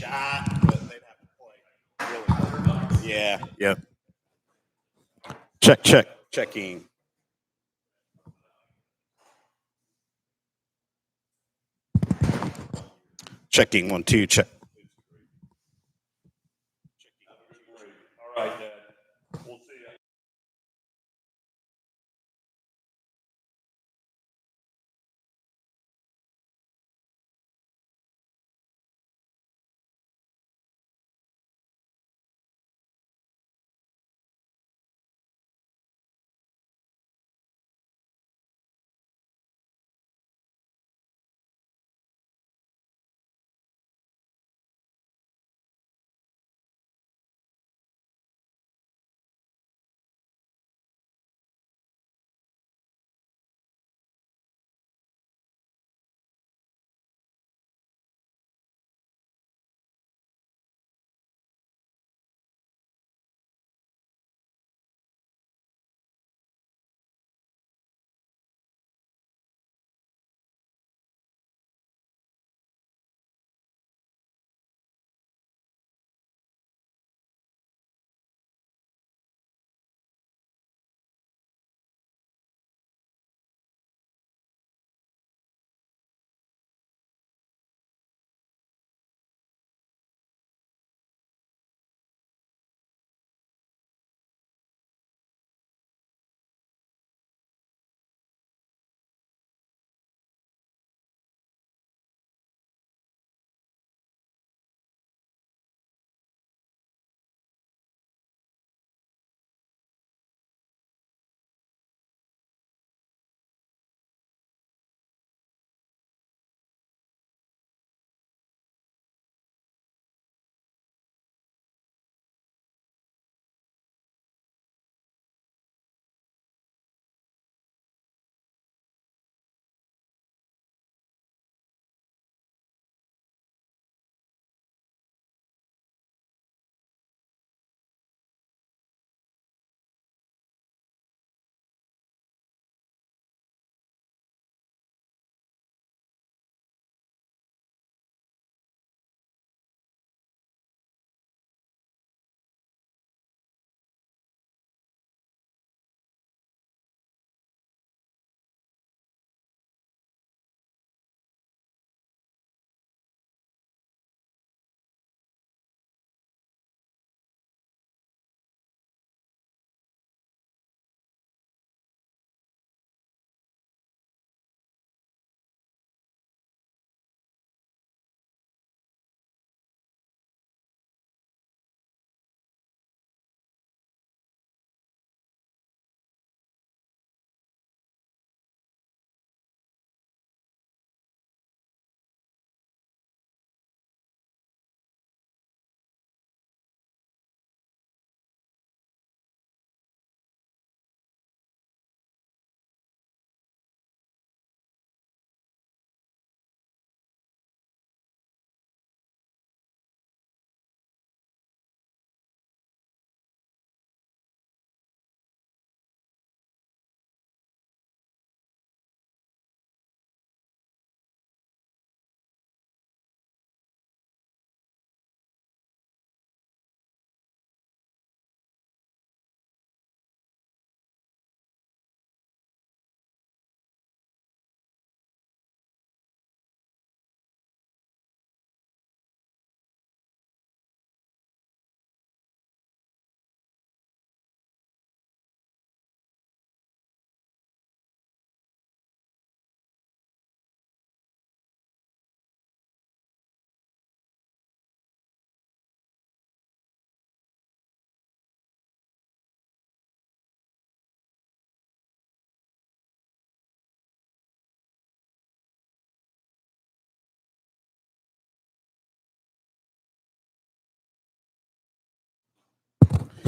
shot, but they'd have to play really hard. Yeah, yeah. Checking. Checking 1 2 check. All right, Dad. We'll see you.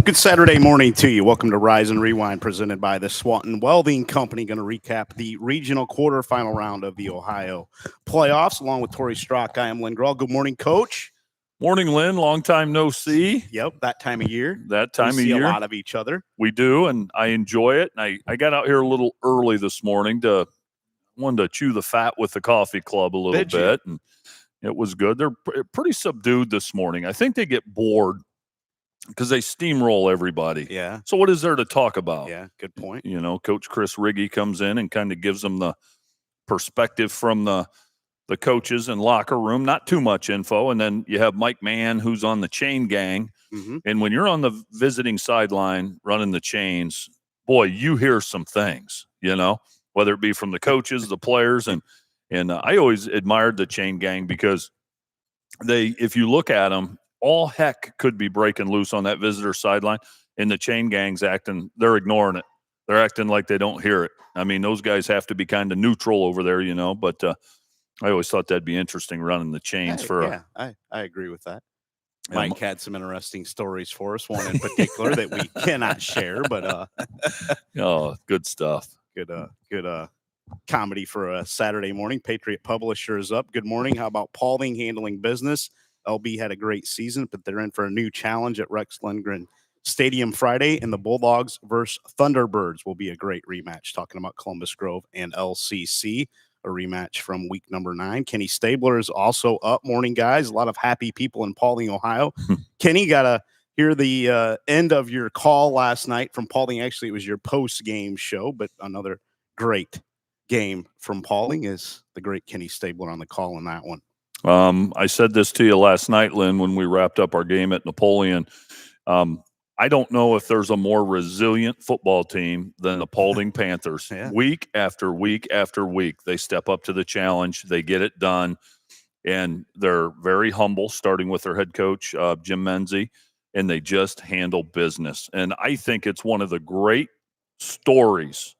Good Saturday morning to you. Welcome to Rise and Rewind, presented by the Swanton Welding Company. Going to recap the regional quarterfinal round of the Ohio playoffs, along with Tory Strock. I am Lynn Groll. Good morning, Coach. Morning, Lynn. Long time no see. Yep, that time of year. We see a lot of each other. We do, and I enjoy it. And I got out here a little early this morning wanted to chew the fat with the coffee club a little bit. And It was good. They're pretty subdued this morning. I think they get bored because they steamroll everybody. Yeah. So what is there to talk about? Yeah, good point. You know, Coach Chris Riggy comes in and kind of gives them the perspective from the coaches and locker room. Not too much info. And then you have Mike Mann, who's on the chain gang. Mm-hmm. And when you're on the visiting sideline running the chains, boy, you hear some things, you know, whether it be from the coaches, the players. And I always admired the chain gang because if you look at them, all heck could be breaking loose on that visitor sideline, and the chain gang's they're ignoring it. They're acting like they don't hear it. I mean, those guys have to be kind of neutral over there, you know, but I always thought that'd be interesting running the chains I agree with that. Mike had some interesting stories for us, one in particular that we cannot share, but oh, good stuff. Good comedy for a Saturday morning. Patriot Publisher is up. Good morning. How about Paulding handling business? LB had a great season, but they're in for a new challenge at Rex Lindgren Stadium Friday, and the Bulldogs versus Thunderbirds will be a great rematch. Talking about Columbus Grove and LCC, a rematch from week number 9. Kenny Stabler is also up. Morning, guys. A lot of happy people in Paulding, Ohio. Kenny, got to hear the end of your call last night from Paulding. Actually, it was your post-game show, but another great game from Paulding is the great Kenny Stabler on the call in that one. I said this to you last night, Lynn, when we wrapped up our game at Napoleon. I don't know if there's a more resilient football team than the Paulding Panthers. Yeah. Week after week after week, they step up to the challenge. They get it done, and they're very humble, starting with their head coach, Jim Menzie, and they just handle business. And I think it's one of the great stories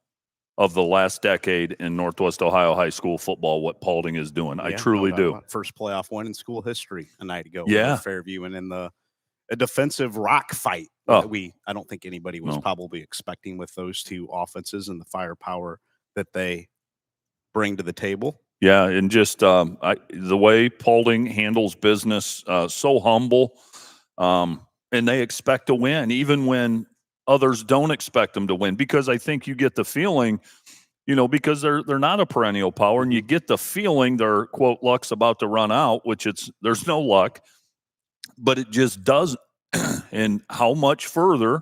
of the last decade in Northwest Ohio high school football, what Paulding is doing. I truly do. First playoff win in school history a night ago. Yeah. Fairview, and in a defensive rock fight Oh. I don't think anybody was probably expecting with those two offenses and the firepower that they bring to the table. Yeah, and just the way Paulding handles business, so humble, and they expect to win, even when others don't expect them to win, because I think you get the feeling, you know, because they're not a perennial power, and you get the feeling their quote luck's about to run out, which there's no luck, but it just doesn't. And how much further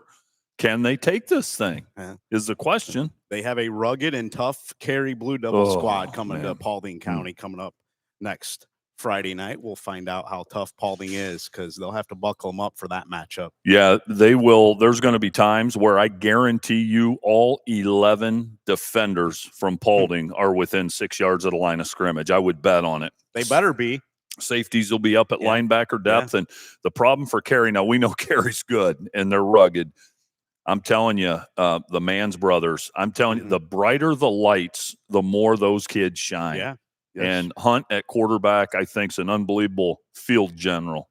can they take this thing is the question. They have a rugged and tough Cary Blue Devil squad coming to Paulding County coming up next Friday night. We'll find out how tough Paulding is because they'll have to buckle them up for that matchup. Yeah, they will. There's going to be times where I guarantee you all 11 defenders from Paulding are within 6 yards of the line of scrimmage. I would bet on it. They better be. Safeties will be up at linebacker depth. And the problem for Cary, now we know Cary's good and they're rugged. I'm telling you, the Mans brothers, I'm telling you, the brighter the lights, the more those kids shine. Yeah. Yes. And Hunt at quarterback, I think, is an unbelievable field general.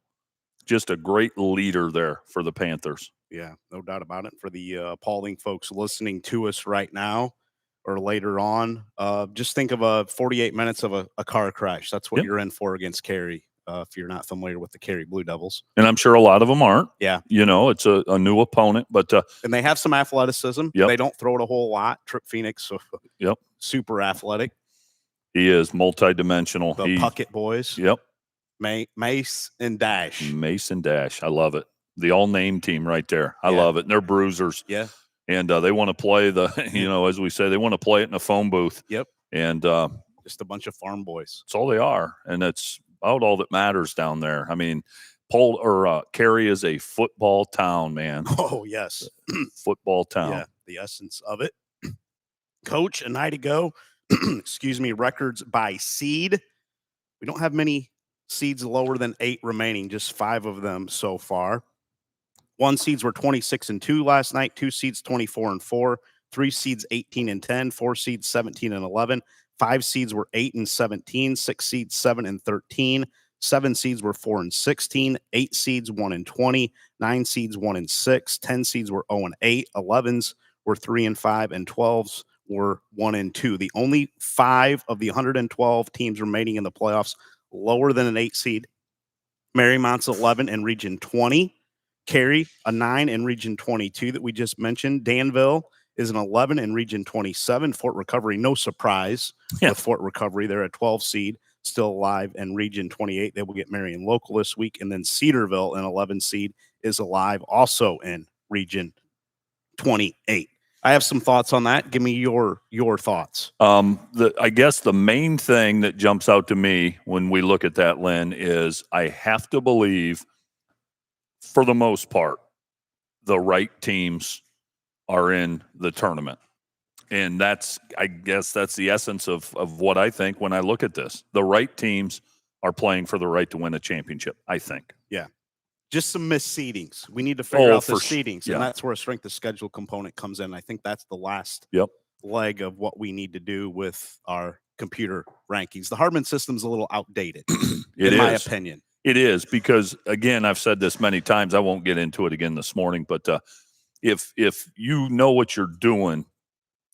Just a great leader there for the Panthers. Yeah, no doubt about it. For the Paulding folks listening to us right now or later on, just think of 48 minutes of a car crash. That's what you're in for against Cary, if you're not familiar with the Cary Blue Devils. And I'm sure a lot of them aren't. Yeah. You know, it's a new opponent. But and they have some athleticism. Yep. They don't throw it a whole lot. Trip Phoenix, super athletic. He is multidimensional. The Puckett boys. Yep. Mace and Dash. Mace and Dash. I love it. The all-name team right there. I love it. And they're bruisers. Yeah. And they want to play you know, as we say, they want to play it in a phone booth. Yep. And just a bunch of farm boys. That's all they are. And that's about all that matters down there. I mean, Cary is a football town, man. Oh, yes. Football town. Yeah, the essence of it. Coach, a night ago, excuse me, records by seed. We don't have many seeds lower than 8 remaining, just 5 of them so far. 1 seeds were 26-2 last night, 2 seeds 24-4, 3 seeds 18-10, 4 seeds 17-11, 5 seeds were 8-17, 6 seeds 7-13, 7 seeds were 4-16, 8 seeds 1-20, 9 seeds 1-6, 10 seeds were 0-8, 11s were 3-5, and 12s were 1-2. The only 5 of the 112 teams remaining in the playoffs lower than an 8 seed. Mariemont's 11 in Region 20. Cary, a 9 in Region 22 that we just mentioned. Danville is an 11 in Region 27. Fort Recovery, no surprise with Fort Recovery. They're a 12 seed. still alive, and Region 28, they will get Marion local this week. And then Cedarville, an 11 seed, is alive also in Region 28. I have some thoughts on that. Give me your thoughts. I guess the main thing that jumps out to me when we look at that, Lynn, is I have to believe, for the most part, the right teams are in the tournament. And I guess that's the essence of what I think when I look at this. The right teams are playing for the right to win a championship, I think. Yeah. Just some missed seedings. We need to figure out the seedings, yeah. and that's where a strength of schedule component comes in. I think that's the last Yep. leg of what we need to do with our computer rankings. The Hardman system's a little outdated, in my opinion. It is, because, again, I've said this many times. I won't get into it again this morning, but if you know what you're doing,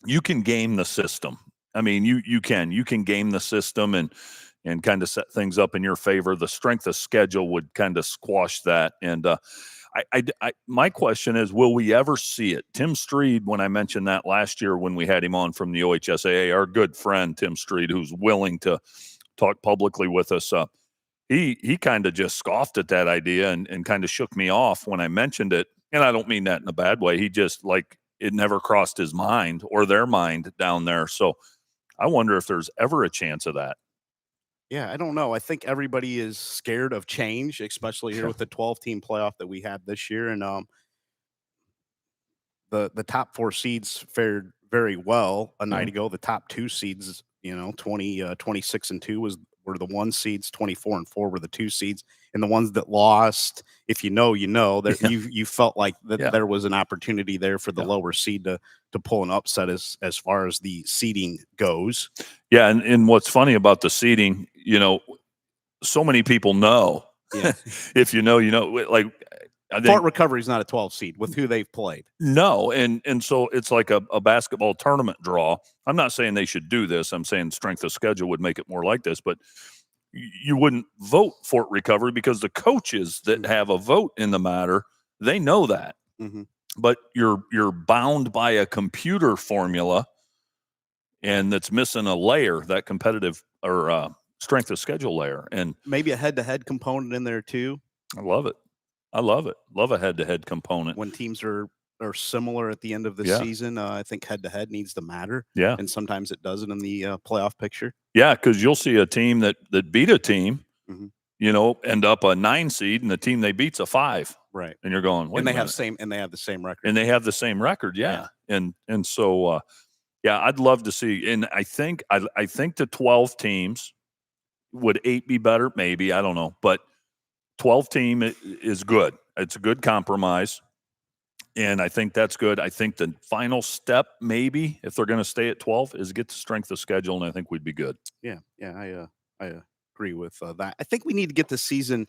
you can game the system. I mean, you can game the system and kind of set things up in your favor. The strength of schedule would kind of squash that. And my question is, will we ever see it? Tim Streed, when I mentioned that last year when we had him on from the OHSAA, our good friend Tim Streed, who's willing to talk publicly with us, he kind of just scoffed at that idea and kind of shook me off when I mentioned it. And I don't mean that in a bad way. He just, like, it never crossed his mind or their mind down there. So I wonder if there's ever a chance of that. Yeah, I don't know. I think everybody is scared of change, especially here with the 12-team playoff that we had this year. And the top 4 seeds fared very well a night ago. The top 2 seeds, 26 and 2 were the 1 seeds, 24 and 4 were the 2 seeds, and the ones that lost, if you know, that you felt like that there was an opportunity there for the lower seed to pull an upset as far as the seeding goes. Yeah, and what's funny about the seeding, so many people know. Yeah. If you know, like, I think Fort Recovery is not a 12 seed with who they've played. No, and so it's like a basketball tournament draw. I'm not saying they should do this. I'm saying strength of schedule would make it more like this, but you wouldn't vote Fort Recovery because the coaches that have a vote in the matter, they know that. Mm-hmm. But you're bound by a computer formula, and that's missing a layer, that competitive or strength of schedule layer, and maybe a head-to-head component in there too. I love it. Love a head-to-head component. When teams are similar at the end of the season, I think head-to-head needs to matter. Yeah. And sometimes it doesn't in the playoff picture. Yeah, because you'll see a team that beat a team, end up a 9 seed, and the team they beat's a 5. Right. And you're going, wait and a they minute. have the same record. And they have the same record, yeah. And so I'd love to see. And I think the 12 teams, would 8 be better? Maybe, I don't know. But 12 team is good. It's a good compromise. And I think that's good. I think the final step, maybe, if they're going to stay at 12, is get the strength of schedule, and I think we'd be good. Yeah, I agree with that. I think we need to get the season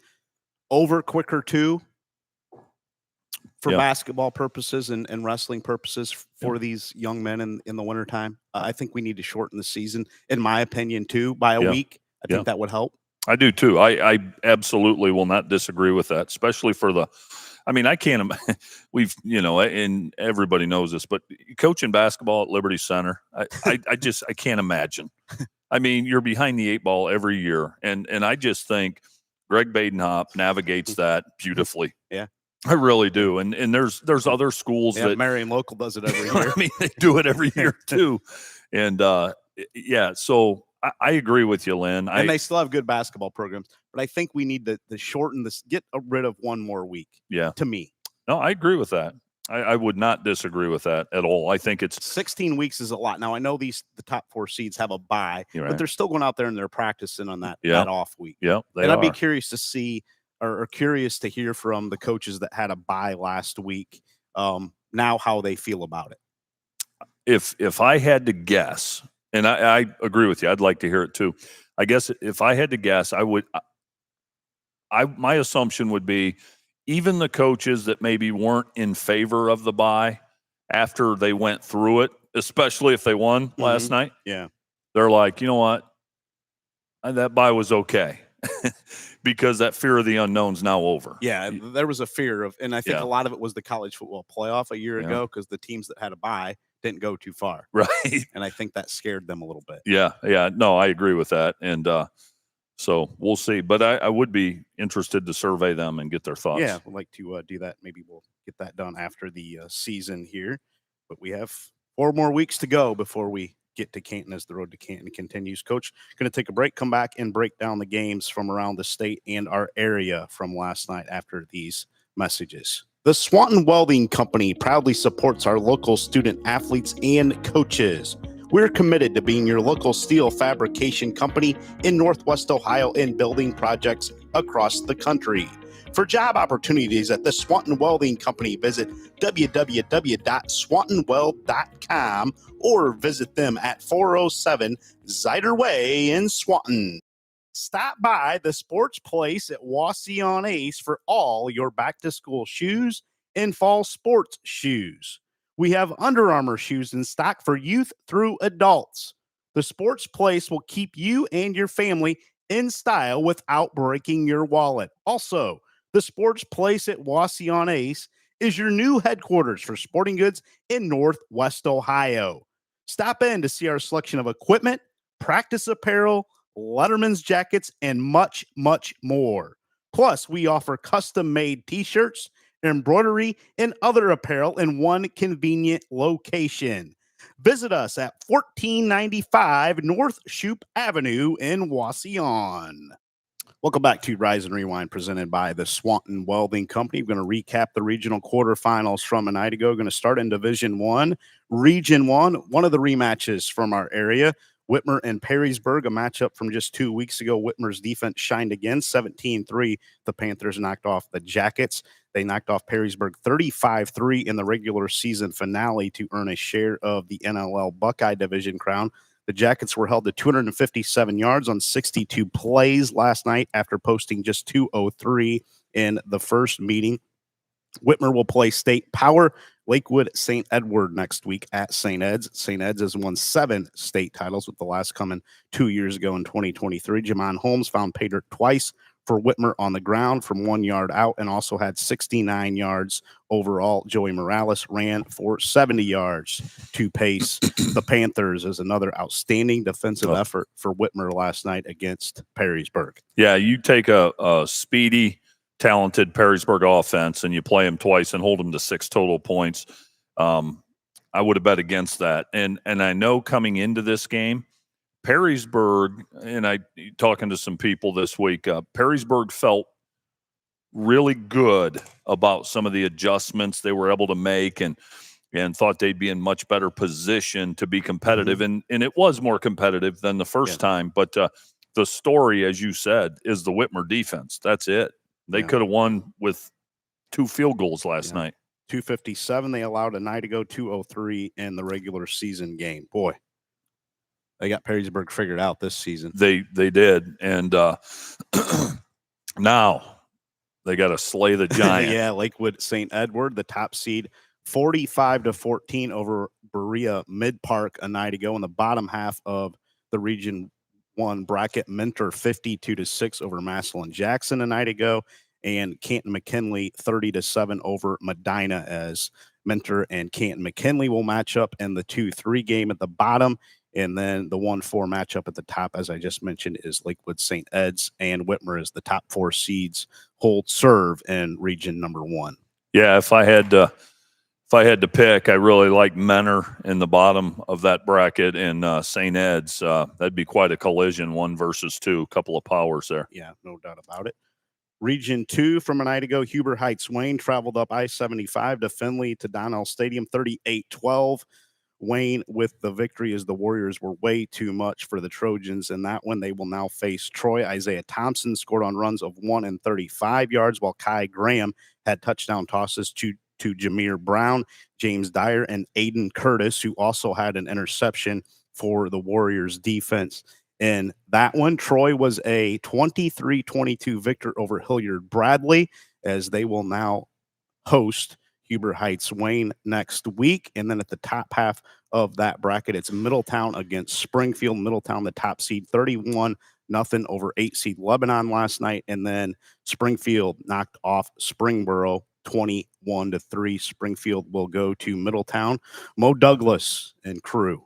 over quicker too, for basketball purposes and wrestling purposes for these young men in the wintertime. I think we need to shorten the season, in my opinion, too, by a week. I think that would help. I do too. I absolutely will not disagree with that, especially for the. I mean, I can't. We've, and everybody knows this, but coaching basketball at Liberty Center, I can't imagine. I mean, you're behind the 8 ball every year, and I just think Greg Badenhop navigates that beautifully. Yeah, I really do. And there's other schools that Marion Local does it every year. I mean, they do it every year too, and so. I agree with you, Lynn. And they still have good basketball programs, but I think we need to shorten this, get rid of one more week. Yeah. To me. No, I agree with that. I would not disagree with that at all. I think it's 16 weeks is a lot. Now I know the top 4 seeds have a bye, but they're still going out there and they're practicing on that off week. Yeah. I'd be curious to see or curious to hear from the coaches that had a bye last week. Now how they feel about it. If I had to guess, and I agree with you. I'd like to hear it too. I guess if I had to guess, my assumption would be even the coaches that maybe weren't in favor of the bye after they went through it, especially if they won last night. Yeah. They're like, you know what? That bye was okay. Because that fear of the unknown's now over. Yeah, there was a fear of, and I think a lot of it was the college football playoff a year ago, because the teams that had a bye didn't go too far. Right. And I think that scared them a little bit. Yeah. No, I agree with that. And So we'll see. But I would be interested to survey them and get their thoughts. Yeah, we'd like to do that. Maybe we'll get that done after the season here. But we have 4 more weeks to go before we get to Canton as the road to Canton continues. Coach, going to take a break, come back and break down the games from around the state and our area from last night after these messages. The Swanton Welding Company proudly supports our local student athletes and coaches. We're committed to being your local steel fabrication company in Northwest Ohio and building projects across the country. For job opportunities at the Swanton Welding Company, visit www.swantonweld.com or visit them at 407 Zider Way in Swanton. Stop by the Sports Place at Wassee on Ace for all your back-to-school shoes and fall sports shoes. We have Under Armour shoes in stock for youth through adults. The Sports Place will keep you and your family in style without breaking your wallet. Also, the Sports Place at Wassee on Ace is your new headquarters for sporting goods in Northwest Ohio. Stop in to see our selection of equipment, practice apparel, Letterman's jackets, and much, much more. Plus, we offer custom-made t-shirts, embroidery, and other apparel in one convenient location. Visit us at 1495 North Shoup Avenue in Wassee. Welcome back to Rise and Rewind, presented by the Swanton Welding Company. We're going to recap the regional quarterfinals from a night ago. We're going to start in Division 1. Region 1, one of the rematches from our area. Whitmer and Perrysburg, a matchup from just 2 weeks ago. Whitmer's defense shined again, 17-3. The Panthers knocked off the Jackets. They knocked off Perrysburg 35-3 in the regular season finale to earn a share of the NLL Buckeye Division crown. The Jackets were held to 257 yards on 62 plays last night after posting just 203 in the first meeting. Whitmer will play State Power Lakewood St. Edward next week at St. Ed's. St. Ed's has won 7 state titles, with the last coming 2 years ago in 2023. Jamon Holmes found pay dirt twice for Whitmer on the ground from 1 yard out and also had 69 yards overall. Joey Morales ran for 70 yards to pace the Panthers as another outstanding defensive effort for Whitmer last night against Perrysburg. Yeah, you take a speedy, talented Perrysburg offense and you play them twice and hold them to 6 total points. I would have bet against that. And I know coming into this game, Perrysburg, and I talking to some people this week, Perrysburg felt really good about some of the adjustments they were able to make and thought they'd be in much better position to be competitive. And it was more competitive than the first time. But the story, as you said, is the Whitmer defense. That's it. They could have won with 2 field goals last night. 257 they allowed a night ago, 203 in the regular season game. Boy, they got Perrysburg figured out this season. They did. And now they got to slay the giant. Yeah, Lakewood St. Edward, the top seed, 45-14 over Berea Mid Park a night ago in the bottom half of the Region 1 bracket. Mentor 52-6 over Massillon Jackson a night ago, and Canton McKinley 30-7 over Medina, as Mentor and Canton McKinley will match up in the 2-3 game at the bottom. And then the 1-4 matchup at the top, as I just mentioned, is Lakewood St. Ed's and Whitmer as the top 4 seeds hold serve in region number 1. Yeah, if I had to pick, I really like Mentor in the bottom of that bracket, and St. Ed's. That'd be quite a collision, 1 versus 2, couple of powers there. Yeah, no doubt about it. Region 2 from a night ago, Huber Heights Wayne traveled up I-75 to Findlay to Donnell Stadium, 38-12. Wayne with the victory, as the Warriors were way too much for the Trojans in that one. They will now face Troy. Isaiah Thompson scored on runs of 1 and 35 yards, while Kai Graham had touchdown tosses to Jameer Brown, James Dyer, and Aiden Curtis, who also had an interception for the Warriors defense. In that one, Troy was a 23-22 victor over Hilliard Bradley, as they will now host Huber Heights Wayne next week. And then at the top half of that bracket, it's Middletown against Springfield. Middletown, the top seed, 31-0 over 8 seed Lebanon last night. And then Springfield knocked off Springboro 21-3. Springfield will go to Middletown. Mo Douglas and crew.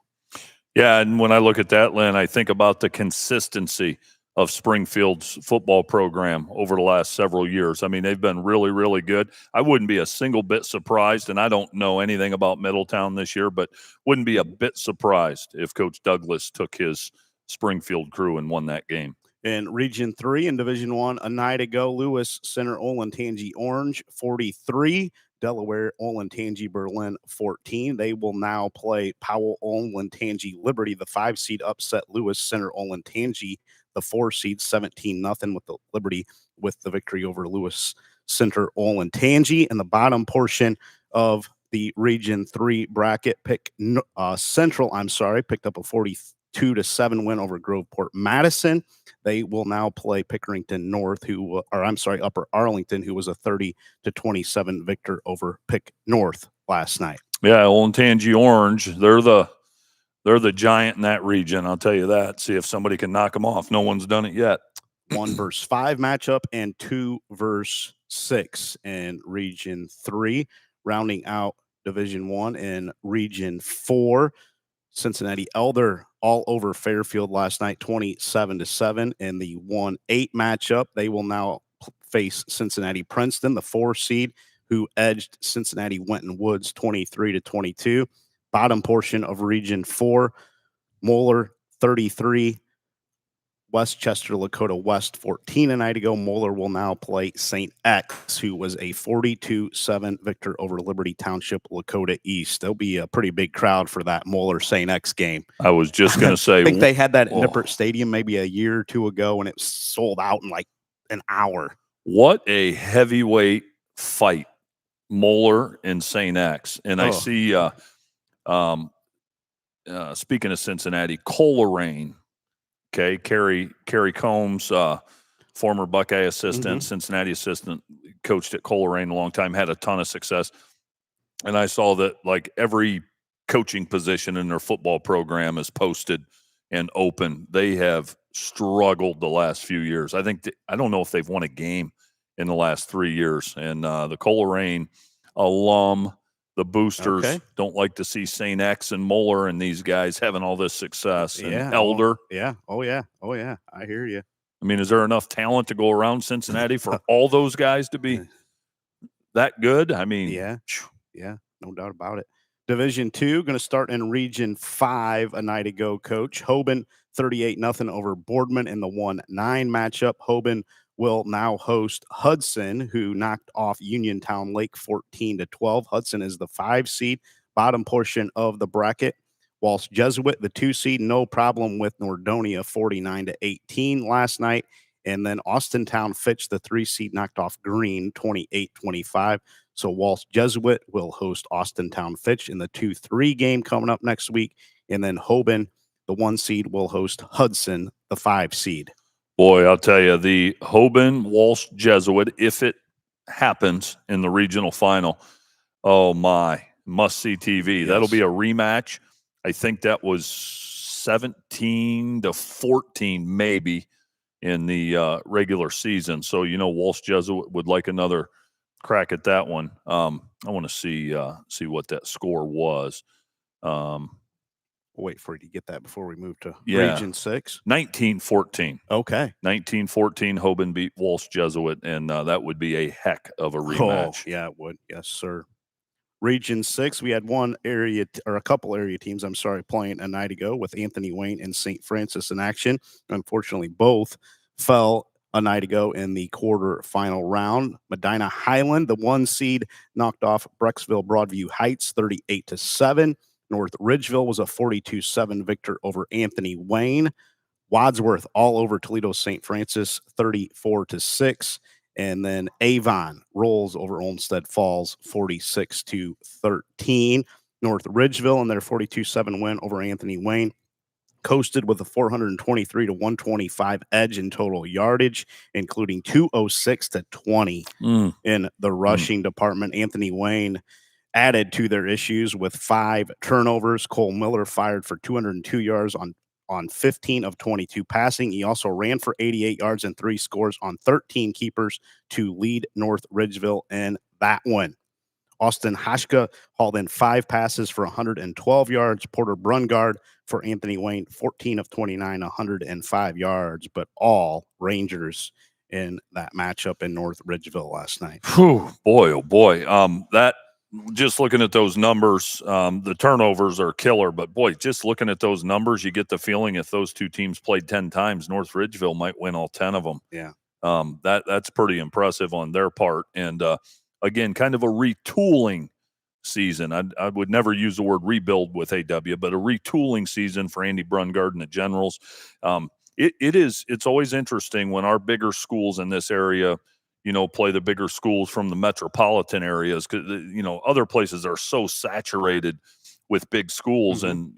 Yeah, and when I look at that, Lynn, I think about the consistency of Springfield's football program over the last several years. I mean, they've been really, really good. I wouldn't be a single bit surprised, and I don't know anything about Middletown this year, but wouldn't be a bit surprised if Coach Douglas took his Springfield crew and won that game. In Region 3 in Division 1, a night ago, Lewis Center Olentangy Orange 43, Delaware Olentangy Berlin 14. They will now play Powell Olentangy Liberty. The 5 seed upset Lewis Center Olentangy, the 4 seed 17-0 with the Liberty with the victory over Lewis Center Olentangy. In the bottom portion of the Region 3 bracket, Central, picked up a 42-7 win over Groveport Madison. They will now play Pickerington North, Upper Arlington, who was a 30-27 victor over Pick North last night. Yeah, Olentangy Orange, they're the giant in that region. I'll tell you that. See if somebody can knock them off. No one's done it yet. 1 versus 5 matchup and 2 versus 6 in Region 3, rounding out Division 1 in Region 4. Cincinnati Elder all over Fairfield last night, 27-7 in the 1-8 matchup. They will now face Cincinnati Princeton, the 4 seed, who edged Cincinnati Winton Woods 23-22. Bottom portion of Region 4, Moeller 33, Westchester Lakota West 14 a night ago. Moeller will now play St. X, who was a 42-7 victor over Liberty Township Lakota East. There'll be a pretty big crowd for that Moeller St. X game. I was just going to say, I think they had that at Nippert Stadium maybe a year or 2 ago, and it sold out in like an hour. What a heavyweight fight, Moeller and St. X. And I see, speaking of Cincinnati, Coleraine. Okay, Kerry Combs, former Buckeye assistant, Cincinnati assistant, coached at Coleraine a long time, had a ton of success. And I saw that like every coaching position in their football program is posted and open. They have struggled the last few years. I don't know if they've won a game in the last 3 years. And the Coleraine alum, the boosters don't like to see St. X and Moeller and these guys having all this success. And Elder. Oh, yeah. I hear you. I mean, is there enough talent to go around Cincinnati for all those guys to be that good? I mean, yeah, no doubt about it. Division 2 going to start in Region 5 a night ago, Coach. Hoban 38-0 over Boardman in the 1-9 matchup. Hoban will now host Hudson, who knocked off Uniontown Lake 14-12. Hudson is the 5 seed, bottom portion of the bracket. Whilst Jesuit, the 2 seed, no problem with Nordonia 49-18 last night. And then Austintown Fitch, the 3 seed, knocked off Green 28-25. So whilst Jesuit will host Austintown Fitch in the 2-3 game coming up next week. And then Hoban, the 1 seed, will host Hudson, the 5 seed. Boy, I'll tell you, the Hoban Walsh Jesuit, if it happens in the regional final, oh my, must-see TV. Yes. That'll be a rematch. I think that was 17-14 maybe in the regular season. So, Walsh Jesuit would like another crack at that one. I want to see what that score was. We'll wait for you to get that before we move to Region 6. 19-14. Okay. 19-14, Hoban beat Walsh Jesuit, and that would be a heck of a rematch. Oh, yeah, it would. Yes, sir. Region 6, we had a couple area teams, playing a night ago with Anthony Wayne and St. Francis in action. Unfortunately, both fell a night ago in the quarterfinal round. Medina Highland, the 1 seed, knocked off Brecksville Broadview Heights 38-7. North Ridgeville was a 42-7 victor over Anthony Wayne. Wadsworth all over Toledo St. Francis 34-6. And then Avon rolls over Olmsted Falls 46-13. North Ridgeville in their 42-7 win over Anthony Wayne coasted with a 423-125 edge in total yardage, including 206-20 in the rushing department. Anthony Wayne added to their issues with 5 turnovers. Cole Miller fired for 202 yards on 15 of 22 passing. He also ran for 88 yards and 3 scores on 13 keepers to lead North Ridgeville in that one. Austin Hashka hauled in 5 passes for 112 yards. Porter Brungard for Anthony Wayne, 14 of 29, 105 yards, but all Rangers in that matchup in North Ridgeville last night. Whew, boy, oh boy. That just looking at those numbers, the turnovers are killer, but boy, just looking at those numbers, you get the feeling if those two teams played 10 times, North Ridgeville might win all 10 of them. Yeah. That's pretty impressive on their part. And again, kind of a retooling season. I would never use the word rebuild with AW, but a retooling season for Andy Brungard and the Generals. It's always interesting when our bigger schools in this area, play the bigger schools from the metropolitan areas, because other places are so saturated with big schools. And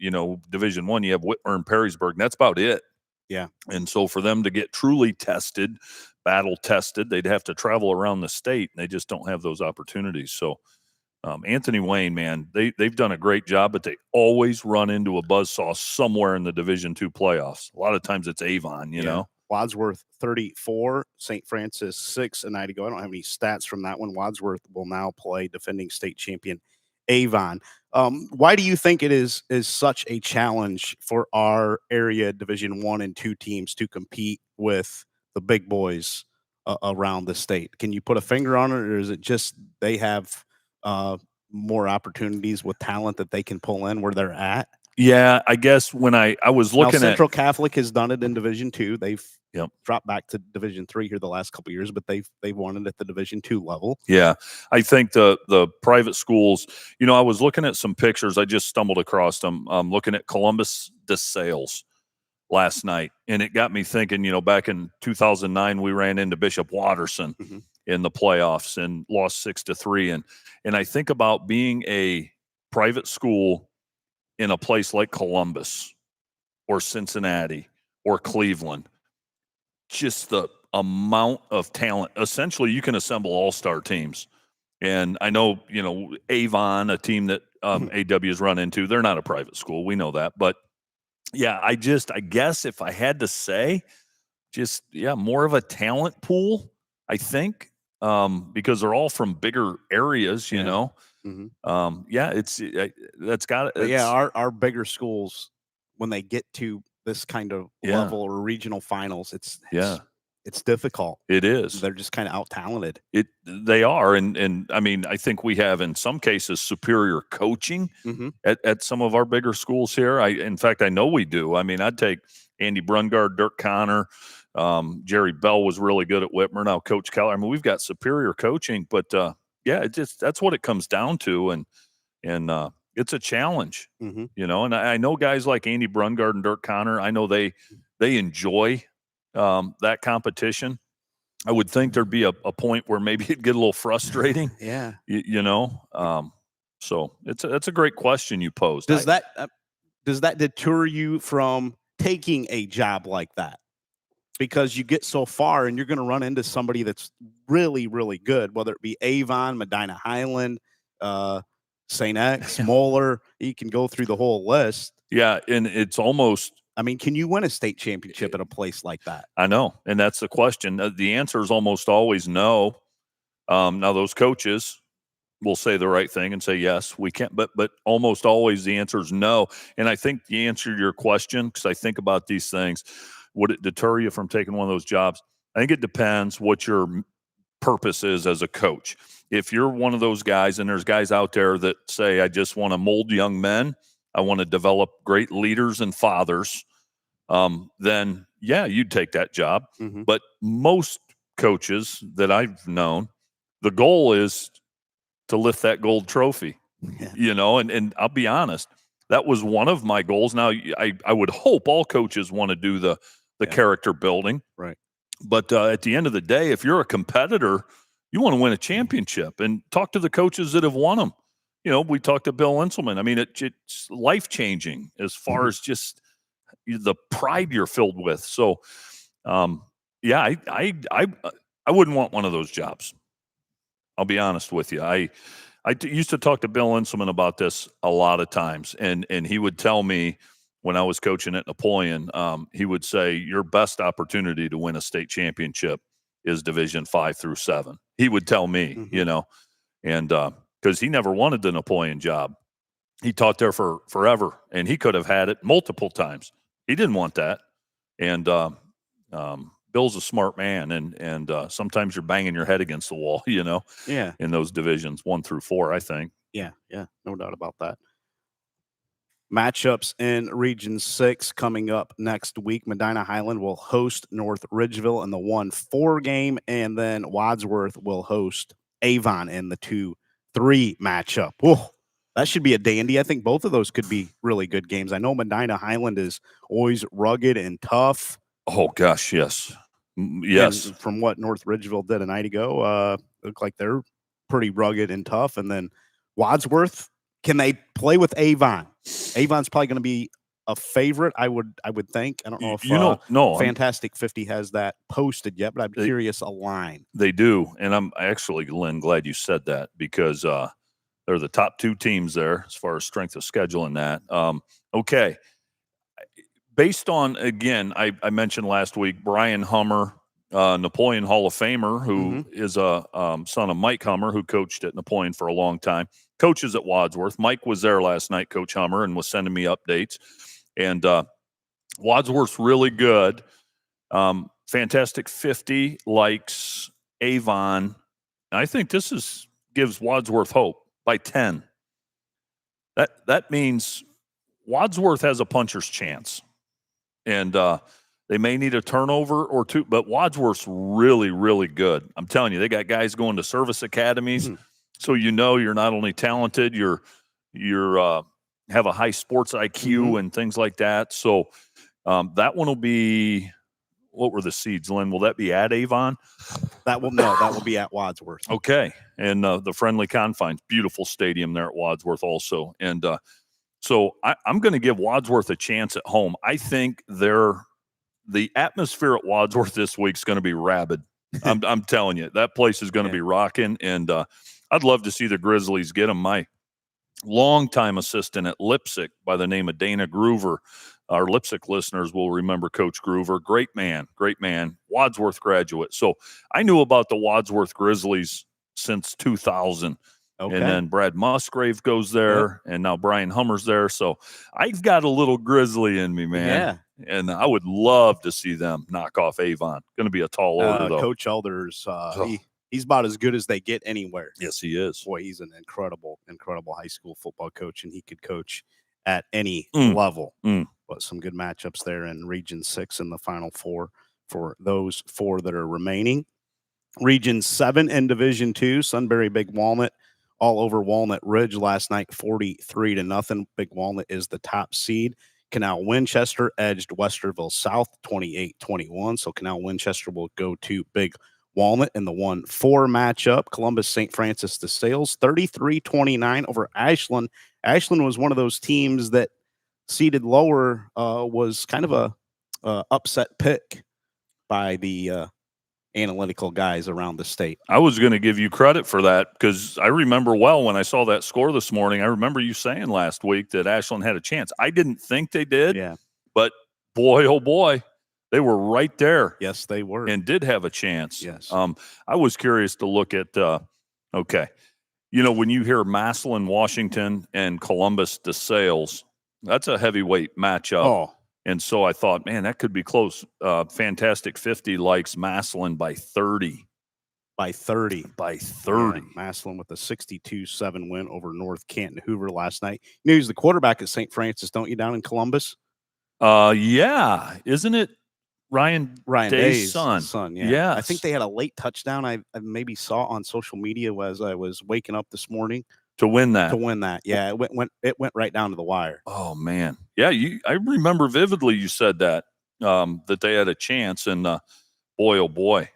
Division I, you have Whitmer and Perrysburg, and that's about it. Yeah. And so for them to get truly tested, battle tested, they'd have to travel around the state, and they just don't have those opportunities. So Anthony Wayne, man, they've done a great job, but they always run into a buzzsaw somewhere in the Division II playoffs. A lot of times it's Avon, you know. Wadsworth 34, St. Francis 6 a night ago. I don't have any stats from that one. Wadsworth will now play defending state champion Avon. Why do you think it is such a challenge for our area Division I and II teams to compete with the big boys around the state? Can you put a finger on it, or is it just they have more opportunities with talent that they can pull in where they're at? Yeah, I guess when I was looking Central Catholic has done it in Division II. They've Yep. dropped back to Division III here the last couple of years, but they've won it at the Division II level. Yeah, I think the private schools. I was looking at some pictures. I just stumbled across them. Looking at Columbus DeSales last night, and it got me thinking. Back in 2009, we ran into Bishop Watterson in the playoffs and lost 6-3. And I think about being a private school in a place like Columbus or Cincinnati or Cleveland. Just the amount of talent. Essentially, you can assemble all-star teams. And I know, Avon, a team that AW has run into, they're not a private school. We know that. But, yeah, I guess if I had to say, more of a talent pool, I think, because they're all from bigger areas, you know. That's got it. Yeah, our bigger schools, when they get to this kind of level or regional finals, it's difficult. It is. They're just kind of out talented. They are, and I mean, I think we have in some cases superior coaching at some of our bigger schools here. In fact, I know we do. I mean, I'd take Andy Brungard, Dirk Connor, Jerry Bell was really good at Whitmer. Now Coach Keller. I mean, we've got superior coaching, but that's what it comes down to, and it's a challenge, And I know guys like Andy Brungard and Dirk Connor. I know they enjoy that competition. I would think there'd be a point where maybe it'd get a little frustrating. So that's a great question you posed. Does that deter you from taking a job like that? Because you get so far and you're going to run into somebody that's really, really good, whether it be Avon, Medina Highland, St. X, Moeller. You can go through the whole list. Yeah, and it's almost. I mean, can you win a state championship at a place like that? I know, and that's the question. The answer is almost always no. Now, those coaches will say the right thing and say, yes, we can, but almost always the answer is no. And I think the answer to your question, because I think about these things, would it deter you from taking one of those jobs? I think it depends what your purpose is as a coach. If you're one of those guys, and there's guys out there that say, I just want to mold young men, I want to develop great leaders and fathers, then you'd take that job. But most coaches that I've known, the goal is to lift that gold trophy, and I'll be honest, that was one of my goals. Now, I would hope all coaches want to do the character building. Right. But at the end of the day, if you're a competitor, you want to win a championship, and talk to the coaches that have won them. We talked to Bill Inselman. I mean, it's life-changing as far as just the pride you're filled with. So, I wouldn't want one of those jobs. I'll be honest with you. I used to talk to Bill Inselman about this a lot of times, and he would tell me when I was coaching at Napoleon, he would say, your best opportunity to win a state championship is Division 5 through 7. He would tell me, and because he never wanted the Napoleon job. He taught there for forever, and he could have had it multiple times. He didn't want that. And Bill's a smart man, and sometimes you're banging your head against the wall, Yeah. in those divisions 1 through 4, I think. Yeah. No doubt about that. Matchups in Region 6 coming up next week. Medina Highland will host North Ridgeville in the 1-4 game, and then Wadsworth will host Avon in the 2-3 matchup. Whoa, that should be a dandy. I think both of those could be really good games. I know Medina Highland is always rugged and tough. Oh, gosh, yes. Yes. And from what North Ridgeville did a night ago, look like they're pretty rugged and tough. And then Wadsworth, can they play with Avon? Avon's probably going to be a favorite, I would think. I don't know if Fantastic 50 has that posted yet, but I'm curious a line. They do, and I'm actually, Lynn, glad you said that, because they're the top 2 teams there as far as strength of schedule in that. Okay. Based on, again, I mentioned last week, Brian Hummer, Napoleon Hall of Famer, who is a son of Mike Hummer, who coached at Napoleon for a long time, coaches at Wadsworth. Mike was there last night, Coach Hummer, and was sending me updates. And Wadsworth's really good. Fantastic 50 likes Avon. And I think this gives Wadsworth hope by 10. That means Wadsworth has a puncher's chance. And they may need a turnover or two, but Wadsworth's really, really good. I'm telling you, they got guys going to service academies. So you're not only talented, you're have a high sports IQ and things like that. So that one will be, what were the seeds, Lynn? Will that be at Avon? That will be at Wadsworth. Okay. And the friendly confines, beautiful stadium there at Wadsworth also. And so I'm going to give Wadsworth a chance at home. I think the atmosphere at Wadsworth this week is going to be rabid. I'm telling you, that place is going to be rocking. And I'd love to see the Grizzlies get them. My longtime assistant at Lipsick by the name of Dana Groover. Our Lipsick listeners will remember Coach Groover. Great man, Wadsworth graduate. So I knew about the Wadsworth Grizzlies since 2000. Okay. And then Brad Musgrave goes there, and now Brian Hummer's there. So I've got a little Grizzly in me, man. Yeah. And I would love to see them knock off Avon. Going to be a tall order, though. Coach Elders, he's about as good as they get anywhere. Yes, he is. Boy, he's an incredible high school football coach, and he could coach at any level. But some good matchups there in Region 6 and the Final Four for those 4 that are remaining. Region 7 and Division 2, Sunbury Big Walnut all over Walnut Ridge last night, 43-0. Big Walnut is the top seed. Canal Winchester edged Westerville South 28-21. So Canal Winchester will go to Big Walnut in the 1-4 matchup. Columbus St. Francis de Sales 33-29 over Ashland. Ashland was one of those teams that seated lower, was kind of a upset pick by the analytical guys around the state. I was going to give you credit for that, because I remember well when I saw that score this morning. I remember you saying last week that Ashland had a chance. I didn't think they did, but boy, oh boy, they were right there. Yes, they were. And did have a chance. Yes. I was curious to look at, when you hear Massillon, Washington, and Columbus DeSales, that's a heavyweight matchup. Oh. And so I thought, man, that could be close. Fantastic 50 likes Massillon by 30. By 30. Yeah, Massillon with a 62-7 win over North Canton Hoover last night. You know, he's the quarterback at St. Francis, don't you, down in Columbus? Yeah. Isn't it Ryan Day's son? Yeah. I think they had a late touchdown I maybe saw on social media as I was waking up this morning. To win that. Yeah, it went right down to the wire. Oh man. Yeah, I remember vividly you said that they had a chance, and boy, oh boy.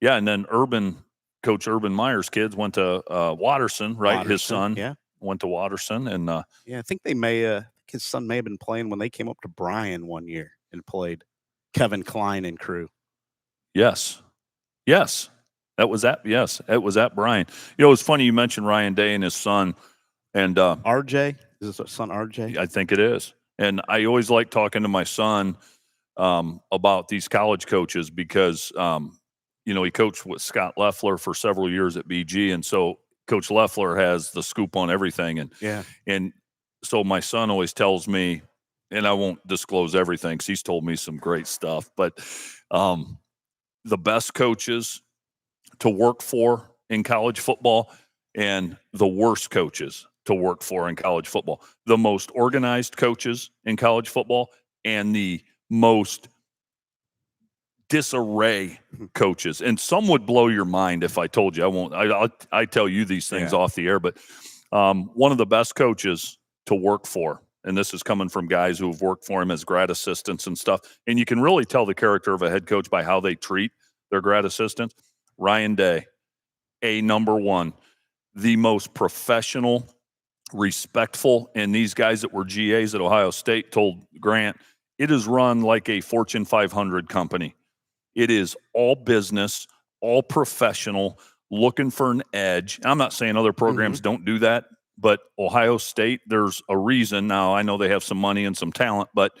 Yeah, and then Coach Urban Meyer's kids went to Watterson, right? His son went to Watterson, and I think his son may have been playing when they came up to Bryan one year and played Kevin Klein and crew. Yes. That was at Bryan. It's funny you mentioned Ryan Day and his son, and RJ. Is his son RJ? I think it is. And I always like talking to my son about these college coaches, because he coached with Scott Loeffler for several years at BG, and so Coach Loeffler has the scoop on everything. And so my son always tells me, and I won't disclose everything because he's told me some great stuff, but the best coaches to work for in college football and the worst coaches to work for in college football. The most organized coaches in college football and the most disarray coaches. And some would blow your mind if I told you. I won't. I tell you these things off the air, but one of the best coaches to work for, and this is coming from guys who have worked for him as grad assistants and stuff, and you can really tell the character of a head coach by how they treat their grad assistants. Ryan Day, number one, the most professional, respectful, and these guys that were GAs at Ohio State told Grant, it is run like a Fortune 500 company. It is all business, all professional, looking for an edge. I'm not saying other programs don't do that, but Ohio State, there's a reason. Now, I know they have some money and some talent, but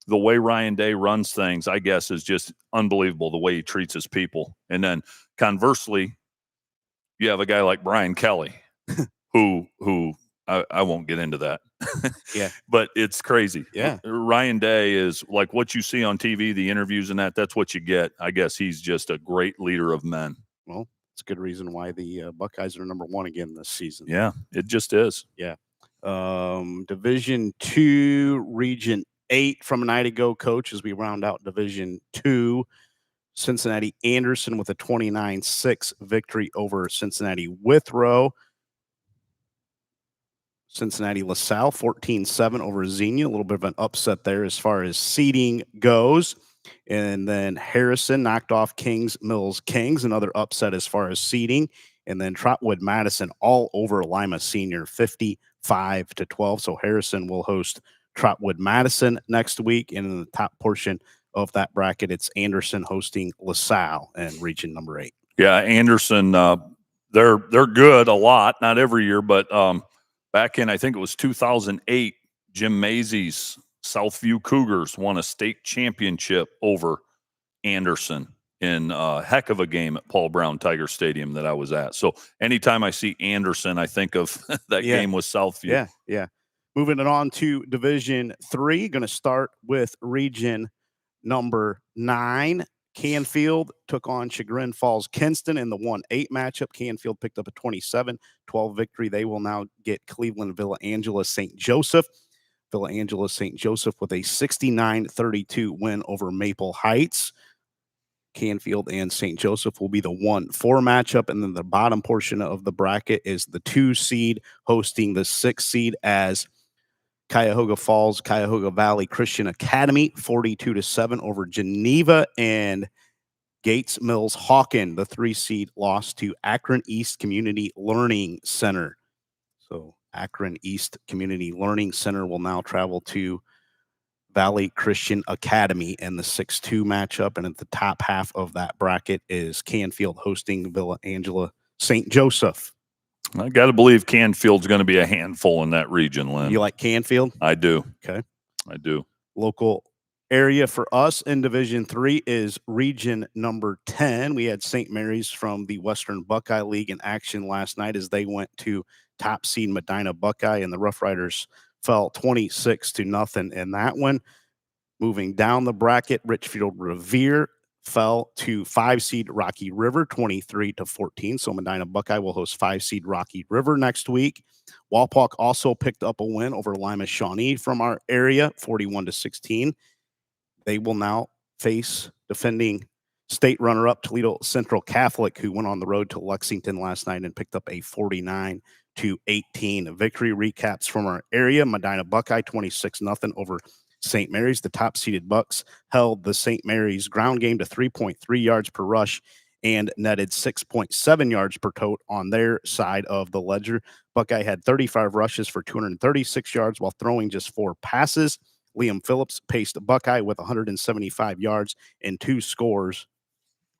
the way Ryan Day runs things, I guess, is just unbelievable, the way he treats his people. And then conversely, you have a guy like Brian Kelly, who I won't get into that. But it's crazy. Ryan Day is like what you see on TV, the interviews and that's what you get. I guess he's just a great leader of men. Well, it's a good reason why the Buckeyes are number one again this season. Yeah, it just is. Yeah. Division 2, Region 8 from a night ago, coach, as we round out Division 2. Cincinnati Anderson with a 29-6 victory over Cincinnati Withrow. Cincinnati LaSalle 14-7 over Xenia. A little bit of an upset there as far as seeding goes. And then Harrison knocked off Kings Mills Kings, another upset as far as seeding. And then Trotwood Madison all over Lima Senior 55-12. So Harrison will host Trotwood Madison next week. And in the top portion of that bracket, it's Anderson hosting LaSalle in region number 8. Yeah, Anderson, they're good a lot, not every year, but back in, I think it was 2008, Jim Mazey's Southview Cougars won a state championship over Anderson in a heck of a game at Paul Brown Tiger Stadium that I was at. So anytime I see Anderson, I think of that game with Southview. Yeah. Moving it on to Division 3, going to start with region number 9. Canfield took on Chagrin Falls Kinston in the 1-8 matchup. Canfield picked up a 27-12 victory. They will now get Cleveland Villa Angela St. Joseph. Villa Angela St. Joseph with a 69-32 win over Maple Heights. Canfield and St. Joseph will be the 1-4 matchup. And then the bottom portion of the bracket is the 2 seed hosting the 6 seed as Cuyahoga Falls, Cuyahoga Valley Christian Academy, 42-7 over Geneva, and Gates Mills Hawken, the 3 seed, lost to Akron East Community Learning Center. So Akron East Community Learning Center will now travel to Valley Christian Academy in the 6-2 matchup. And at the top half of that bracket is Canfield hosting Villa Angela St. Joseph. I got to believe Canfield's going to be a handful in that region, Lynn. You like Canfield? I do. Okay. I do. Local area for us in Division 3 is region number 10. We had St. Mary's from the Western Buckeye League in action last night as they went to top seed Medina Buckeye, and the Rough Riders fell 26-0 in that one. Moving down the bracket, Richfield Revere fell to 5 seed Rocky River 23-14. So Medina Buckeye will host 5 seed Rocky River next week. Walpock also picked up a win over Lima Shawnee from our area, 41-16. They will now face defending state runner-up Toledo Central Catholic, who went on the road to Lexington last night and picked up a 49-18 victory. Recaps from our area: Medina Buckeye 26-0 over St. Mary's. The top-seeded Bucks held the St. Mary's ground game to 3.3 yards per rush and netted 6.7 yards per tote on their side of the ledger. Buckeye had 35 rushes for 236 yards while throwing just 4 passes. Liam Phillips paced Buckeye with 175 yards and 2 scores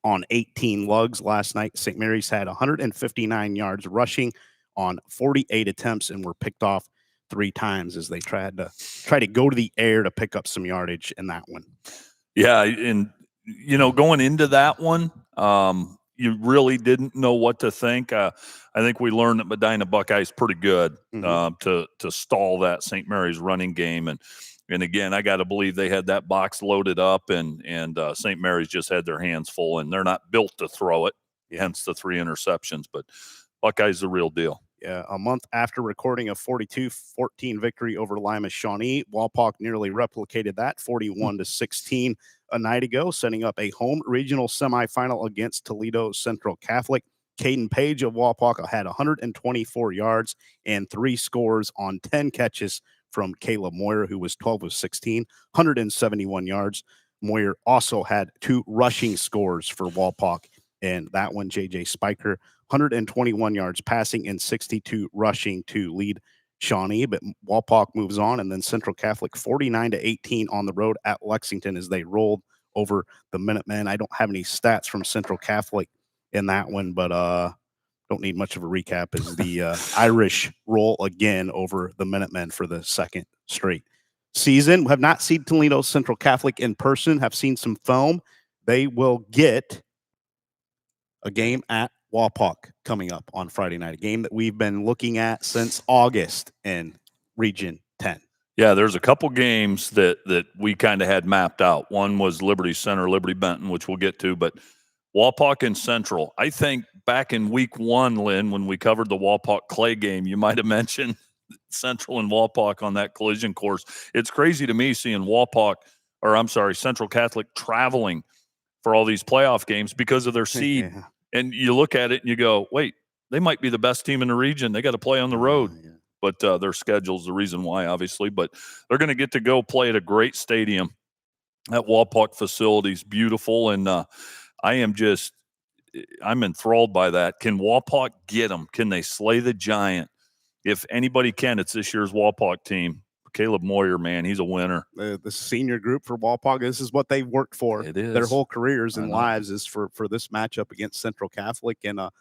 on 18 lugs last night. St. Mary's had 159 yards rushing on 48 attempts and were picked off 3 times as they tried to go to the air to pick up some yardage in that one. Yeah, and going into that one, you really didn't know what to think. I think we learned that Medina Buckeyes pretty good to stall that St. Mary's running game, and again, I got to believe they had that box loaded up, and St. Mary's just had their hands full, and they're not built to throw it. Hence the 3 interceptions, but Buckeyes the real deal. Yeah, a month after recording a 42-14 victory over Lima Shawnee, Walpock nearly replicated that 41-16 a night ago, setting up a home regional semifinal against Toledo Central Catholic. Caden Page of Walpock had 124 yards and 3 scores on 10 catches from Caleb Moyer, who was 12 of 16, 171 yards. Moyer also had 2 rushing scores for Walpock, and that one, J.J. Spiker, 121 yards passing and 62 rushing to lead Shawnee. But Walpock moves on, and then Central Catholic 49-18 on the road at Lexington as they rolled over the Minutemen. I don't have any stats from Central Catholic in that one, but don't need much of a recap as the Irish roll again over the Minutemen for the second straight season. Have not seen Toledo Central Catholic in person, have seen some film. They will get a game at Walpock coming up on Friday night, a game that we've been looking at since August in Region 10. Yeah, there's a couple games that we kind of had mapped out. One was Liberty Center, Liberty Benton, which we'll get to, but Walpock and Central. I think back in week 1, Lynn, when we covered the Walpock Clay game, you might have mentioned Central and Walpock on that collision course. It's crazy to me seeing Central Catholic traveling for all these playoff games because of their seed. Yeah. And you look at it and you go, wait, they might be the best team in the region. They got to play on the road. Yeah. But their schedule's the reason why, obviously. But they're going to get to go play at a great stadium. That Walpock facility is beautiful. And I'm enthralled by that. Can Walpock get them? Can they slay the giant? If anybody can, it's this year's Walpock team. Caleb Moyer, man, he's a winner. The senior group for Walpock, this is what they've worked for their whole careers and lives, is for this matchup against Central Catholic. And a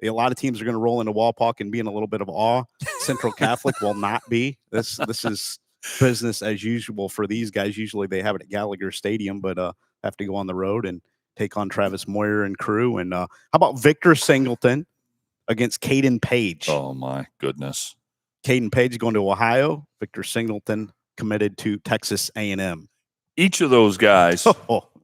lot of teams are going to roll into Walpock and be in a little bit of awe. Central Catholic will not be. This is business as usual for these guys. Usually they have it at Gallagher Stadium, but have to go on the road and take on Travis Moyer and crew. And how about Victor Singleton against Caden Page? Oh, my goodness. Caden Page going to Ohio. Victor Singleton committed to Texas A&M. Each of those guys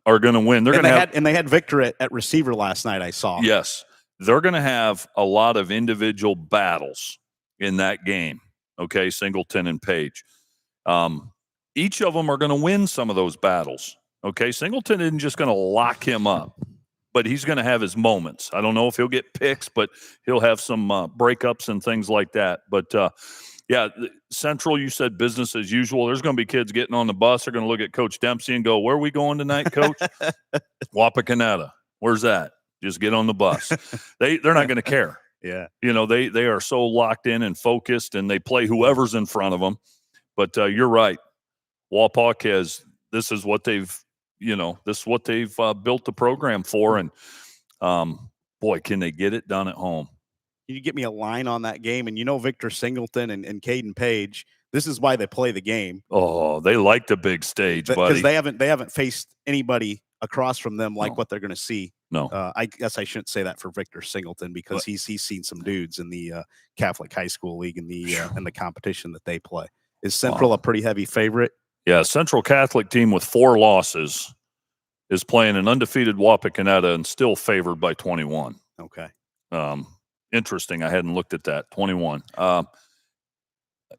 are going to win. They're going to have, and they had Victor at receiver last night. I saw. Yes, they're going to have a lot of individual battles in that game. Okay, Singleton and Page. Each of them are going to win some of those battles. Okay, Singleton isn't just going to lock him up, but he's going to have his moments. I don't know if he'll get picks, but he'll have some breakups and things like that. But yeah, Central, you said business as usual. There's going to be kids getting on the bus. They're going to look at Coach Dempsey and go, "Where are we going tonight, Coach?" Wapakoneta. Where's that? Just get on the bus. They're not going to care. Yeah, they are so locked in and focused, and they play whoever's in front of them. But you're right. Walpock this is what they've built the program for, and boy, can they get it done at home. Can you get me a line on that game? And Victor Singleton and Caden Page, this is why they play the game. Oh, they like the big stage, buddy. Because they haven't faced anybody across from them like what they're going to see. No. I guess I shouldn't say that for Victor Singleton because he's seen some dudes in the Catholic High School League and the competition that they play. Is Central a pretty heavy favorite? Yeah, Central Catholic team with 4 losses is playing an undefeated Wapakoneta and still favored by 21. Okay. Interesting. I hadn't looked at that. 21.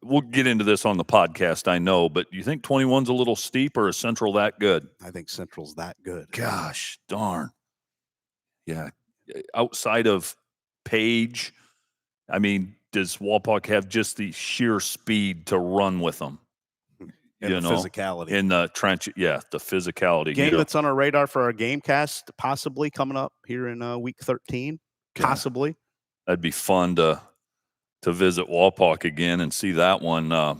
We'll get into this on the podcast, I know, but you think 21's a little steep, or is Central that good? I think Central's that good. Gosh, darn. Yeah. Outside of Page, I mean, does Walpock have just the sheer speed to run with them? And the physicality. In the trench, the physicality. Game that's on our radar for our game cast, possibly coming up here in week 13. Possibly. That'd be fun to visit Walpock again and see that one. I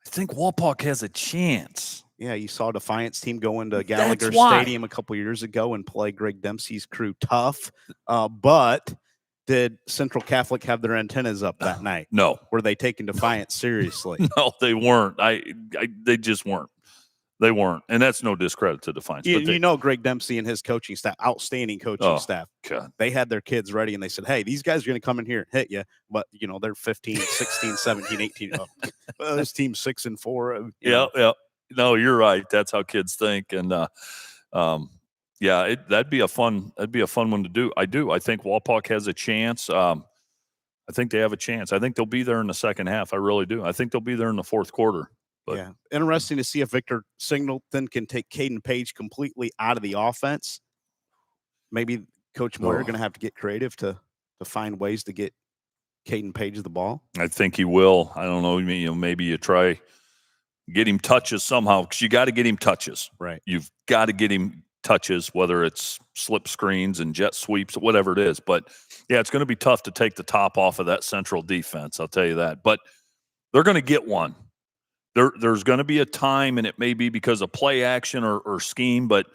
think Walpock has a chance. Yeah, you saw Defiance team go into Gallagher Stadium a couple years ago and play Greg Dempsey's crew tough. But did Central Catholic have their antennas up that night? No. Were they taking Defiance seriously? No, they weren't. They just weren't. They weren't, and that's no discredit to Defiance. You, But they, you know, Greg Dempsey and his coaching staff, outstanding coaching Oh, staff. God. They had their kids ready and they said, hey, these guys are going to come in here and hit you. But, you know, they're 15, 16, 17, 18. Oh, well, this team's 6-4. Yeah. No, you're right. That's how kids think. And yeah, that'd be a fun one to do. I think Walpock has a chance. I think they have a chance. I think they'll be there in the second half. I really do. I think they'll be there in the fourth quarter. But yeah. Interesting to see if Victor Singleton can take Caden Page completely out of the offense. Maybe Coach Moyer going to have to get creative to find ways to get Caden Page the ball. I think he will. I don't know. Maybe you try get him touches somehow, because you got to get him touches. Right. You've got to get him touches, whether it's slip screens and jet sweeps, whatever it is. But yeah, it's going to be tough to take the top off of that central defense. I'll tell you that. But they're going to get one. There's going to be a time, and it may be because of play action or scheme, but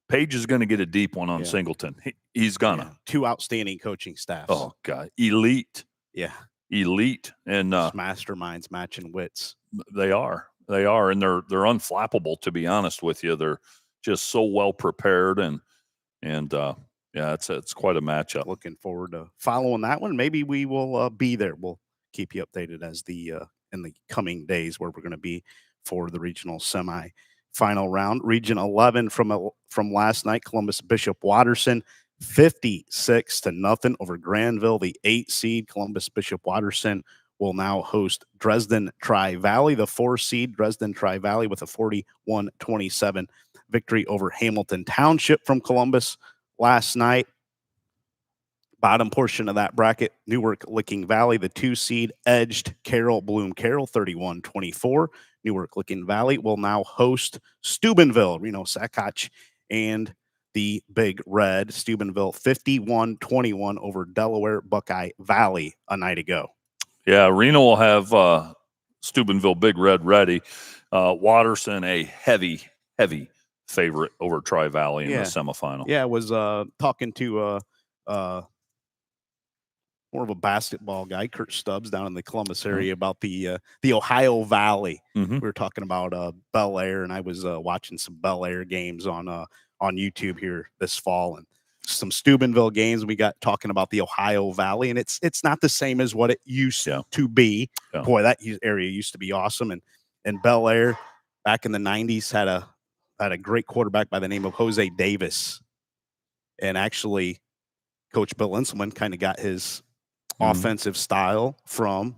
Page is going to get a deep one on Singleton. He's gonna. Yeah. Two outstanding coaching staffs. Oh God, elite. Yeah, elite, and masterminds matching wits. They are, and they're unflappable. To be honest with you, they're just so well prepared, and yeah, it's quite a matchup. Looking forward to following that one. Maybe we will be there. We'll keep you updated as in the coming days where we're going to be for the regional semi-final round. Region 11 from last night, Columbus Bishop Watterson 56-0 over Granville. The 8 seed Columbus Bishop Watterson will now host Dresden Tri-Valley. The 4 seed Dresden Tri-Valley with a 41-27 victory over Hamilton Township from Columbus last night. Bottom portion of that bracket, Newark Licking Valley, the 2 seed, edged Carroll Bloom Carroll 31-24. Newark Licking Valley will now host Steubenville, Reno Sacoch, and the Big Red. Steubenville 51-21 over Delaware Buckeye Valley a night ago. Yeah, Reno will have Steubenville Big Red ready. Watterson a heavy favorite over Tri-Valley in the semifinal. Yeah, I was talking to more of a basketball guy, Kurt Stubbs, down in the Columbus area about the Ohio Valley. Mm-hmm. We were talking about Bel Air, and I was watching some Bel Air games on YouTube here this fall, and some Steubenville games. We got talking about the Ohio Valley, and it's not the same as what it used to be. Yeah. Boy, that area used to be awesome, and Bel Air back in the 90s had a great quarterback by the name of Jose Davis, and actually Coach Bill Inselman kind of got his offensive style from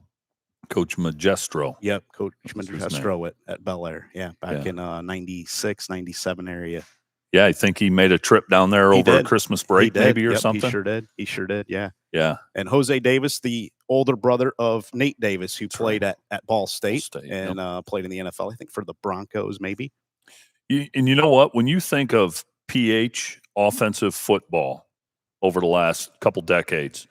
Coach Magestro. Yep, Coach Magestro at Bel Air. Yeah, back in 96, 97 area. Yeah, I think he made a trip down there over Christmas break maybe or something. He sure did, yeah. Yeah. And Jose Davis, the older brother of Nate Davis, who played at Ball State, and played in the NFL, I think for the Broncos maybe. And you know what? When you think of PH offensive football over the last couple decades,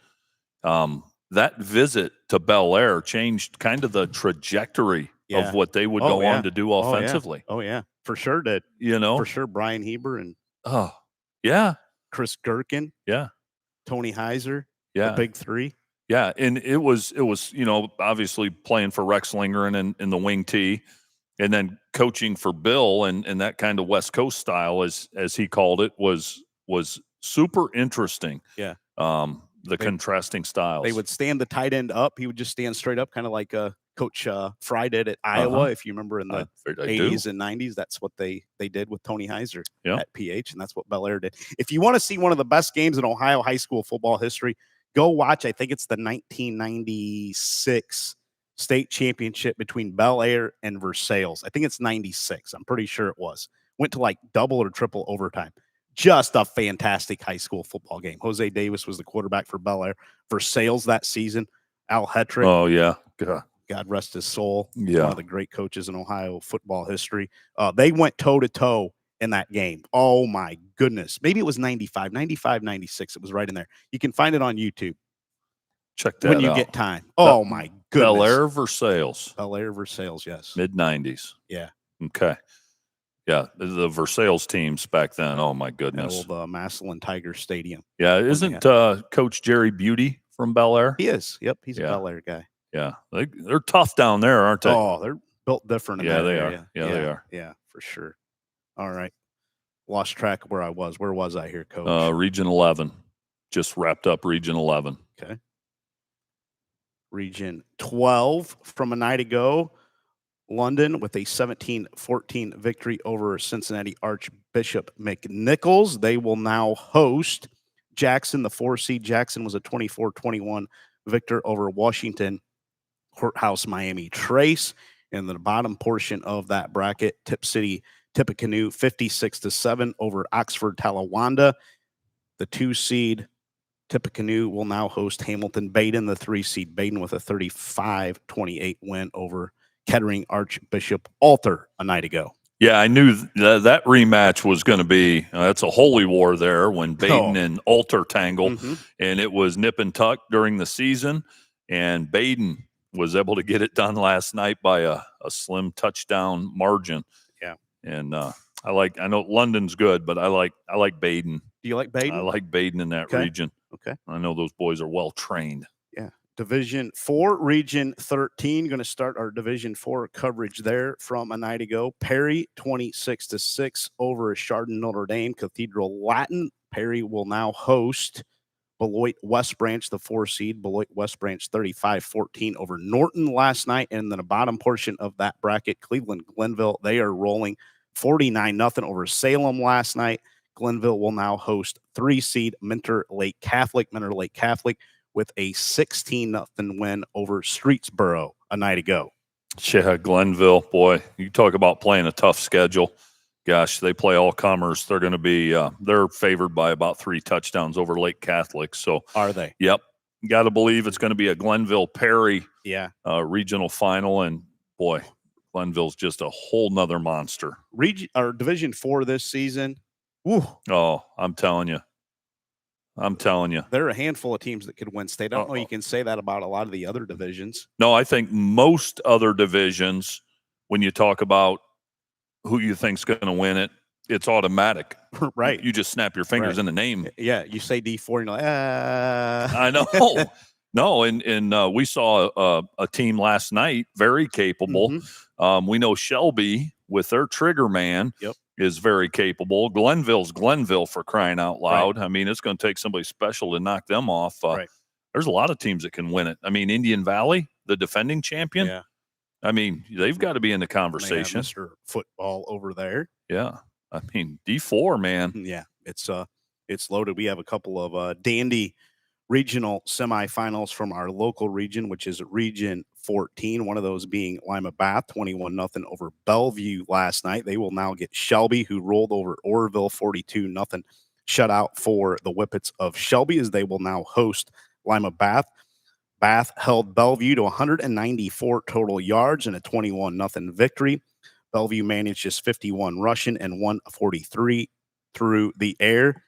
that visit to Bel Air changed kind of the trajectory of what they would go on to do offensively. Oh yeah, for sure did. For sure, Brian Heber and Chris Gherkin, Tony Heiser, the big three. Yeah, and it was obviously playing for Rex Lingeren in the wing tee, and then coaching for Bill and that kind of West Coast style, as he called it, was super interesting. Yeah. The contrasting styles. They would stand the tight end up. He would just stand straight up, kind of like Coach Fry did at Iowa. If you remember in the 80s and 90s, that's what they did with Tony Heiser at PH, and that's what Bel Air did. If you want to see one of the best games in Ohio high school football history, go watch, I think it's the 1996 state championship between Bel Air and Versailles. I think it's 96. I'm pretty sure it was. Went to like double or triple overtime. Just a fantastic high school football game. Jose Davis was the quarterback for Bel Air. Versailles that season, Al Hetrick. Oh, yeah. God rest his soul. Yeah. One of the great coaches in Ohio football history. They went toe-to-toe in that game. Oh, my goodness. Maybe it was 95, 96. It was right in there. You can find it on YouTube. Check that out. When you get time. Oh, my goodness. Bel Air Versailles. Bel Air Versailles, yes. Mid-90s. Yeah. Okay. Yeah, the Versailles teams back then. Oh my goodness! The old Massillon Tiger Stadium. Yeah, isn't Coach Jerry Beauty from Bel Air? He is. Yep, he's a Bel Air guy. Yeah, they're tough down there, aren't they? Oh, they're built different. In that they area. are. Yeah, they are. Yeah, for sure. All right. Lost track of where I was. Where was I here, Coach? Region 11. Just wrapped up Region 11. Okay. Region 12 from a night ago. London with a 17-14 victory over Cincinnati Archbishop McNichols. They will now host Jackson, the 4 seed. Jackson was a 24-21 victor over Washington Courthouse Miami Trace. In the bottom portion of that bracket, Tip City Tippecanoe 56-7 over Oxford Talawanda. The 2 seed Tippecanoe will now host Hamilton Baden, the 3 seed Baden, with a 35-28 win over Kettering Archbishop Alter a night ago. Yeah, I knew that rematch was going to be that's a holy war there when Baden and Alter tangle, and it was nip and tuck during the season, and Baden was able to get it done last night by a slim touchdown margin. Yeah, and I know London's good, but I like Baden. Do you like Baden? I like Baden in that region. Okay. I know those boys are well trained. Yeah. Division 4, Region 13. Going to start our Division 4 coverage there from a night ago. Perry 26-6 over Chardon Notre Dame. Cathedral Latin. Perry will now host Beloit West Branch, the 4 seed. Beloit West Branch 35-14 over Norton last night. And then the bottom portion of that bracket, Cleveland Glenville, they are rolling 49-0 over Salem last night. Glenville will now host 3 seed Minter Lake Catholic. Minter Lake Catholic with a 16-0 win over Streetsboro a night ago. Yeah, Glenville, boy, you talk about playing a tough schedule. Gosh, they play all comers. They're going to be they're favored by about 3 touchdowns over Lake Catholic. So are they? Yep, got to believe it's going to be a Glenville Perry regional final, and boy, Glenville's just a whole nother monster. Division 4 this season. Woo. Oh, I'm telling you. There are a handful of teams that could win state. I don't know you can say that about a lot of the other divisions. No, I think most other divisions, when you talk about who you think's going to win it, it's automatic. Right. You just snap your fingers in the name. Yeah, you say D4 and you're like, I know. No, and we saw a team last night, very capable. We know Shelby with their trigger man is very capable. Glenville's Glenville, for crying out loud. Right. I mean, it's going to take somebody special to knock them off. There's a lot of teams that can win it. I mean, Indian Valley, the defending champion. Yeah. I mean, they've got to be in the conversation. Mr. Football over there. Yeah. I mean, D4, man. Yeah, it's loaded. We have a couple of dandy regional semifinals from our local region, which is Region 14. One of those being Lima Bath, 21-0 over Bellevue last night. They will now get Shelby, who rolled over Orville 42-0 shutout for the Whippets of Shelby, as they will now host Lima Bath. Bath held Bellevue to 194 total yards in a 21-0 victory. Bellevue managed just 51 rushing and 143 through the air.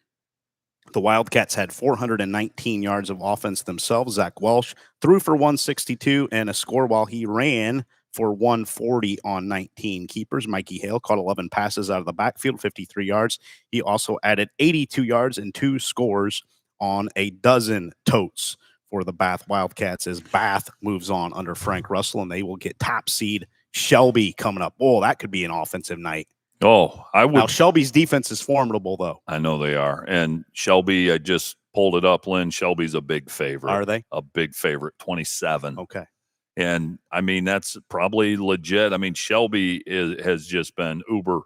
The Wildcats had 419 yards of offense themselves. Zach Welsh threw for 162 and a score, while he ran for 140 on 19 keepers. Mikey Hale caught 11 passes out of the backfield, 53 yards. He also added 82 yards and 2 scores on a dozen totes for the Bath Wildcats, as Bath moves on under Frank Russell, and they will get top seed Shelby coming up. Oh, that could be an offensive night. Oh, I would. Now, Shelby's defense is formidable, though. I know they are. And Shelby, I just pulled it up, Lynn. Shelby's a big favorite. Are they? A big favorite, 27. Okay. And, I mean, that's probably legit. I mean, Shelby has just been uber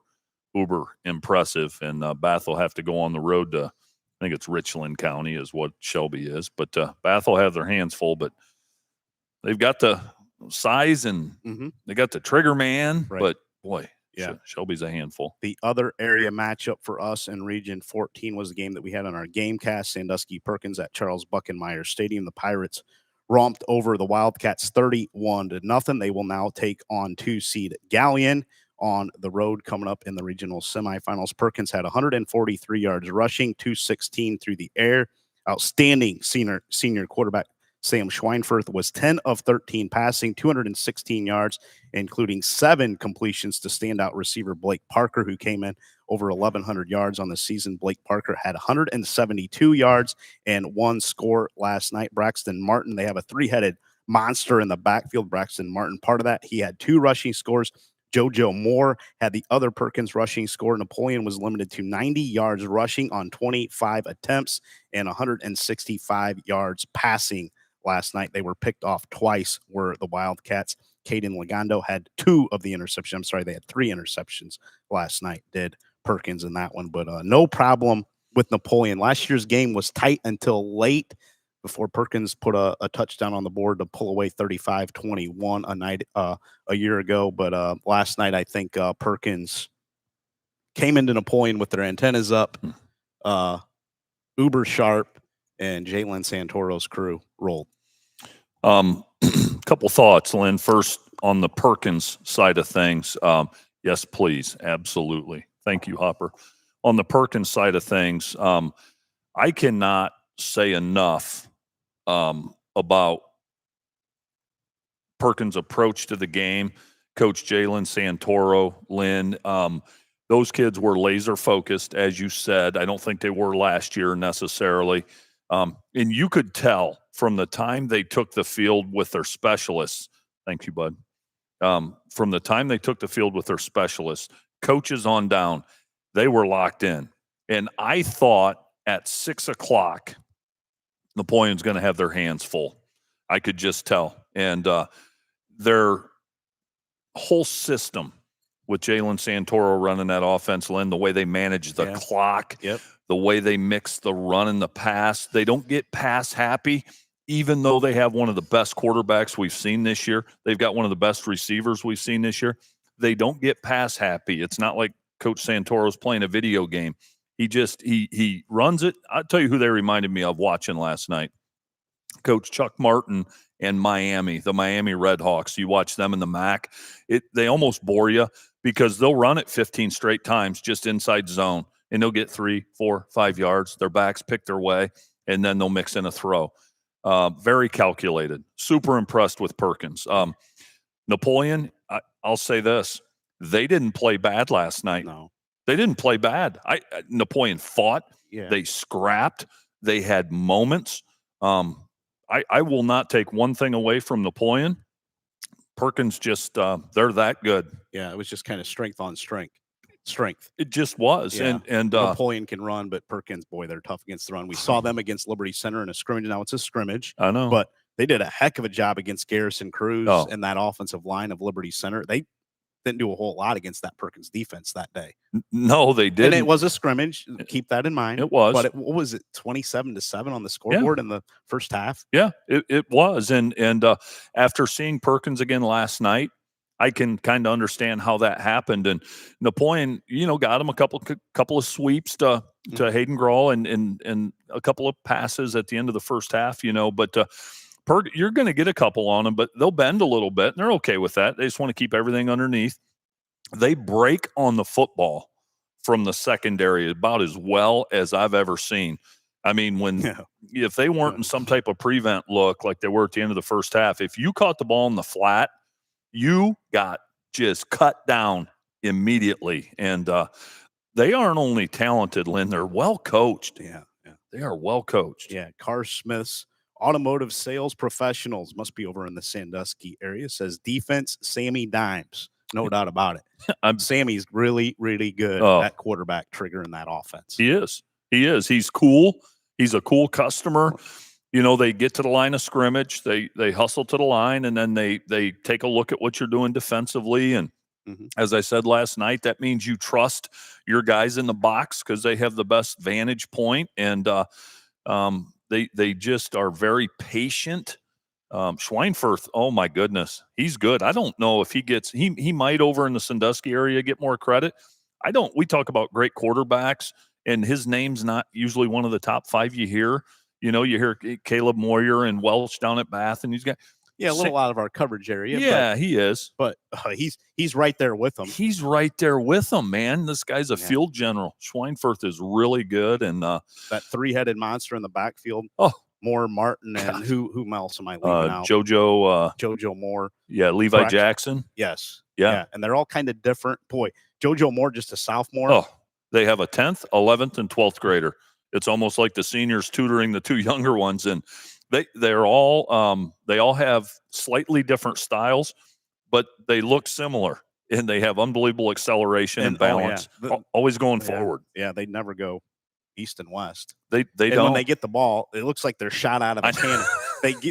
impressive. And Bath will have to go on the road to, I think it's Richland County is what Shelby is. But Bath will have their hands full. But they've got the size and they got the trigger man. Right. But, boy. Yeah, Shelby's a handful. The other area matchup for us in Region 14 was the game that we had on our Gamecast, Sandusky Perkins at Charles Buckenmeyer Stadium. The Pirates romped over the Wildcats 31-0. They will now take on 2 seed Galleon on the road coming up in the regional semifinals. Perkins had 143 yards rushing, 216 through the air. Outstanding senior quarterback Sam Schweinfurth was 10 of 13 passing, 216 yards, including 7 completions to standout receiver Blake Parker, who came in over 1,100 yards on the season. Blake Parker had 172 yards and 1 score last night. Braxton Martin, they have a 3-headed monster in the backfield. Braxton Martin, part of that, he had 2 rushing scores. JoJo Moore had the other Perkins rushing score. Napoleon was limited to 90 yards rushing on 25 attempts and 165 yards passing last night. They were picked off twice, were the Wildcats. Caden Legando had 2 of the interceptions. I'm sorry, they had 3 interceptions last night, did Perkins in that one. But no problem with Napoleon. Last year's game was tight until late before Perkins put a touchdown on the board to pull away 35-21 a year ago. But last night, I think Perkins came into Napoleon with their antennas up, uber sharp, and Jalen Santoro's crew rolled. Couple thoughts, Lynn. First, on the Perkins side of things, yes, please, absolutely. Thank you, Hopper. On the Perkins side of things, I cannot say enough about Perkins' approach to the game. Coach Jalen Santoro, Lynn, those kids were laser focused, as you said. I don't think they were last year necessarily. And you could tell from the time they took the field with their specialists. Thank you, bud. From the time they took the field with their specialists, coaches on down, they were locked in. And I thought at 6 o'clock, Napoleon's going to have their hands full. I could just tell. And their whole system with Jalen Santoro running that offense, Lynn, the way they manage the clock, the way they mix the run and the pass, they don't get pass happy, even though they have one of the best quarterbacks we've seen this year. They've got one of the best receivers we've seen this year. They don't get pass happy. It's not like Coach Santoro's playing a video game. He runs it. I'll tell you who they reminded me of watching last night. Coach Chuck Martin and Miami, the Miami Redhawks. You watch them in the MAC. They almost bore you because they'll run it 15 straight times just inside zone, and they'll get 3, 4, 5 yards. Their backs pick their way, and then they'll mix in a throw. Very calculated. Super impressed with Perkins. Napoleon, I'll say this. They didn't play bad last night. No. They didn't play bad. Napoleon fought. Yeah. They scrapped. They had moments. I will not take one thing away from Napoleon. Perkins just they're that good. Yeah, it was just kind of strength on strength. It just was. Yeah. And Napoleon can run, but Perkins, boy, they're tough against the run. We saw them against Liberty Center in a scrimmage. Now it's a scrimmage. I know. But they did a heck of a job against Garrison Cruz and that offensive line of Liberty Center. They didn't do a whole lot against that Perkins defense that day. No, they didn't. And it was a scrimmage. Keep that in mind. It was. But what was it, 27-7 on the scoreboard in the first half? Yeah, it was. And after seeing Perkins again last night, I can kind of understand how that happened. And Napoleon, got him a couple of sweeps to Hayden Groll and a couple of passes at the end of the first half, but you're going to get a couple on them, but they'll bend a little bit, and they're okay with that. They just want to keep everything underneath. They break on the football from the secondary about as well as I've ever seen. I mean, if they weren't in some type of prevent look like they were at the end of the first half, if you caught the ball in the flat, you got just cut down immediately. And they aren't only talented, Lynn, they're well coached. Yeah. They are well coached. Yeah, Carr Smith's automotive sales professionals must be over in the Sandusky area. Says defense, Sammy Dimes. No doubt about it. Sammy's really, really good at quarterback triggering that offense. He is. He's cool. He's a cool customer. They get to the line of scrimmage. They hustle to the line, and then they take a look at what you're doing defensively. And as I said last night, that means you trust your guys in the box because they have the best vantage point, and they just are very patient. Schweinfurth, oh my goodness, he's good. I don't know if he might over in the Sandusky area get more credit. We talk about great quarterbacks, and his name's not usually one of the top 5 you hear. You hear Caleb Moyer and Welch down at Bath, and he's got a little out of our coverage area. Yeah, he is. But he's right there with them. He's right there with them, man. This guy's a field general. Schweinfurth is really good, and that 3-headed monster in the backfield. Moore, Martin, and who else am I leaving out? JoJo Moore. Yeah, Levi Correct. Jackson. Yes. Yeah. And they're all kind of different. Boy, JoJo Moore, just a sophomore. Oh, they have a 10th, 11th, and 12th grader. It's almost like the seniors tutoring the 2 younger ones, and they all have slightly different styles, but they look similar. and they have unbelievable acceleration and balance. Always going forward. Yeah, they never go east and west. They and don't. When they get the ball, it looks like they're shot out of a cannon.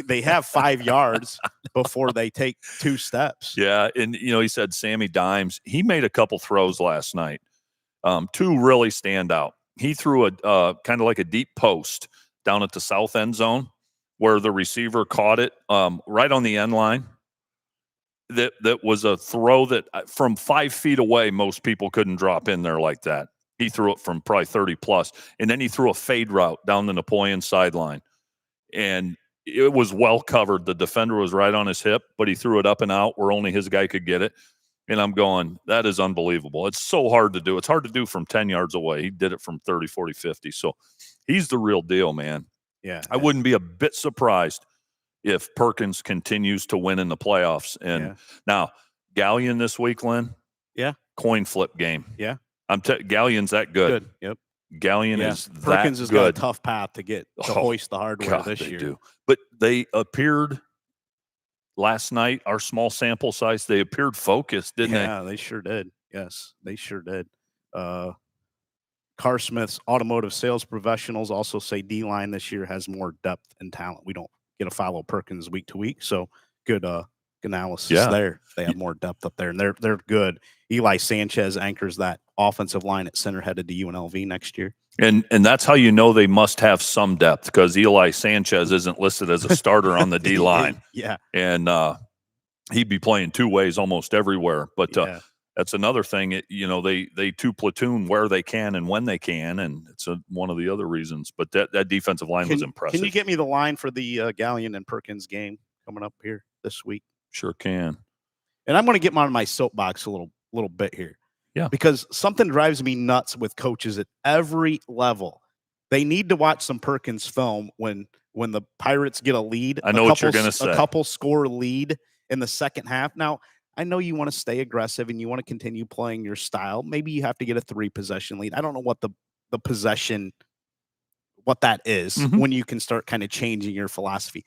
They have 5 yards before they take 2 steps. Yeah, and he said Sammy Dimes. He made a couple throws last night. 2 really stand out. He threw a kind of like a deep post down at the south end zone where the receiver caught it right on the end line. That was a throw that from 5 feet away, most people couldn't drop in there like that. He threw it from probably 30 plus. And then he threw a fade route down the Napoleon sideline. And it was well covered. The defender was right on his hip, but he threw it up and out where only his guy could get it. And I'm going, that is unbelievable. It's so hard to do. It's hard to do from 10 yards away. He did it from 30, 40, 50. So he's the real deal, man. Yeah. I wouldn't be a bit surprised if Perkins continues to win in the playoffs. And now Gallion this week, Lynn. Yeah. Coin flip game. Yeah. Gallion's that good. Yep. Gallion is Perkins that has good. got a tough path to get to hoist the hardware this year. Do. But they appeared last night, our small sample size, they appeared focused, didn't they? Yeah, they sure did. Yes, they sure did. Car Smith's automotive sales professionals also say D-line this year has more depth and talent. We don't get to follow Perkins week to week, so good analysis there. They have more depth up there, and they're good. Eli Sanchez anchors that offensive line at center headed to UNLV next year. And that's how you know they must have some depth, because Eli Sanchez isn't listed as a starter on the D line. Yeah. And he'd be playing 2 ways almost everywhere. But that's another thing. They 2 platoon where they can and when they can, and it's one of the other reasons. But that defensive line was impressive. Can you get me the line for the Gallion and Perkins game coming up here this week? Sure can. And I'm going to get on my soapbox a little bit here. Yeah. Because something drives me nuts with coaches at every level. They need to watch some Perkins film when the Pirates get a lead. I know what you're going to say. A couple score lead in the second half. Now, I know you want to stay aggressive and you want to continue playing your style. Maybe you have to get a 3-possession lead. I don't know what the possession, what that is when you can start kind of changing your philosophy.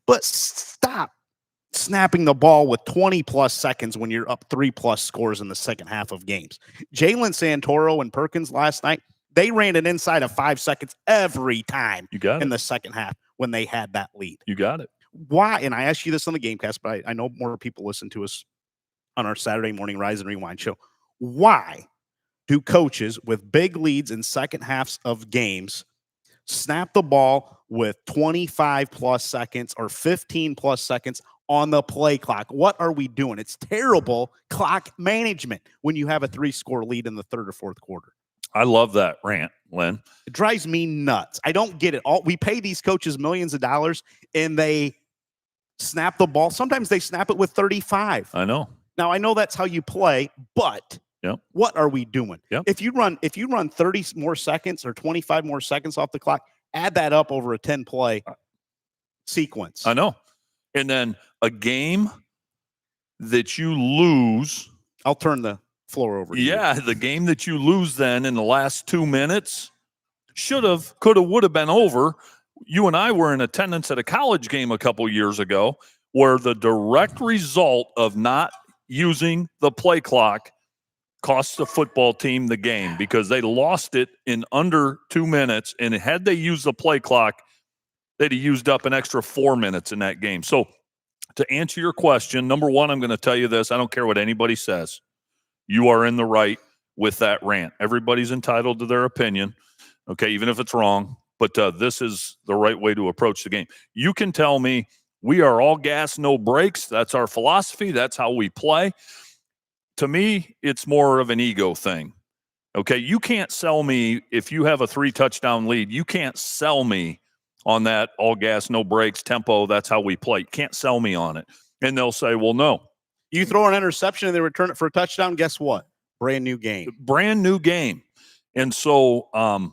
But stop snapping the ball with 20 plus seconds when you're up 3+ scores in the second half of games. Jalen Santoro and Perkins last night, they ran it inside of 5 seconds every time in the second half when they had that lead. You got it. Why? And I asked you this on the Gamecast, but I know more people listen to us on our Saturday morning Rise and Rewind show. Why do coaches with big leads in second halves of games snap the ball with 25 plus seconds or 15 plus seconds on the play clock? What are we doing? It's terrible clock management when you have a 3-score lead in the third or fourth quarter. I love that rant, Lynn. It drives me nuts. I don't get it. We pay these coaches millions of dollars and they snap the ball. Sometimes they snap it with 35. I know. Now I know that's how you play, but what are we doing? If you run 30 more seconds or 25 more seconds off the clock, add that up over a 10-play sequence. I know. And then a game that you lose. I'll turn the floor over to you. Yeah, the game that you lose then in the last 2 minutes should have, could have, would have been over. You and I were in attendance at a college game a couple years ago where the direct result of not using the play clock cost the football team the game because they lost it in under 2 minutes. And had they used the play clock, they'd have used up an extra 4 minutes in that game. So to answer your question, number one, I'm going to tell you this. I don't care what anybody says. You are in the right with that rant. Everybody's entitled to their opinion, okay, even if it's wrong. But this is the right way to approach the game. You can tell me we are all gas, no brakes. That's our philosophy. That's how we play. To me, it's more of an ego thing. Okay, you can't sell me if you have a 3-touchdown lead. You can't sell me on that all gas, no brakes tempo. That's how we play. You can't sell me on it. And they'll say, well, no. You throw an interception and they return it for a touchdown. Guess what? Brand new game. Brand new game. And so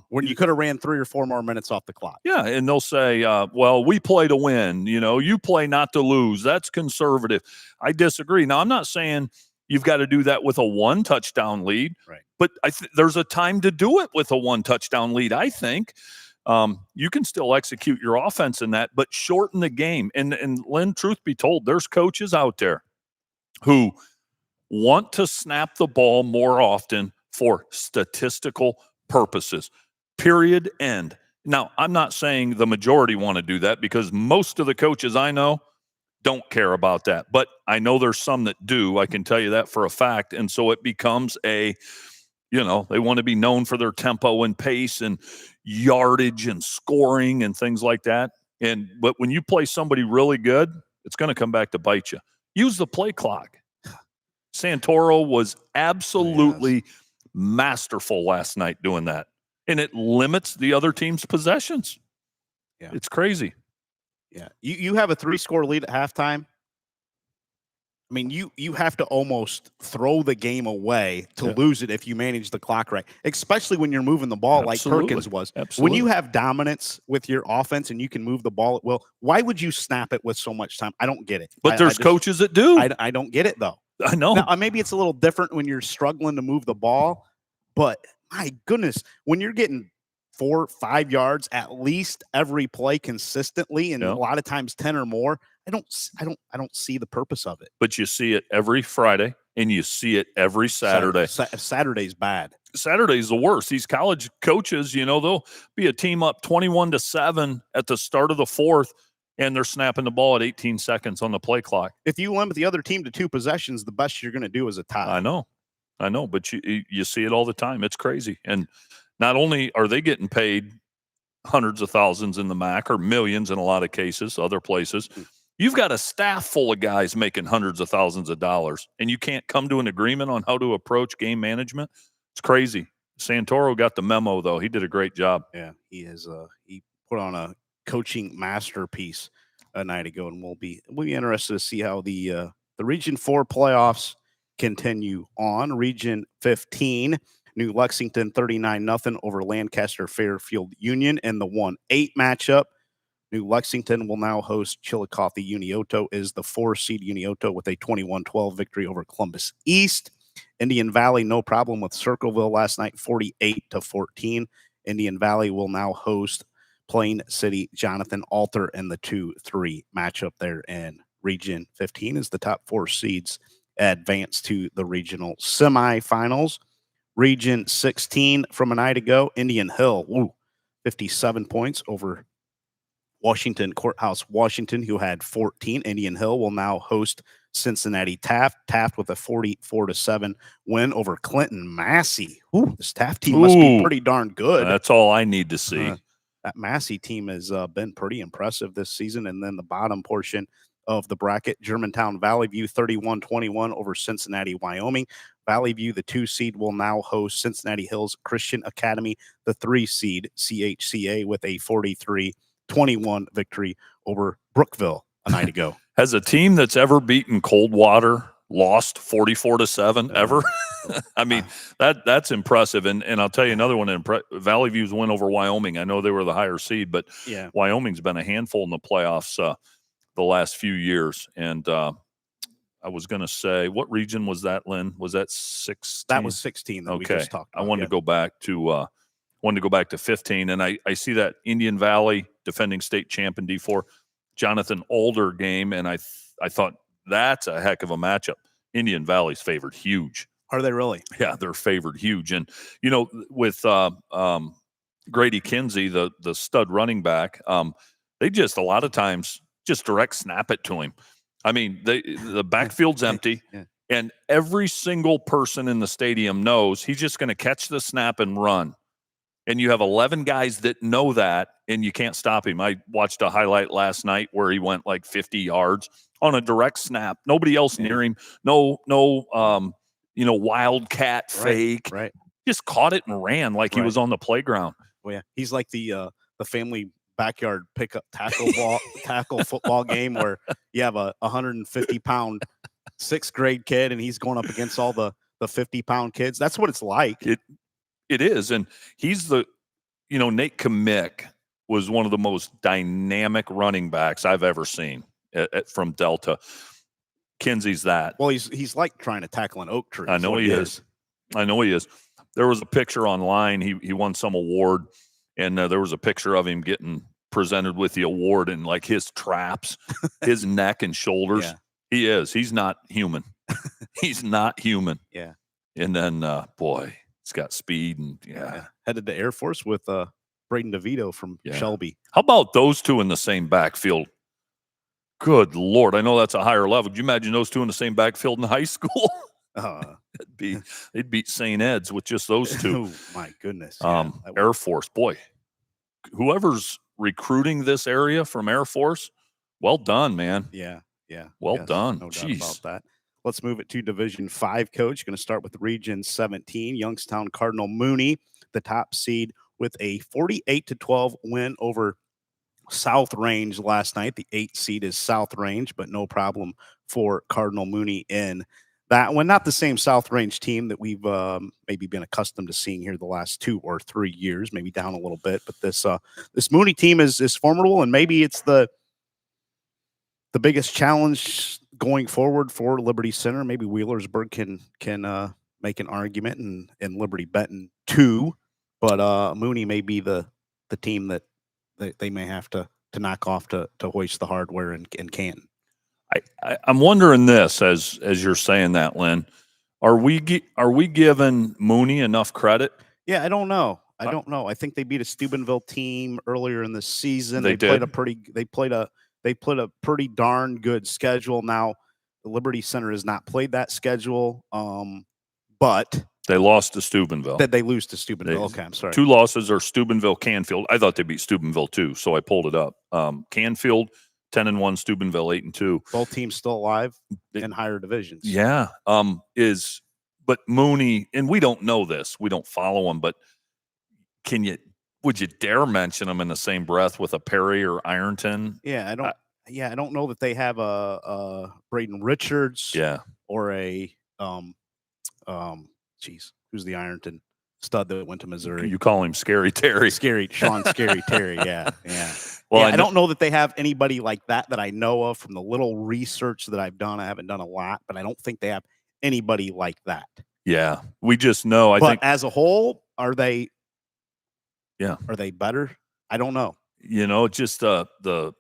when you could have ran 3 or 4 more minutes off the clock. Yeah, and they'll say, well, we play to win. You know, you play not to lose. That's conservative. I disagree. Now, I'm not saying you've got to do that with a 1-touchdown lead. Right. But there's a time to do it with a 1-touchdown lead, I think. You can still execute your offense in that, but shorten the game. And Lynn, truth be told, there's coaches out there who want to snap the ball more often for statistical purposes. Period. End. Now, I'm not saying the majority want to do that because most of the coaches I know don't care about that. But I know there's some that do. I can tell you that for a fact. And so it becomes they want to be known for their tempo and pace and yardage and scoring and things like that. But when you play somebody really good, it's going to come back to bite you. Use the play clock. Santoro was absolutely masterful last night doing that. And it limits the other team's possessions. Yeah. It's crazy. Yeah. You have a 3-score lead at halftime. I mean, you have to almost throw the game away to lose it if you manage the clock right, especially when you're moving the ball like Perkins was. Absolutely. When you have dominance with your offense and you can move the ball at will, why would you snap it with so much time? I don't get it. But there's coaches that do. I don't get it, though. I know. Now, maybe it's a little different when you're struggling to move the ball, but my goodness, when you're getting 4 or 5 yards at least every play consistently, and a lot of times 10 or more, I don't see the purpose of it. But you see it every Friday and you see it every Saturday. Saturday's bad. Saturday's the worst. These college coaches, they'll be a team up 21-7 at the start of the fourth, and they're snapping the ball at 18 seconds on the play clock. If you limit the other team to 2 possessions, the best you're going to do is a tie. I know, but you see it all the time. It's crazy. And not only are they getting paid hundreds of thousands in the MAC or millions in a lot of cases, other places, you've got a staff full of guys making hundreds of thousands of dollars, and you can't come to an agreement on how to approach game management. It's crazy. Santoro got the memo, though. He did a great job. Yeah, he is. He put on a coaching masterpiece a night ago, and we'll be interested to see how the Region 4 playoffs continue on. Region 15, New Lexington 39-0 over Lancaster Fairfield Union in the 1-8 matchup. New Lexington will now host Chillicothe Unioto, is the 4-seed Unioto with a 21-12 victory over Columbus East. Indian Valley, no problem with Circleville last night, 48-14. Indian Valley will now host Plain City Jonathan Alter in the 2-3 matchup there in Region 15 as the top 4 seeds advance to the regional semifinals. Region 16 from a night ago, Indian Hill, 57 points over Washington Courthouse, Washington, who had 14. Indian Hill will now host Cincinnati Taft. Taft with a 44-7 win over Clinton Massey. This Taft team must be pretty darn good. That's all I need to see. That Massey team has been pretty impressive this season. And then the bottom portion of the bracket, Germantown Valley View 31-21 over Cincinnati, Wyoming. Valley View, the 2-seed, will now host Cincinnati Hills Christian Academy, the 3-seed CHCA, with a 43-21 victory over Brookville a night ago. Has a team that's ever beaten Coldwater lost 44-7 ever? I mean, that's impressive. And I'll tell you another one. Valley View's win over Wyoming. I know they were the higher seed, but Wyoming's been a handful in the playoffs the last few years. And I was going to say, what region was that, Lynn? Was that 16? That was 16 that we just talked about. I wanted to go back to 15, and I see that Indian Valley defending state champ in D4, Jonathan Alder game, and I thought that's a heck of a matchup. Indian Valley's favored huge. Are they really? Yeah, they're favored huge. And, with Grady Kinsey, the stud running back, they just a lot of times just direct snap it to him. I mean, the backfield's empty, and every single person in the stadium knows he's just going to catch the snap and run. And you have 11 guys that know that, and you can't stop him. I watched a highlight last night where he went like 50 yards on a direct snap. Nobody else near him. No, wildcat fake. Right. Just caught it and ran like he was on the playground. Well, yeah, he's like the family backyard pickup tackle football game where you have a 150-pound 6th grade kid, and he's going up against all the 50-pound kids. That's what it's like. It is. And he's Nate Kamick was one of the most dynamic running backs I've ever seen from Delta. Kinsey's that. Well, he's like trying to tackle an oak tree. I know he is. There was a picture online. He won some award, and there was a picture of him getting presented with the award, and like his traps, his neck and shoulders. Yeah. He is. He's not human. He's not human. Yeah. And then, boy, he's got speed and Headed to Air Force with Braden DeVito from Shelby. How about those two in the same backfield? Good Lord. I know that's a higher level. Could you imagine those two in the same backfield in high school? They'd beat St. Ed's with just those two. Oh, my goodness. Air Force, boy, whoever's recruiting this area from Air Force, well done, man. Yeah. Well done. No Jeez. doubt about that. Let's move it to Division 5, Coach. Going to start with Region 17, Youngstown Cardinal Mooney, the top seed, with a 48-12 win over South Range last night. The 8 seed is South Range, but no problem for Cardinal Mooney in that one. Not the same South Range team that we've maybe been accustomed to seeing here the last 2 or 3 years, maybe down a little bit. But this Mooney team is formidable, and maybe it's the biggest challenge going forward for Liberty Center. Maybe Wheelersburg can make an argument, and Liberty Benton too. But Mooney may be the team that they may have to knock off to hoist the hardware in Canton. I'm wondering this as you're saying that, Lynn. Are we giving Mooney enough credit? Yeah, I don't know. I think they beat a Steubenville team earlier in the season. They played a pretty darn good schedule. Now, the Liberty Center has not played that schedule, but they lost to Steubenville. They lose to Steubenville. Okay, I'm sorry. 2 losses are Steubenville, Canfield. I thought they beat Steubenville too, so I pulled it up. Canfield 10-1, Steubenville 8-2. Both teams still alive in higher divisions. Yeah. But Mooney, and we don't know this. We don't follow him, but would you dare mention them in the same breath with a Perry or Ironton? Yeah, I don't know that they have a Braden Richards. Yeah. Or a who's the Ironton stud that went to Missouri? You call him Scary Terry. Sean Scary Terry. Yeah. Well, I don't know that they have anybody like that I know of from the little research that I've done. I haven't done a lot, but I don't think they have anybody like that. Yeah, we just know. I think as a whole, are they? Yeah. Are they better? I don't know. Just the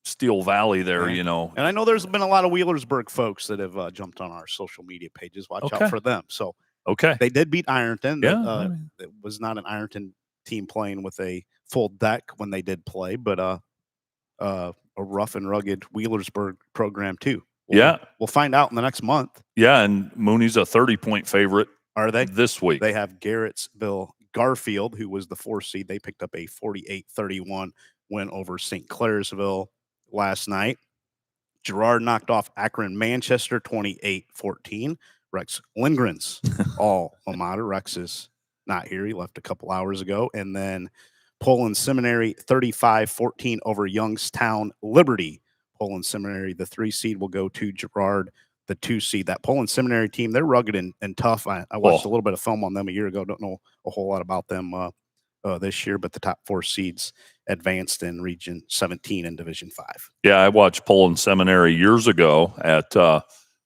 Steel Valley there, And I know there's been a lot of Wheelersburg folks that have jumped on our social media pages. Watch out for them. So they did beat Ironton. Yeah, it was not an Ironton team playing with a full deck when they did play, but a rough and rugged Wheelersburg program too. We'll find out in the next month. Yeah, and Mooney's a 30-point favorite. Are they this week? They have Garrettsville Garfield, who was the 4th seed. They picked up a 48-31 win over St. Clairsville last night. Girard knocked off Akron Manchester 28-14. Rex Lindgren's alma mater. Rex is not here. He left a couple hours ago. And then Poland Seminary 35-14 over Youngstown Liberty. Poland Seminary, the 3 seed, will go to Girard, the 2 seed. That Poland Seminary team, they're rugged and tough. I watched a little bit of film on them a year ago. Don't know a whole lot about them this year, but the top 4 seeds advanced in Region 17 and Division 5. Yeah, I watched Poland Seminary years ago at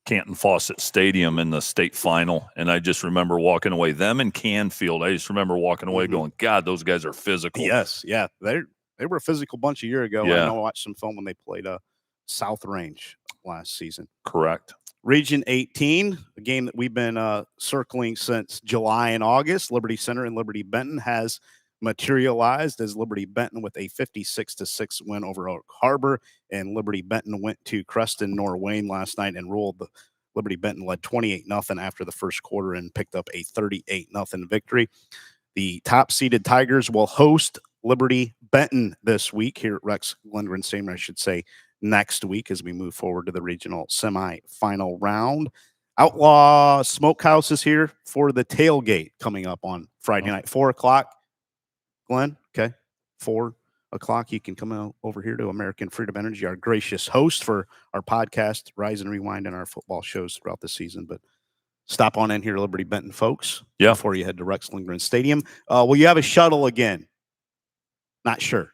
Canton Fawcett Stadium in the state final, and I just remember walking away. Them and Canfield, I just remember walking away going, God, those guys are physical. Yes, yeah. They were a physical bunch a year ago. Yeah. I know I watched some film when they played South Range last season. Correct. Region 18, a game that we've been circling since July and August. Liberty Center and Liberty Benton has materialized as Liberty Benton with a 56-6 win over Oak Harbor, and Liberty Benton went to Creston Norwayne last night and ruled. Liberty Benton led 28-0 after the first quarter and picked up a 38-0 victory. The top-seeded Tigers will host Liberty Benton this week here at Rex Lindgren Stadium, I should say, next week as we move forward to the regional semifinal round. Outlaw Smokehouse is here for the tailgate coming up on Friday night, 4 o'clock. Glenn, okay, 4 o'clock. You can come out over here to American Freedom Energy, our gracious host for our podcast, Rise and Rewind, and our football shows throughout the season. But stop on in here to Liberty Benton, folks, before you head to Rex Lindgren Stadium. Will you have a shuttle again? Not sure.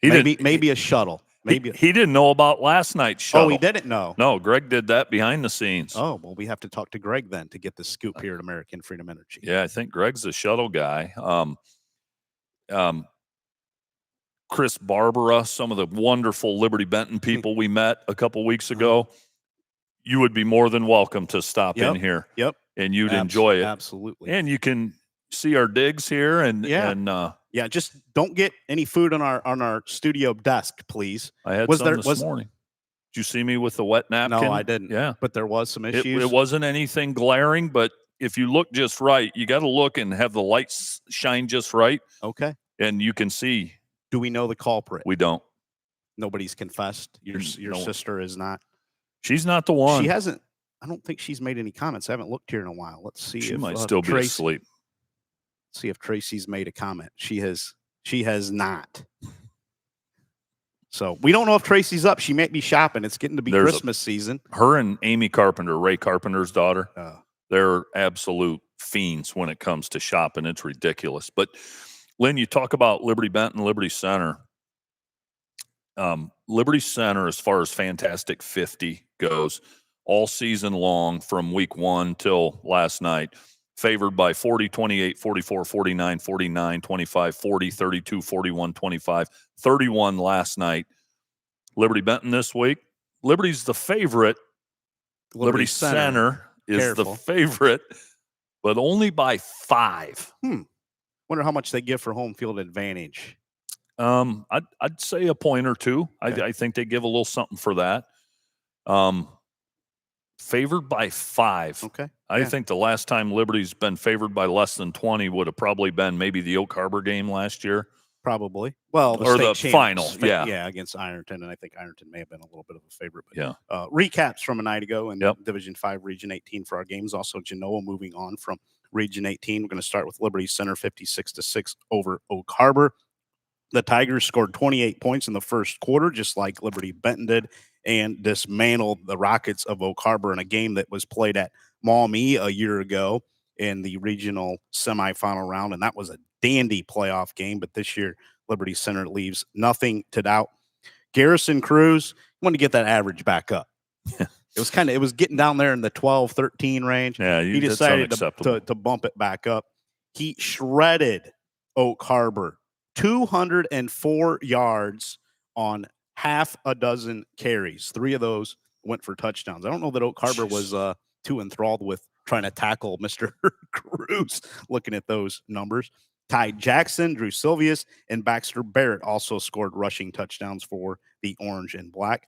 Maybe a shuttle. Maybe he didn't know about last night's shuttle. Oh, he didn't know. No, Greg did that behind the scenes. Oh, well, we have to talk to Greg then to get the scoop here at American Freedom Energy. Yeah, I think Greg's the shuttle guy. Chris Barbara, some of the wonderful Liberty Benton people we met a couple weeks ago. you would be more than welcome to stop in here. Yep. And you'd enjoy it. Absolutely. And you can see our digs here and yeah, just don't get any food on our studio desk, please. I had some this morning. Did you see me with the wet napkin? No, I didn't. Yeah. But there was some issues. It wasn't anything glaring, but if you look just right, you got to look and have the lights shine just right. Okay. And you can see. Do we know the culprit? We don't. Nobody's confessed. Your sister is not. She's not the one. She hasn't. I don't think she's made any comments. I haven't looked here in a while. Let's see. She if, might still be asleep. See if Tracy's made a comment. She has not. So we don't know if Tracy's up. She might be shopping. It's getting to be Christmas season. Her and Amy Carpenter, Ray Carpenter's daughter, they're absolute fiends when it comes to shopping. It's ridiculous. But Lynn, you talk about Liberty Benton, Liberty Center. Liberty Center, as far as Fantastic 50 goes, all season long from week 1 till last night, favored by 40, 28, 44, 49, 49, 25, 40, 32, 41, 25, 31 last night. Liberty Benton this week. Liberty's the favorite. Liberty Center is the favorite, but only by 5. Wonder how much they give for home field advantage. I'd say a point or two. Okay. I think they give a little something for that. Favored by 5. Okay. I think the last time Liberty's been favored by less than 20 would have probably been maybe the Oak Harbor game last year. Probably. Well, the final. Yeah, against Ironton, and I think Ironton may have been a little bit of a favorite. But, recaps from a night ago in Division 5, Region 18 for our games. Also, Genoa moving on from Region 18. We're going to start with Liberty Center 56-6 over Oak Harbor. The Tigers scored 28 points in the first quarter, just like Liberty Benton did, and dismantled the Rockets of Oak Harbor in a game that was played at Maumee a year ago in the regional semifinal round, and that was a dandy playoff game. But this year, Liberty Center leaves nothing to doubt. Garrison Cruz wanted to get that average back up. It was getting down there in the 12, 13 range. Yeah, he decided to bump it back up. He shredded Oak Harbor. 204 yards on half a dozen carries. 3 of those went for touchdowns. I don't know that Oak Harbor was too enthralled with trying to tackle Mr. Cruz looking at those numbers. Ty Jackson, Drew Silvius, and Baxter Barrett also scored rushing touchdowns for the Orange and Black.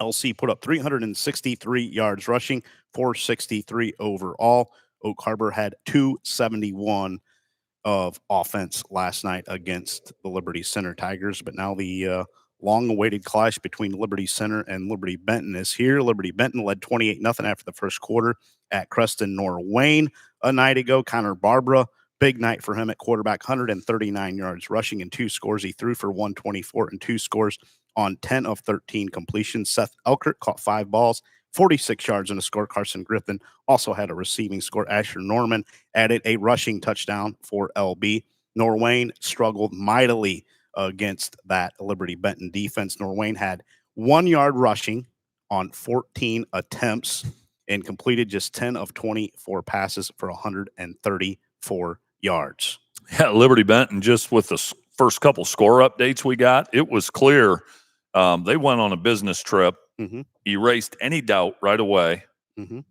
LC put up 363 yards rushing, 463 overall. Oak Harbor had 271 of offense last night against the Liberty Center Tigers. But now the long-awaited clash between Liberty Center and Liberty Benton is here. Liberty Benton led 28-0 after the first quarter at Creston Norwayne a night ago. Connor Barbara, big night for him at quarterback, 139 yards rushing and 2 scores. He threw for 124 and 2 scores on 10 of 13 completions. Seth Elkert caught 5 balls, 46 yards and a score. Carson Griffin also had a receiving score. Asher Norman added a rushing touchdown for LB. Norwayne struggled mightily against that Liberty Benton defense. Norwayne had 1 yard rushing on 14 attempts and completed just 10 of 24 passes for 134 yards. Yeah, Liberty Benton, just with the first couple score updates we got, it was clear they went on a business trip. Erased any doubt right away,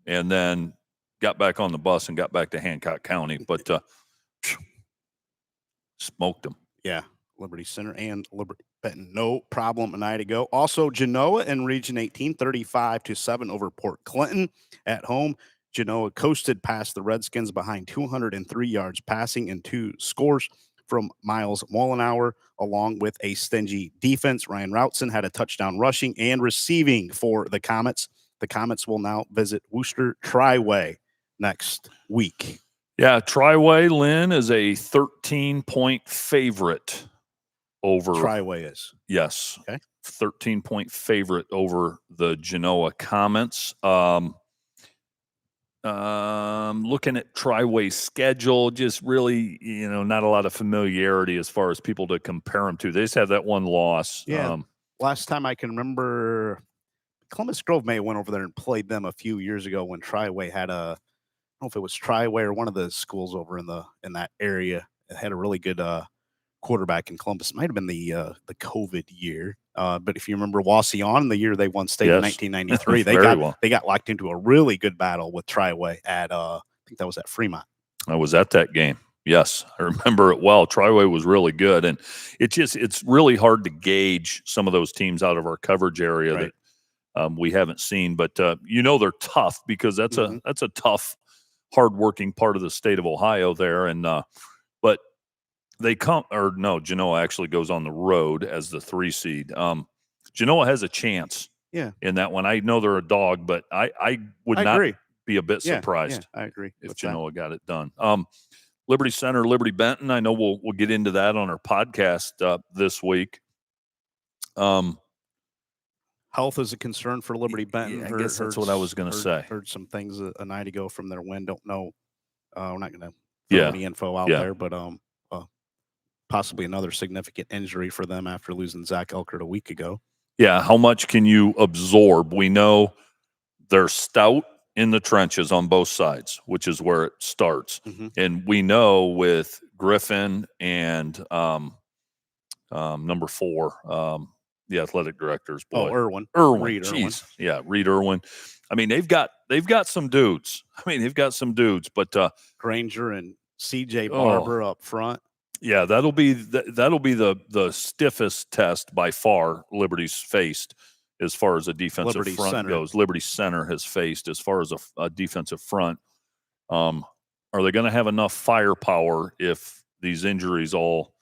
and then got back on the bus and got back to Hancock County. But smoked them. Yeah, Liberty Center and Liberty Benton, no problem a night ago. Also, Genoa in Region 18, 35-7 over Port Clinton at home. Genoa coasted past the Redskins behind 203 yards passing and 2 scores from Miles Mollenauer, along with a stingy defense. Ryan Routson had a touchdown rushing and receiving for the Comets. The Comets will now visit Worcester Triway next week. Yeah, Triway, Lynn, is a 13-point favorite over. Triway is. Yes. Okay. 13-point favorite over the Genoa Comets. Looking at Triway's schedule, just really, not a lot of familiarity as far as people to compare them to. They just have that one loss. Yeah. Last time I can remember, Columbus Grove may have went over there and played them a few years ago when Triway had I don't know if it was Triway or one of the schools over in that area. It had a really good quarterback in Columbus. It might have been the COVID year. But if you remember Wasion, the year they won state in Yes. 1993, Very well. they got locked into a really good battle with Triway at I think that was at Fremont. I was at that game. Yes, I remember it well. Triway was really good, and it's really hard to gauge some of those teams out of our coverage area Right. that we haven't seen. But they're tough because that's a tough, hardworking part of the state of Ohio there. And but they come or no, Genoa actually goes on the road as the 3 seed. Genoa has a chance. Yeah. In that one, I know they're a dog, but I would I not agree. be a bit surprised. Yeah, I agree If with Genoa got it done. Liberty Center, Liberty Benton. I know we'll get into that on our podcast this week. Health is a concern for Liberty Benton. Yeah, I guess that's what I was going to say. Heard some things a night ago from their win. Don't know. We're not going to throw any info out there, but possibly another significant injury for them after losing Zach Elkert a week ago. Yeah, how much can you absorb? We know they're stout in the trenches on both sides, which is where it starts. Mm-hmm. And we know with Griffin and number 4, the athletic director's boy. Irwin. Reed Irwin. Yeah, Reed Irwin. I mean, they've got some dudes. But Granger and CJ Barber up front. Yeah, that'll be the stiffest test by far Liberty's faced as far as a defensive Liberty front Center goes. Liberty Center has faced as far as a defensive front. Are they going to have enough firepower if these injuries all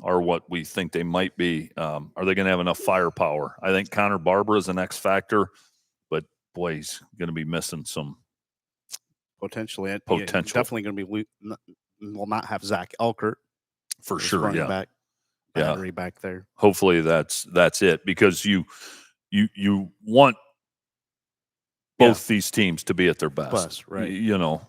are what we think they might be? Are they going to have enough firepower? I think Connor Barber is an X factor, but boy, he's going to be missing some potentially. Definitely going to be will not have Zach Elkert for sure. Yeah, battery back there. Hopefully that's it, because you want both these teams to be at their best, right?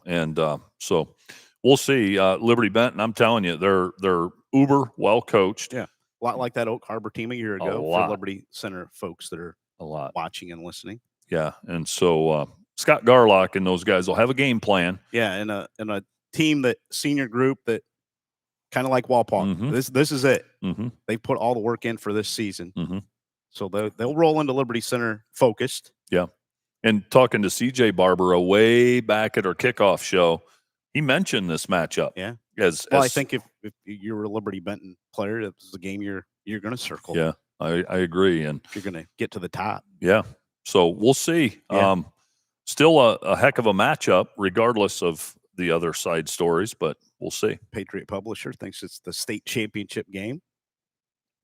And so we'll see. Liberty Benton, I'm telling you, they're uber well coached. Yeah, a lot like that Oak Harbor team a year ago for Liberty Center folks that are watching and listening. Yeah, and so Scott Garlock and those guys will have a game plan. Yeah, and a team that senior group that kind of like Walpaw. Mm-hmm. This is it. Mm-hmm. They put all the work in for this season. Mm-hmm. So they'll roll into Liberty Center focused. Yeah. And talking to CJ Barber way back at our kickoff show, he mentioned this matchup. Yeah. I think if you're a Liberty Benton player, it's a game you're going to circle. Yeah, I agree. And if you're going to get to the top. Yeah. So we'll see. Yeah. Still a heck of a matchup, regardless of the other side stories, but we'll see. Patriot Publisher thinks it's the state championship game.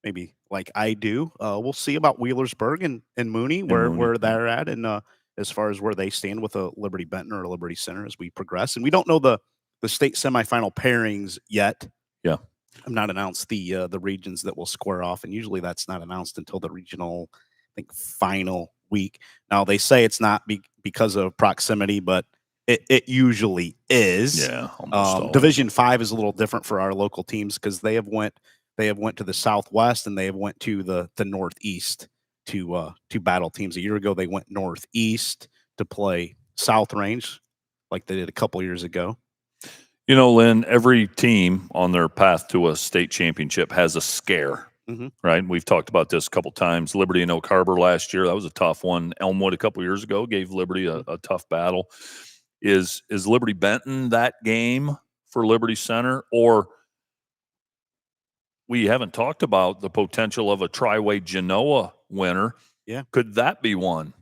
Maybe like I do. We'll see about Wheelersburg and Mooney, where they're at, and as far as where they stand with a Liberty Benton or a Liberty Center as we progress. And we don't know the state semifinal pairings yet. Yeah. I've not announced the regions that will square off, and usually that's not announced until the regional, I think, final week. Now they say it's not because of proximity, but it usually is. Yeah. Almost Division 5 is a little different for our local teams because they have went to the Southwest and they have went to the Northeast to battle teams. A year ago they went Northeast to play South Range like they did a couple years ago. Lynn, every team on their path to a state championship has a scare, right? We've talked about this a couple times. Liberty and Oak Harbor last year, that was a tough one. Elmwood a couple years ago gave Liberty a tough battle. Is Liberty Benton that game for Liberty Center? Or we haven't talked about the potential of a Triway Genoa winner. Yeah. Could that be one?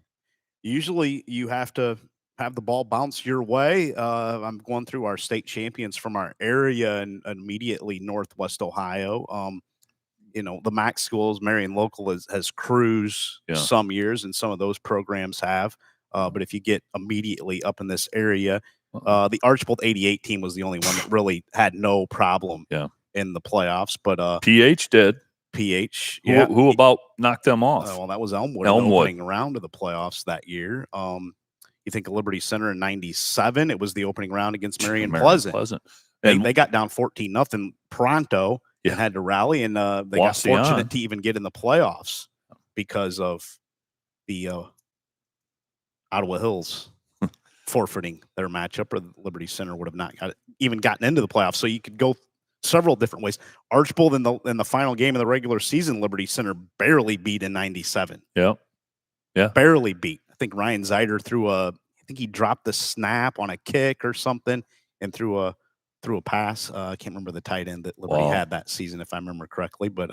Usually you have to have the ball bounce your way. I'm going through our state champions from our area and immediately Northwest Ohio. The MAC schools, Marion Local has cruised some years, and some of those programs have. But if you get immediately up in this area, the Archbold 88 team was the only one that really had no problem in the playoffs. But PH did. PH, who about knocked them off? Well, that was Elmwood. In the opening round of the playoffs that year. You think of Liberty Center in '97? It was the opening round against Marion Pleasant. And they got down 14-0 pronto and had to rally, and they got fortunate to even get in the playoffs because of the Ottawa Hills forfeiting their matchup, or Liberty Center would have not even gotten into the playoffs. So you could go several different ways. Archbold in the final game of the regular season, Liberty Center barely beat in 97. Yeah. Barely beat. I think Ryan Zeider I think he dropped the snap on a kick or something and threw a pass. I can't remember the tight end that Liberty had that season, if I remember correctly. But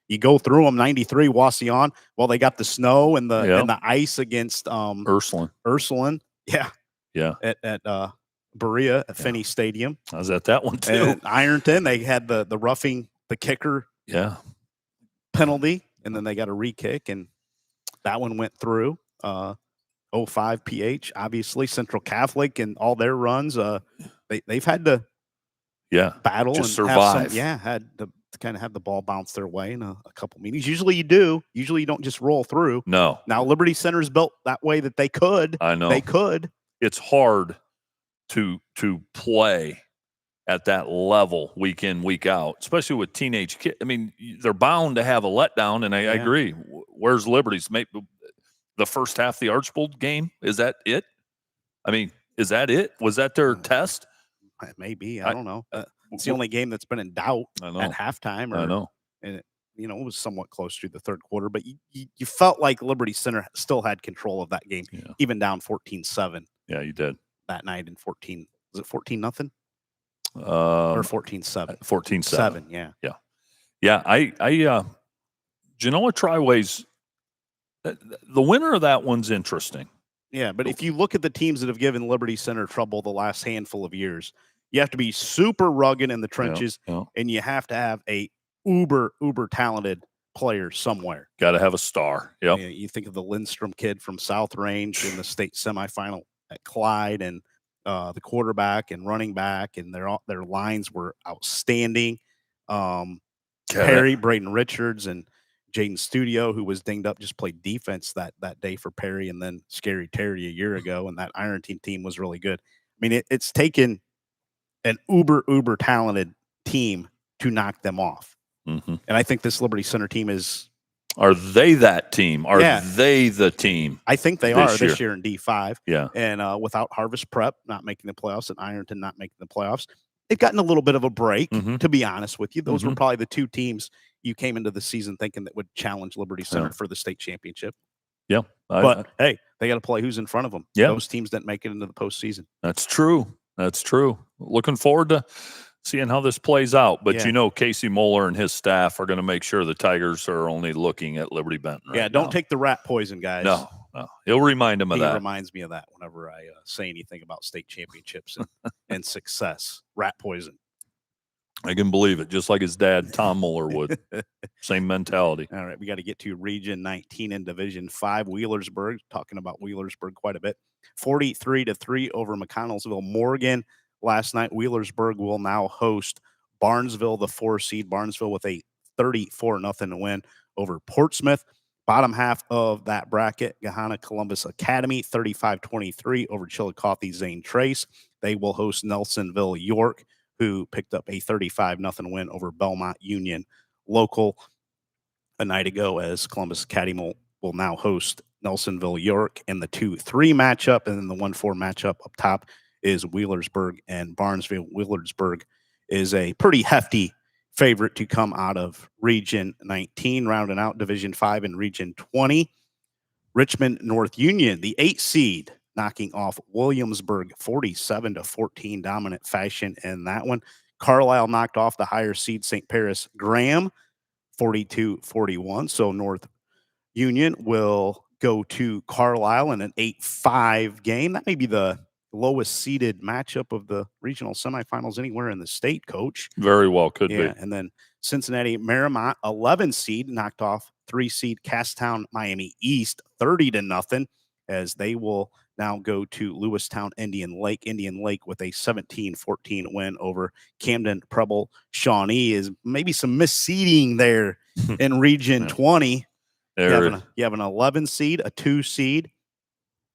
you go through them. 93 Wasion. Well, they got the snow and the ice against Ursuline. Yeah. At Berea at Finney Stadium. I was at that one too. And Ironton, they had the roughing the kicker penalty, and then they got a re-kick, and that one went through. 05 PH, obviously Central Catholic and all their runs. They've had to battle just and survive. Had to kind of have the ball bounce their way in a couple meetings. Usually you do. Usually you don't just roll through. No. Now Liberty Center's built that way that they could. I know. They could. It's hard to play at that level week in, week out, especially with teenage kids. I mean, they're bound to have a letdown, and I agree. Where's Liberty's? Maybe the first half of the Archbold game, is that it? I mean, is that it? Was that their test? Maybe. I don't know. It's the only game that's been in doubt at halftime. I know. And it was somewhat close to the third quarter, but you felt like Liberty Center still had control of that game, even down 14-7. Yeah, you did. That night in 14. Was it 14-0? Or 14-7. 14-7. Yeah. Yeah. Genoa Triways, the winner of that one's interesting. Yeah, but if you look at the teams that have given Liberty Center trouble the last handful of years, you have to be super rugged in the trenches, and you have to have a uber talented player somewhere. Got to have a star. Yep. You think of the Lindstrom kid from South Range in the state semifinal at Clyde, and the quarterback and running back, and their lines were outstanding. Perry, Braden Richards, and Jaden Studio, who was dinged up, just played defense that day for Perry, and then Scary Terry a year ago, and that Ironton team was really good. I mean, it's taken an uber talented team to knock them off. Mm-hmm. And I think this Liberty Center team is. Are they that team? Are they the team? I think they are this year in D5. Yeah. And without Harvest Prep not making the playoffs and Ironton not making the playoffs, they've gotten a little bit of a break, to be honest with you. Those were probably the two teams you came into the season thinking that would challenge Liberty Center for the state championship. Yeah. But hey, they got to play who's in front of them. Yeah. Those teams didn't make it into the postseason. That's true. Looking forward to seeing how this plays out. But Casey Moeller and his staff are going to make sure the Tigers are only looking at Liberty Benton. Don't take the rat poison, guys. No. He'll remind him of that. He reminds me of that whenever I say anything about state championships and success. Rat poison. I can believe it, just like his dad, Tom Moeller, would. Same mentality. All right, we got to get to Region 19 in Division 5. Wheelersburg, talking about Wheelersburg quite a bit. 43-3 over McConnellsville. Morgan last night. Wheelersburg will now host Barnesville, the 4 seed. Barnesville with a 34-0 win over Portsmouth. Bottom half of that bracket, Gahanna Columbus Academy, 35-23 over Chillicothe Zane Trace. They will host Nelsonville York, who picked up a 35-0 win over Belmont Union Local a night ago, as Columbus Academy will now host Nelsonville York in the 2-3 matchup, and then the 1-4 matchup up top is Wheelersburg and Barnesville. Wheelersburg is a pretty hefty favorite to come out of Region 19, rounding out Division 5 in Region 20. Richmond North Union, the 8 seed, knocking off Williamsburg 47-14 dominant fashion in that one. Carlisle knocked off the higher seed St. Paris Graham 42-41. So North Union will go to Carlisle in an 8-5 game. That may be the lowest seeded matchup of the regional semifinals anywhere in the state, Coach. Very well could be. And then Cincinnati Marymount, 11 seed, knocked off 3 seed Casstown Miami East 30-0, as they will now go to Lewistown Indian Lake. Indian Lake with a 17-14 win over Camden Preble Shawnee. Is maybe some misseeding there in Region 20. You have an 11 seed, a 2 seed,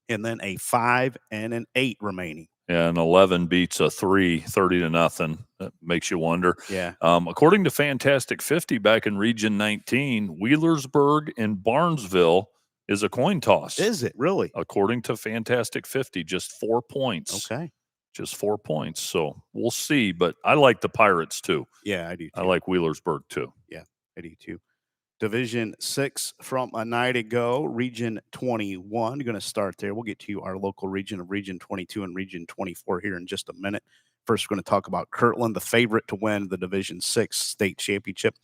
and then a 5 and an 8 remaining. Yeah, and 11 beats a 3, 30-0. That makes you wonder. Yeah. According to Fantastic 50 back in Region 19, Wheelersburg and Barnesville is a coin toss. Is it really? According to Fantastic 50, just 4 points. Okay. just 4 points. So we'll see. But I like the Pirates too. Yeah, I do too. I like Wheelersburg too. Yeah, I do too. Division 6 from a night ago, Region 21. Going to start there. We'll get to our local region of Region 22 and Region 24 here in just a minute. First, we're going to talk about Kirtland, the favorite to win the Division 6 state championship.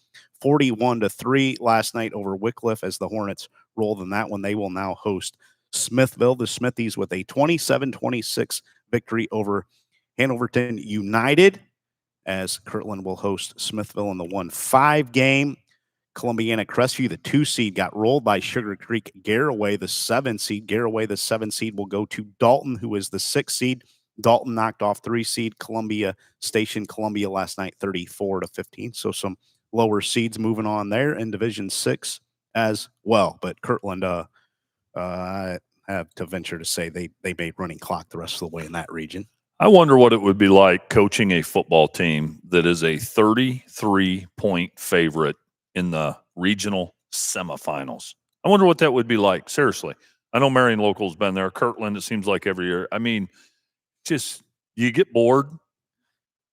41-3 last night over Wycliffe as the Hornets rolled in that one. They will now host Smithville, the Smithies, with a 27-26 victory over Hanoverton United, as Kirtland will host Smithville in the 1-5 game. Columbiana Crestview, the 2 seed, got rolled by Sugar Creek Garraway, the 7 seed. Garraway, the 7 seed, will go to Dalton, who is the 6 seed. Dalton knocked off 3 seed Columbia Station. Columbia last night 34-15. So some lower seeds moving on there in Division 6 as well. But Kirtland, I have to venture to say they made running clock the rest of the way in that region. I wonder what it would be like coaching a football team that is a 33-point favorite in the regional semifinals. I wonder what that would be like. Seriously. I know Marion Local's been there. Kirtland, it seems like every year. I mean, just you get bored.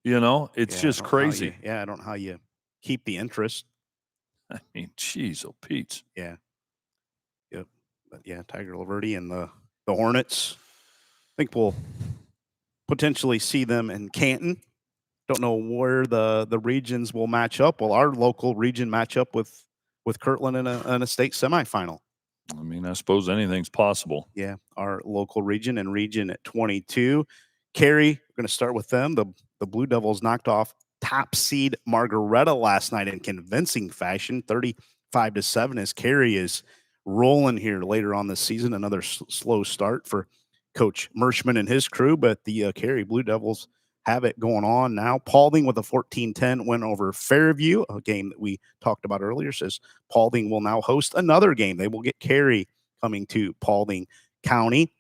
It's just crazy. I don't know how you keep the interest. I mean, geez, oh, Pete. Yeah. Yep. But yeah, Tiger Laverty and the Hornets. I think we'll potentially see them in Canton. Don't know where the regions will match up. Well, our local region match up with Kirtland in a state semifinal. I mean, I suppose anything's possible. Yeah, our local region and Region 22. Cary, we're going to start with them. The Blue Devils knocked off top seed Margaretta last night in convincing fashion, 35-7, as Cary is rolling here later on this season. Another slow start for Coach Merschman and his crew, but the Cary Blue Devils have it going on now. Paulding with a 14-10 win over Fairview, a game that we talked about earlier. Says Paulding will now host another game. They will get Cary coming to Paulding County.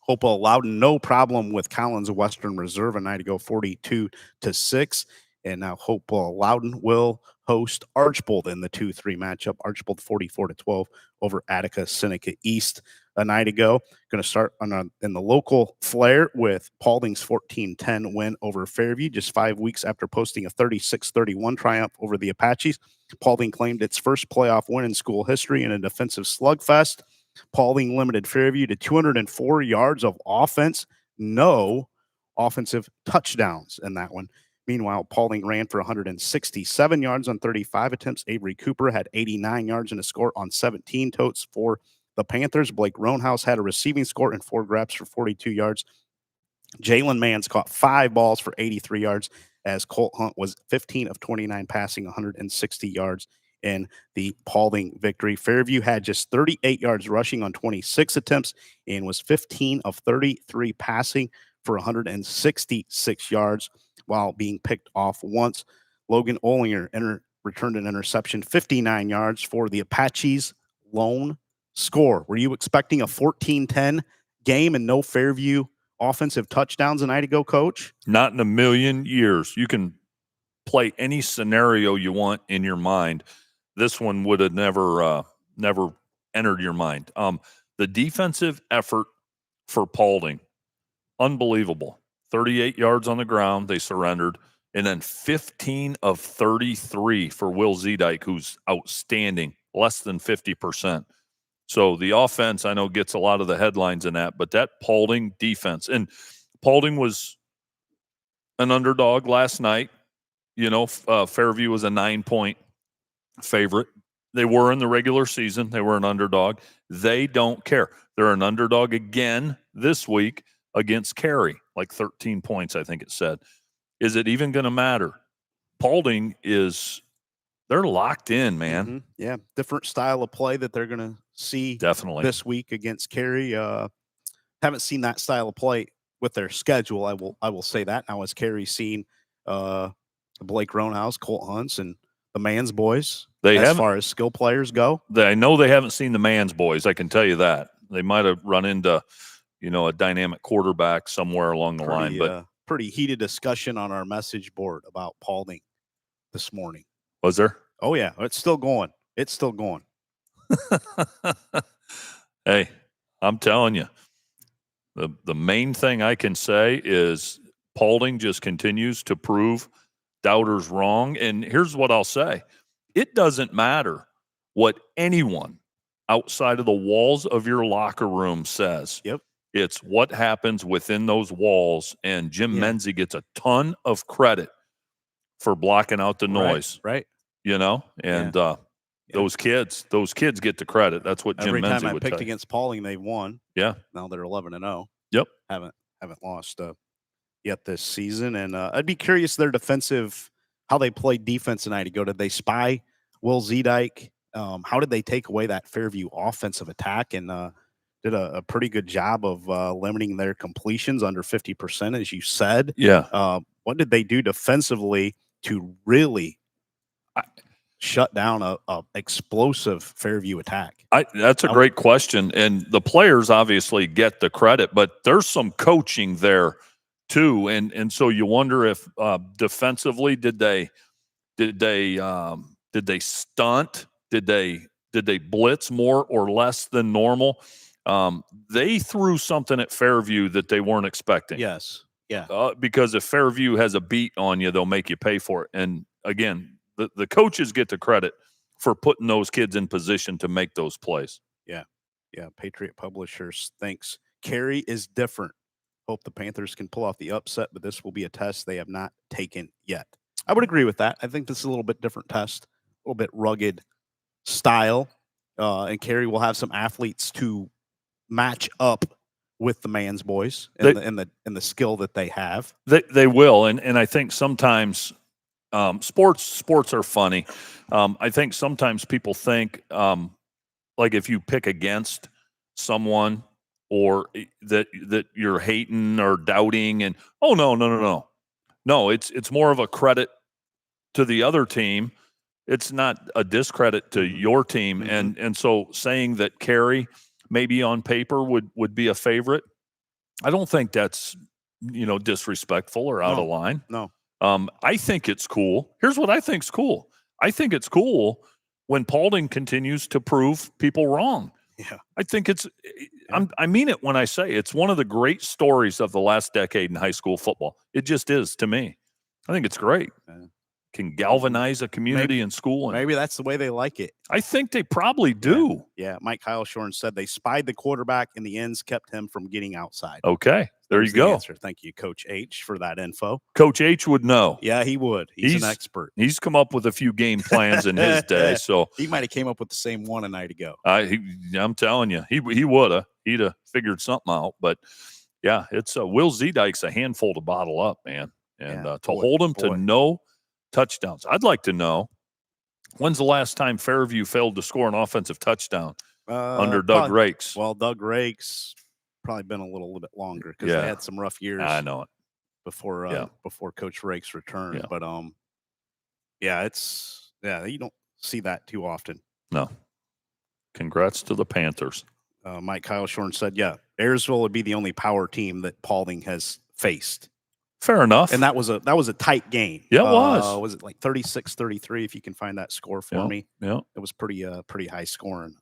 Hopewell Loudon, no problem with Collins Western Reserve a night ago, 42-6. And now Hopewell Loudon will host Archbold in the 2-3 matchup. Archbold 44-12 over Attica Seneca East a night ago. Going to start in the local flair with Paulding's 14-10 win over Fairview just 5 weeks after posting a 36-31 triumph over the Apaches. Paulding claimed its first playoff win in school history in a defensive slugfest. Paulding limited Fairview to 204 yards of offense, no offensive touchdowns in that one. Meanwhile, Paulding ran for 167 yards on 35 attempts. Avery Cooper had 89 yards and a score on 17 totes for the Panthers. Blake Roanhouse had a receiving score and 4 grabs for 42 yards. Jalen Mans caught 5 balls for 83 yards, as Colt Hunt was 15 of 29 passing, 160 yards in the Paulding victory. Fairview had just 38 yards rushing on 26 attempts and was 15 of 33 passing for 166 yards while being picked off once. Logan Olinger returned an interception, 59 yards for the Apaches' lone score. Were you expecting a 14-10 game and no Fairview offensive touchdowns a night ago, Coach? Not in a million years. You can play any scenario you want in your mind. This one would have never entered your mind. The defensive effort for Paulding, unbelievable. 38 yards on the ground, they surrendered, and then 15 of 33 for Will Zedike, who's outstanding, less than 50%. So the offense, I know, gets a lot of the headlines in that, but that Paulding defense, and Paulding was an underdog last night. Fairview was a 9-point favorite. They were in the regular season. They were an underdog. They don't care. They're an underdog again this week against Cary, like 13 points, I think it said. Is it even going to matter? Paulding they're locked in, man. Mm-hmm. Yeah, different style of play that they're going to see Definitely this week against Cary. Haven't seen that style of play with their schedule. I will say that now, as Cary's seen Blake Roanhouse, Colt Hunts, and the Mans boys. As far as skill players go, I know they haven't seen the Mans boys. I can tell you that. They might have run into, a dynamic quarterback somewhere along the line. But pretty heated discussion on our message board about Paulding this morning. Was there? Oh yeah, it's still going. It's still going. Hey, I'm telling you, The main thing I can say is Paulding just continues to prove doubters wrong. And here's what I'll say. It doesn't matter what anyone outside of the walls of your locker room says. Yep. It's what happens within those walls. And Jim Yeah. Menzie gets a ton of credit for blocking out the noise, Right. and Yeah. those kids get the credit. That's what Jim Every time Menzie I would picked tell you. against Pauling, they won. Yeah. Now they're 11-0. Yep. Haven't lost yet this season. And I'd be curious their defensive, how they played defense tonight ago. Did they spy Will Zedike? How did they take away that Fairview offensive attack and did a pretty good job of limiting their completions under 50%, as you said? Yeah. What did they do defensively to really shut down a explosive Fairview attack? That's a great question. And the players obviously get the credit, but there's some coaching there too. And so you wonder if defensively, did they stunt? Did they blitz more or less than normal? They threw something at Fairview that they weren't expecting. Yes. Yeah. Because if Fairview has a beat on you, they'll make you pay for it. And again, the coaches get the credit for putting those kids in position to make those plays. Yeah. Patriot Publishers thinks Carey is different. Hope the Panthers can pull off the upset, but this will be a test they have not taken yet. I would agree with that. I think this is a little bit different test, a little bit rugged style, and Carey will have some athletes to match up with the man's boys and the skill that they have. They will, and I think sometimes sports are funny. I think sometimes people think like if you pick against someone or that you're hating or doubting, and no, it's more of a credit to the other team. It's not a discredit to your team. And so saying that Carey maybe on paper would be a favorite, I don't think that's disrespectful or out of line. No. I think it's cool. Here's what I think's cool. I think it's cool when Paulding continues to prove people wrong. Yeah. I think I mean it when I say it's one of the great stories of the last decade in high school football. It just is to me. I think it's great. Can galvanize a community and school. Maybe that's the way they like it. I think they probably do. Yeah. Mike Heilshorn said they spied the quarterback and the ends kept him from getting outside. Okay. There you go. Answer. Thank you, Coach H, for that info. Coach H would know. Yeah, he would. He's an expert. He's come up with a few game plans in his day. So he might have came up with the same one a night ago. I'm telling you, he would have. He'd have figured something out. But yeah, it's Will Zedike's a handful to bottle up, man. And to hold him to no touchdowns. I'd like to know, when's the last time Fairview failed to score an offensive touchdown under Doug Rakes? Well, Doug Rakes probably been a little bit longer because they had some rough years. I know it. Before Coach Rakes returned. Yeah. But you don't see that too often. No. Congrats to the Panthers. Mike Heilshorn said, Ayersville would be the only power team that Paulding has faced. Fair enough. And that was a tight game. Yeah, it was. Was it like 36-33 if you can find that score for me? Yeah. It was pretty high scoring.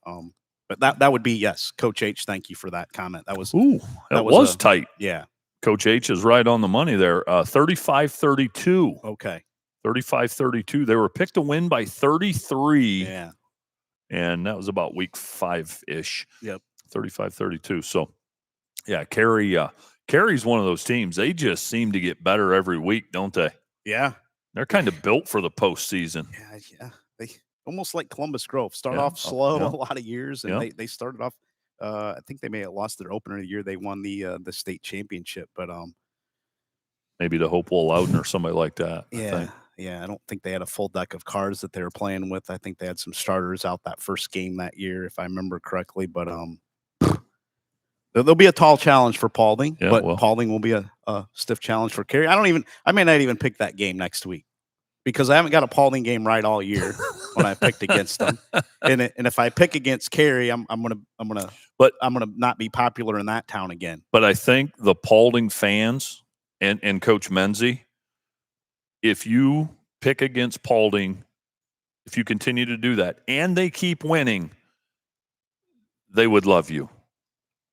But that would be, yes, Coach H, thank you for that comment. That was tight. Yeah. Coach H is right on the money there. 35-32. Okay. 35-32. They were picked to win by 33. Yeah. And that was about week 5-ish. Yep. 35-32. So, yeah, Carey's one of those teams. They just seem to get better every week, don't they? Yeah. They're kind of built for the postseason. Yeah. They almost like Columbus Grove. Start off slow a lot of years, and they started off. I think they may have lost their opener of the year. They won the state championship, but maybe the Hopewell Loudon or somebody like that. I don't think they had a full deck of cards that they were playing with. I think they had some starters out that first game that year, if I remember correctly. But there'll be a tall challenge for Paulding, Paulding will be a stiff challenge for Carey. I may not even pick that game next week because I haven't got a Paulding game right all year when I picked against them. And if I pick against Carey, I'm gonna not be popular in that town again. But I think the Paulding fans and Coach Menzie, if you pick against Paulding, if you continue to do that and they keep winning, they would love you.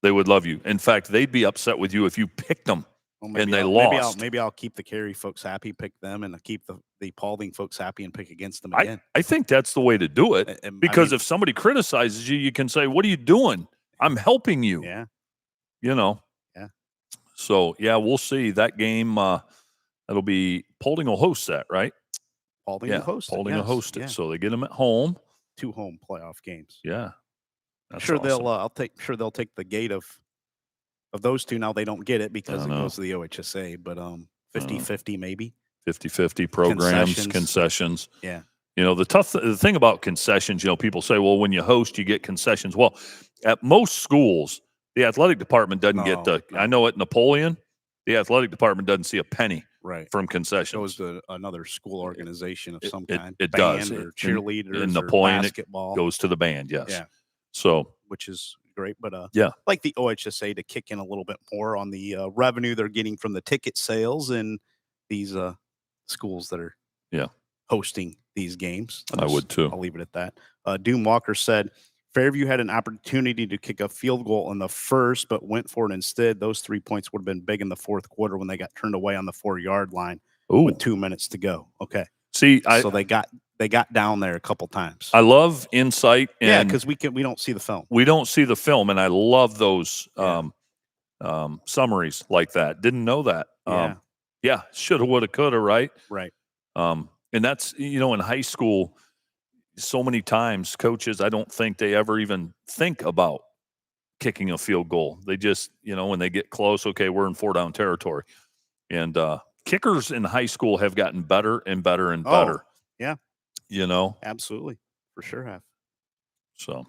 They would love you. In fact, they'd be upset with you if you picked them Well, and they maybe lost. maybe I'll keep the Cary folks happy, pick them, and keep the Paulding folks happy and pick against them I, again. I think that's the way to do it, I because mean, if somebody criticizes you, you can say, "What are you doing? I'm helping you." yeah, You know. Yeah. So yeah, we'll see that game. That'll be Paulding will host that, right? Paulding Yeah, will host it. Paulding will Yes, host it. yeah. So they get them at home. 2 home playoff games. Yeah, that's Sure, awesome. they'll take the gate of those 2. Now they don't get it because I it know. goes to the OHSA, but 50-50 maybe. 50-50 programs, concessions. Yeah. The thing about concessions, people say, well, when you host, you get concessions. Well, at most schools, the athletic department doesn't get No. I know at Napoleon, the athletic department doesn't see a penny Right. from Goes concessions. to another school organization of some kind. It band does. or cheerleaders in or Napoleon, basketball. it goes to the band, yes. Yeah. So, Which is great, but yeah. like the OHSA to kick in a little bit more on the revenue they're getting from the ticket sales in these schools that are Yeah. hosting these games. I would too. I'll leave it at that. Doom Walker said Fairview had an opportunity to kick a field goal in the first, but went for it instead. Those 3 points would have been big in the fourth quarter when they got turned away on the 4-yard line with 2 minutes to go. Okay. See, so they got down there a couple times. I love insight, and because we don't see the film. We don't see the film, and I love those summaries like that. Didn't know that. Yeah. Shoulda, woulda, coulda, right? Right. And that's in high school, so many times coaches, I don't think they ever even think about kicking a field goal. They just, when they get close, okay, we're in 4-down territory. And kickers in high school have gotten better and better and better. Yeah. Absolutely. For sure have. So,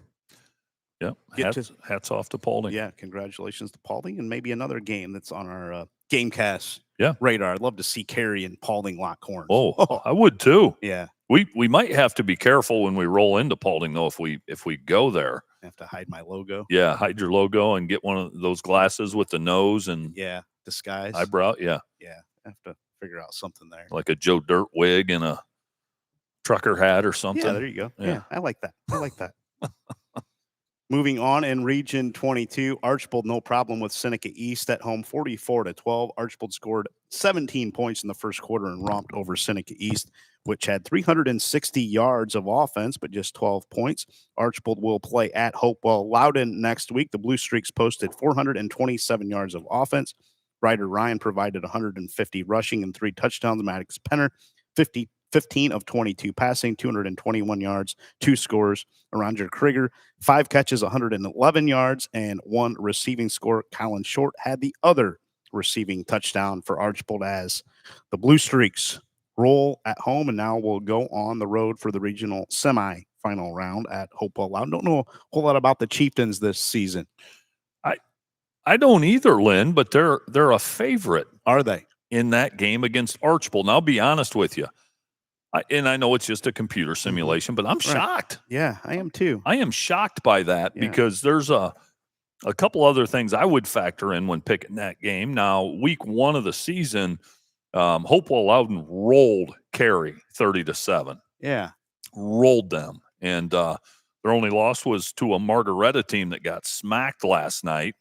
yeah, Get hats off to Paulding. Yeah, congratulations to Paulding, and maybe another game that's on our GameCast Yeah. radar. I'd love to see Cary and Paulding lock horns. Oh, I would too. Yeah. We might have to be careful when we roll into Paulding, though, if we go there. I have to hide my logo. Yeah, hide your logo and get one of those glasses with the nose and Yeah, disguise. eyebrow. Yeah, Yeah, I have to figure out something there. like a Joe Dirt wig and a trucker hat or something. Yeah, there you go. Yeah. Yeah, I like that. I like that. Moving on in Region 22, Archbold no problem with Seneca East at home, 44-12. Archbold scored 17 points in the first quarter and romped over Seneca East, which had 360 yards of offense, but just 12 points. Archbold will play at Hopewell Loudon next week. The Blue Streaks posted 427 yards of offense. Ryder Ryan provided 150 rushing and 3 touchdowns. Maddox Penner, 15 of 22 passing, 221 yards, 2 scores. Aranger Krieger, 5 catches, 111 yards, and 1 receiving score. Colin Short had the other receiving touchdown for Archbold as the Blue Streaks roll at home, and now we'll go on the road for the regional semifinal round at Hopewell Loudon. Don't know a whole lot about the Chieftains this season. I don't either, Lynn, but they're a favorite. Are they? In that game against Archbold? And I'll be honest with you. I know it's just a computer simulation, but I'm shocked. Yeah, I am too. I am shocked by that because there's a couple other things I would factor in when picking that game. Now, week 1 of the season, Hopewell Loudon rolled Cary 30-7. Yeah. Rolled them. And their only loss was to a Margaretta team that got smacked last night.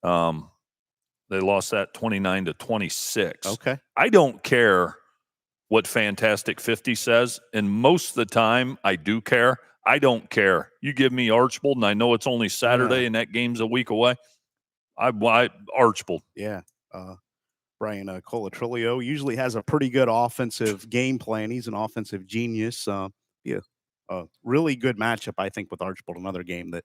They lost that 29-26. Okay. I don't care what Fantastic 50 says, and most of the time I do care. I don't care. You give me Archbold, and I know it's only Saturday, and that game's a week away. I Archbold. Yeah. Brian Colatrillo usually has a pretty good offensive game plan. He's an offensive genius. Yeah, a really good matchup, I think, with Archbold. Another game that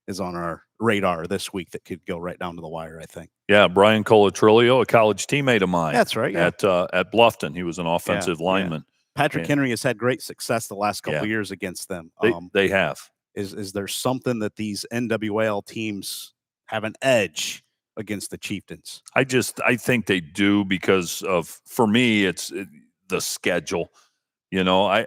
is on our radar this week that could go right down to the wire, I think. Yeah, Brian Colatrillo, a college teammate of mine. That's right. Yeah. At Bluffton, he was an offensive lineman. Patrick Henry has had great success the last couple of years against them. They have. Is there something that these NWAL teams have an edge against the Chieftains? I think they do because for me, it's the schedule. I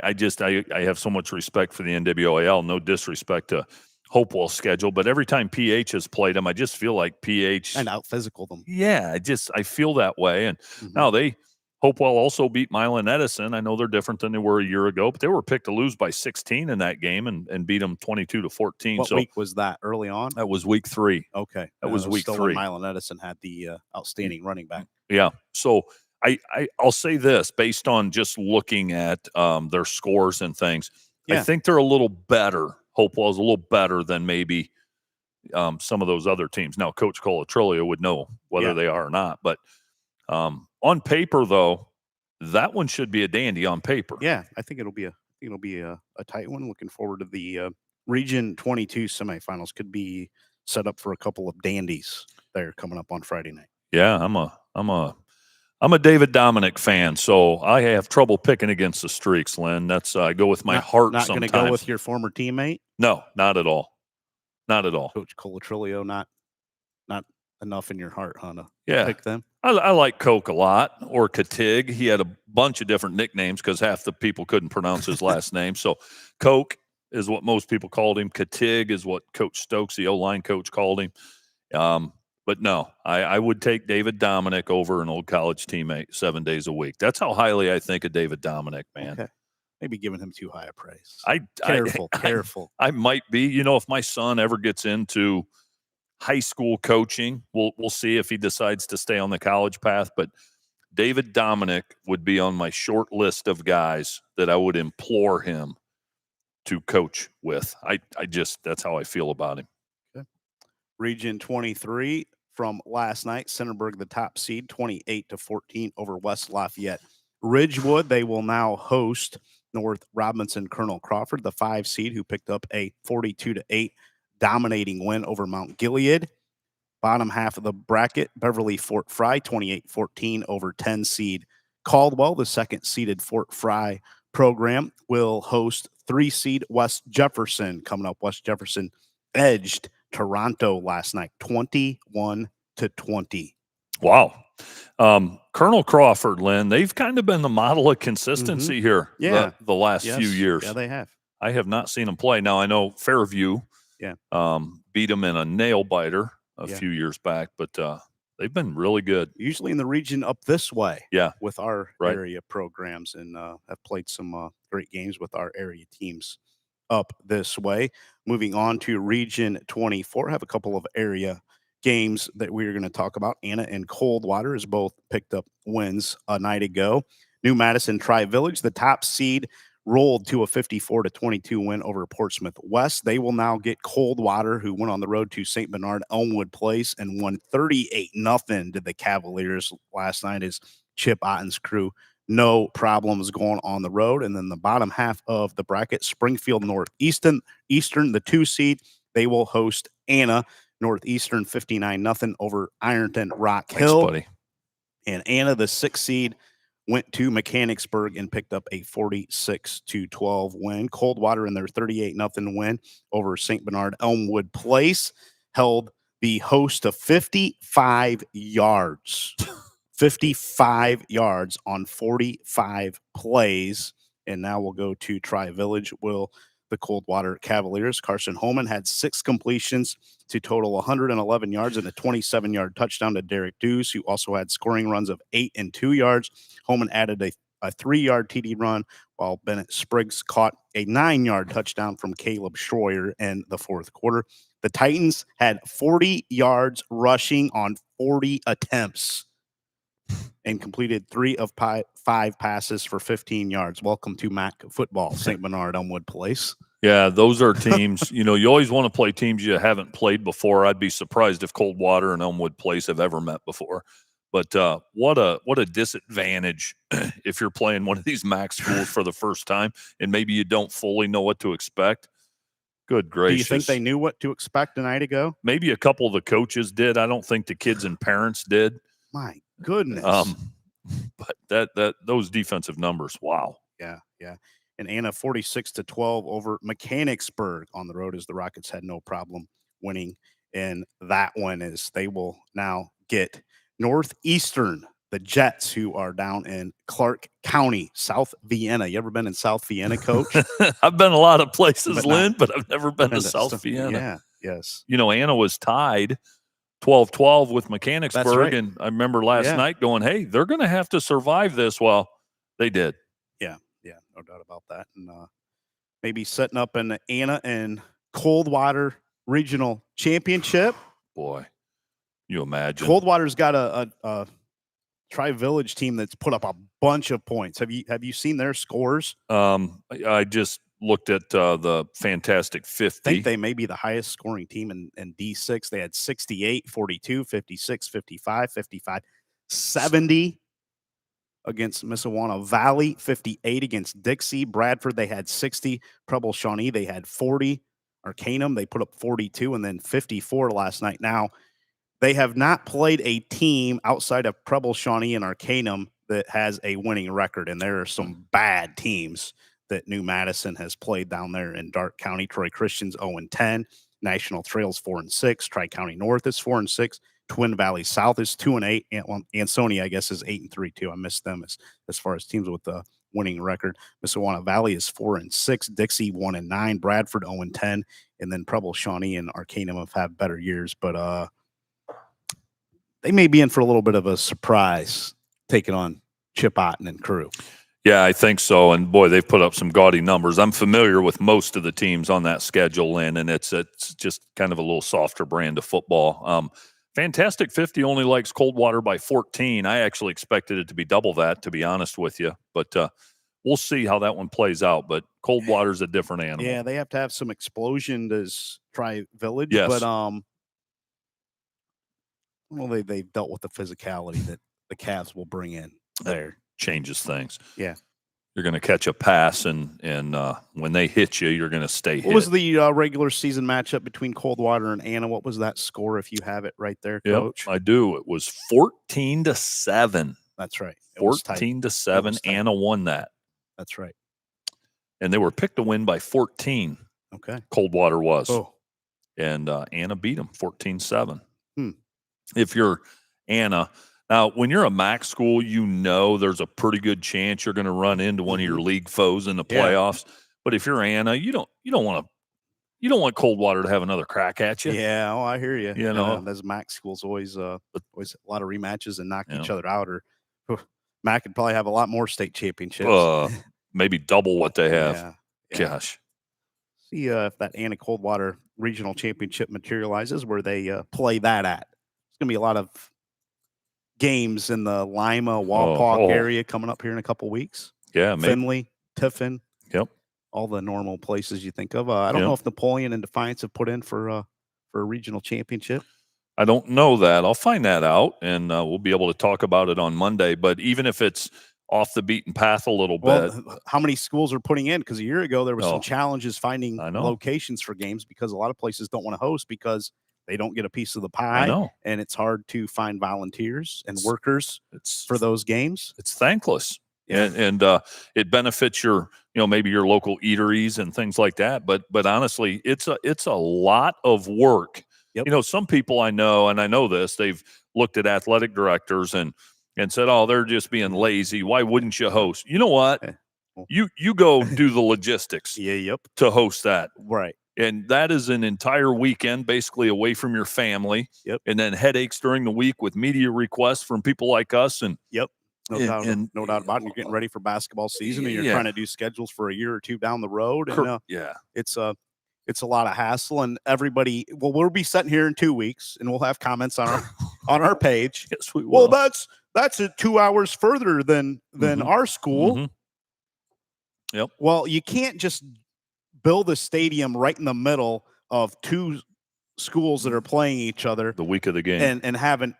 have so much respect for the NWAL. No disrespect to Hopewell schedule, but every time PH has played them, I just feel like PH and out physical them. Yeah, I feel that way. And now Hopewell also beat Milan Edison. I know they're different than they were a year ago, but they were picked to lose by 16 in that game and beat them 22-14. What So week was that? Early on? that was week 3. Okay. That was week still 3. when Milan Edison had the outstanding running back. Yeah. So I'll say this based on just looking at their scores and things. I Yeah. think they're a little better. Hopewell's a little better than maybe some of those other teams. Now, Coach Colatrillio would know whether Yeah. they are or not. But on paper, though, that one should be a dandy on paper. Yeah, I think it'll be a tight one. Looking forward to the Region 22 semifinals. Could be set up for a couple of dandies there coming up on Friday night. Yeah, I'm a David Dominic fan, so I have trouble picking against the Streaks, Lynn. That's I go with my heart Not going sometimes. to go with your former teammate? No, not at all. Not at all. Coach Colatrillio, not enough in your heart, huh? To Yeah. pick them. I like Coke a lot, or Katig. He had a bunch of different nicknames because half the people couldn't pronounce his last name. So Coke is what most people called him. Katig is what Coach Stokes, the O-line coach, called him. But no, I would take David Dominic over an old college teammate 7 days a week. That's how highly I think of David Dominic, man. Okay. Maybe giving him too high a praise. Careful. I might be. You know, if my son ever gets into high school coaching, we'll see if he decides to stay on the college path. But David Dominic would be on my short list of guys that I would implore him to coach with. I just, that's how I feel about him. Okay. Region 23 from last night, Centerburg, the top seed, 28-14 over West Lafayette. Ridgewood, they will now host North Robinson Colonel Crawford, the 5 seed, who picked up a 42-8 dominating win over Mount Gilead. Bottom half of the bracket, Beverly Fort Fry, 28-14 over 10 seed Caldwell. The second seeded Fort Fry program will host 3 seed West Jefferson coming up. West Jefferson edged Toronto last night, 21-20. Wow. Colonel Crawford, Lynn, they've kind of been the model of consistency here the last few years. Yeah, they have. I have not seen them play. Now, I know Fairview beat them in a nail biter a few years back, but they've been really good. Usually in the region up this way with our Right. area programs, and have played some great games with our area teams up this way. Moving on to Region 24, have a couple of area games that we're going to talk about. Anna and Coldwater has both picked up wins a night ago. New Madison Tri-Village, the top seed, rolled to a 54-22 win over Portsmouth West. They will now get Coldwater, who went on the road to St. Bernard Elmwood Place and won 38-0 to the Cavaliers last night as Chip Otten's crew. No problems going on the road. And then the bottom half of the bracket, Springfield Northeastern, the 2 seed, they will host Anna. Northeastern 59-0 over Ironton Rock Hill. Thanks, buddy. And Anna, the 6th seed, went to Mechanicsburg and picked up a 46-12 win. Coldwater in their 38-0 win over St. Bernard Elmwood Place held the host to 55 yards. 55 yards on 45 plays. And now we'll go to Tri-Village. The Coldwater Cavaliers. Carson Holman had 6 completions to total 111 yards and a 27-yard touchdown to Derek Dews, who also had scoring runs of 8 and 2 yards. Holman added a 3-yard TD run, while Bennett Spriggs caught a 9-yard touchdown from Caleb Schroyer in the 4th quarter. The Titans had 40 yards rushing on 40 attempts and completed 3 of 5 passes for 15 yards. Welcome to MAC football, St. Bernard Elmwood Place. Yeah, those are teams, you always want to play teams you haven't played before. I'd be surprised if Coldwater and Elmwood Place have ever met before. But what a disadvantage if you're playing one of these MAC schools for the first time and maybe you don't fully know what to expect. Good gracious. Do you think they knew what to expect a night ago? Maybe a couple of the coaches did. I don't think the kids and parents did. My goodness. But those defensive numbers, wow. Yeah. And Anna 46-12 over Mechanicsburg on the road, as the Rockets had no problem winning. And that one is they will now get Northeastern, the Jets, who are down in Clark County, South Vienna. You ever been in South Vienna, Coach? I've been a lot of places, Lynn, but I've never been to South Vienna. Yeah, yes. Anna was tied 12-12 with Mechanicsburg. right. And I remember last Yeah. night going, hey, they're going to have to survive this. Well, they did. Yeah, no doubt about that. And maybe setting up an Anna and Coldwater Regional Championship. Boy, you imagine. Coldwater's got a Tri-Village team that's put up a bunch of points. Have you seen their scores? I just looked at the Fantastic 50. I think they may be the highest scoring team in D6. They had 68, 42, 56, 55, 55, 70 against Missawana Valley, 58 against Dixie. Bradford, they had 60. Preble Shawnee, they had 40. Arcanum, they put up 42 and then 54 last night. Now, they have not played a team outside of Preble Shawnee and Arcanum that has a winning record, and there are some bad teams that New Madison has played down there in Darke County. Troy Christian's 0-10, National Trails 4-6, Tri-County North is 4-6, Twin Valley South is 2-8, and Ansonia, I guess, is 8-3 too. I missed them as far as teams with the winning record. Missawana Valley is 4-6, Dixie 1-9, Bradford 0-10, and then Preble Shawnee and Arcanum have had better years, but they may be in for a little bit of a surprise taking on Chip Otten and crew. Yeah, I think so. And boy, they've put up some gaudy numbers. I'm familiar with most of the teams on that schedule, Lynn, and it's just kind of a little softer brand of football. Fantastic 50 only likes Coldwater by 14. I actually expected it to be double that, to be honest with you. But we'll see how that one plays out. But Coldwater's a different animal. Yeah, they have to have some explosion to try Village. Yes. But well, they've dealt with the physicality that the Cavs will bring in there. Changes things. Yeah. You're going to catch a pass, and when they hit you, you're going to stay hit. What was the regular season matchup between Coldwater and Anna? What was that score, if you have it right there, Coach? I do. It was 14-7. That's right. 14-7. Anna won that. That's right. And they were picked to win by 14. Okay. Coldwater was. Oh. And Anna beat them 14-7. If you're Anna, now when you're a MAC school, you know there's a pretty good chance you're going to run into one of your league foes in the playoffs. But if you're Anna, you don't want Coldwater to have another crack at you. Yeah, I hear you. You know, those MAC schools always a lot of rematches and knock each other out. Or MAC could probably have a lot more state championships. Maybe double what they have. Yeah. Gosh. See if that Anna Coldwater regional championship materializes, where they play that at. It's going to be a lot of games in the Lima, Wapak area coming up here in a couple weeks. Yeah, maybe. Finley, Tiffin. Yep. All the normal places you think of. I don't know if Napoleon and Defiance have put in for a regional championship. I don't know that. I'll find that out, and we'll be able to talk about it on Monday. But even if it's off the beaten path a little bit. How many schools are putting in? Because a year ago, there was some challenges finding locations for games, because a lot of places don't want to host because they don't get a piece of the pie, and it's hard to find volunteers and workers for those games. It's thankless. Yeah. And it benefits your, maybe your local eateries and things like that. But honestly, it's a lot of work. Yep. Some people I know, and I know this, they've looked at athletic directors and said, oh, they're just being lazy. Why wouldn't you host? You know what? You go do the logistics to host that. Right. And that is an entire weekend basically away from your family. Yep. And then headaches during the week with media requests from people like us. And no doubt about it. You're getting ready for basketball season, and you're trying to do schedules for a year or two down the road. And it's a lot of hassle, and everybody. Well, we'll be sitting here in 2 weeks, and we'll have comments on our on our page. Yes, we will. Well, that's 2 hours further than our school. Mm-hmm. Yep. Well, you can't just build a stadium right in the middle of two schools that are playing each other the week of the game and have an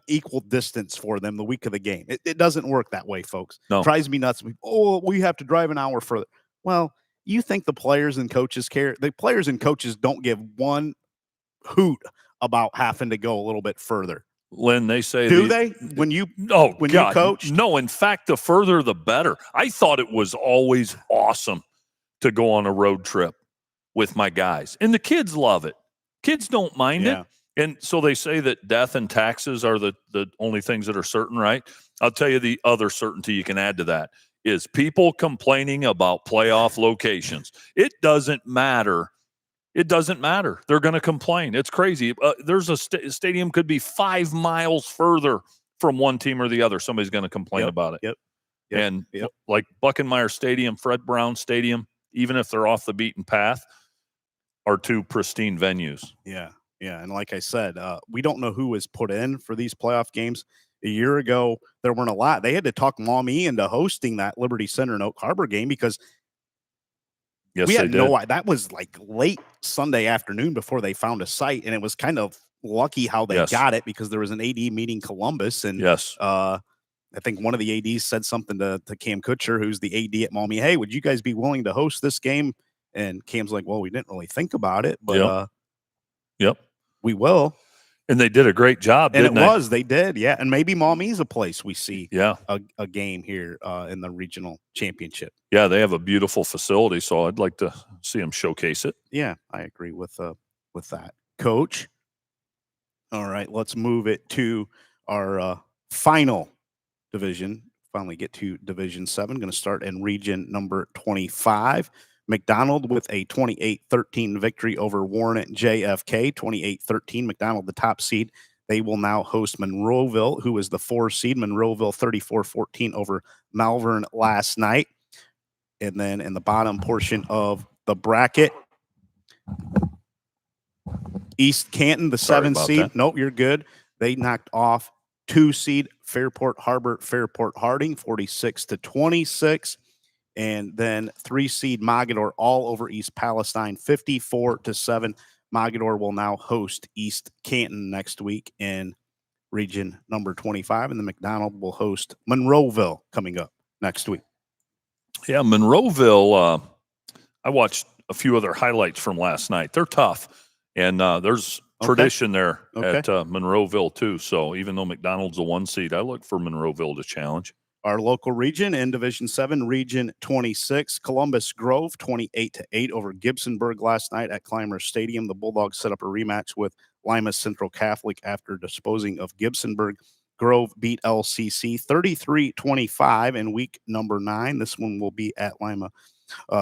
equal distance for them the week of the game. It doesn't work that way, folks. No. It drives me nuts. We have to drive an hour further. Well, you think the players and coaches care? The players and coaches don't give one hoot about having to go a little bit further. Lynn, they say they when you you coach? No, in fact, the further the better. I thought it was always awesome to go on a road trip with my guys, and the kids love it. Kids don't mind it. And so they say that death and taxes are the only things that are certain, right? I'll tell you the other certainty you can add to that is people complaining about playoff locations. It doesn't matter It doesn't matter. They're going to complain. It's crazy. There's a stadium could be 5 miles further from one team or the other. Somebody's going to complain about it. Yep. And like Buckenmeyer Stadium, Fred Brown Stadium, even if they're off the beaten path, are 2 pristine venues. Yeah. Yeah. And like I said, we don't know who was put in for these playoff games. A year ago, there weren't a lot. They had to talk Maumee into hosting that Liberty Center and Oak Harbor game because yes, we had they did. no. That was like late Sunday afternoon before they found a site, and it was kind of lucky how they got it because there was an AD meeting Columbus, and I think one of the ADs said something to Cam Kutcher, who's the AD at Maumee. Hey, would you guys be willing to host this game? And Cam's like, well, we didn't really think about it, but we will. And they did a great job, and didn't they did, yeah. And maybe Maumee's a place we see a game here in the regional championship. Yeah, they have a beautiful facility, so I'd like to see them showcase it. Yeah, I agree with that, Coach. All right, let's move it to our final division. Finally get to Division 7. Going to start in region number 25. McDonald with a 28-13 victory over Warren at JFK, 28-13. McDonald, the top seed. They will now host Monroeville, who is the 4 seed. Monroeville 34-14 over Malvern last night. And then in the bottom portion of the bracket, East Canton, the 7 seed. Nope, you're good. They knocked off 2 seed Fairport Harbor, Fairport Harding, 46-26. And then 3 seed Mogador all over East Palestine, 54-7. Mogador will now host East Canton next week in region number 25. And the McDonald will host Monroeville coming up next week. Yeah, Monroeville, I watched a few other highlights from last night. They're tough. And there's tradition there at Monroeville, too. So even though McDonald's a 1 seed, I look for Monroeville to challenge. Our local region in Division 7, Region 26, Columbus Grove, 28-8 over Gibsonburg last night at Clymer Stadium. The Bulldogs set up a rematch with Lima Central Catholic after disposing of Gibsonburg. Grove beat LCC 33-25 in week number 9. This one will be at Lima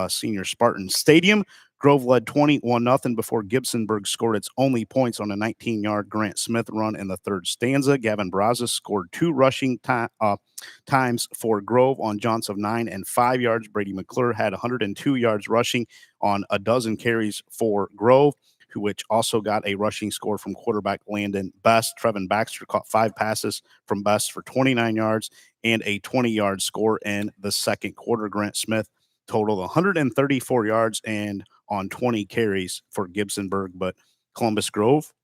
Senior Spartan Stadium. Grove led 21-0 before Gibsonburg scored its only points on a 19-yard Grant Smith run in the 3rd stanza. Gavin Brazos scored 2 rushing times for Grove on jaunts of 9 and 5 yards. Brady McClure had 102 yards rushing on a dozen carries for Grove, which also got a rushing score from quarterback Landon Best. Trevin Baxter caught 5 passes from Best for 29 yards and a 20-yard score in the 2nd quarter. Grant Smith totaled 134 yards and on 20 carries for Gibsonburg, but Columbus Grove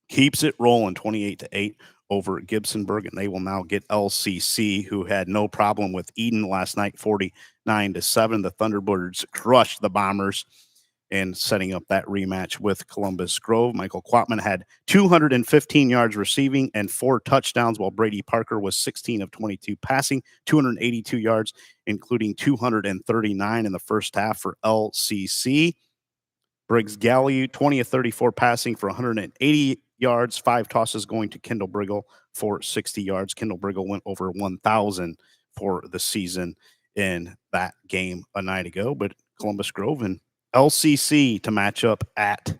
keeps it rolling 28-8 over Gibsonburg, and they will now get LCC, who had no problem with Eden last night, 49-7. The Thunderbirds crushed the Bombers and setting up that rematch with Columbus Grove. Michael Quatman had 215 yards receiving and 4 touchdowns, while Brady Parker was 16 of 22 passing, 282 yards, including 239 in the first half for LCC. Briggs Galliu, 20 of 34 passing for 180 yards, 5 tosses going to Kendall Briggle for 60 yards. Kendall Briggle went over 1,000 for the season in that game a night ago, but Columbus Grove and LCC to match up at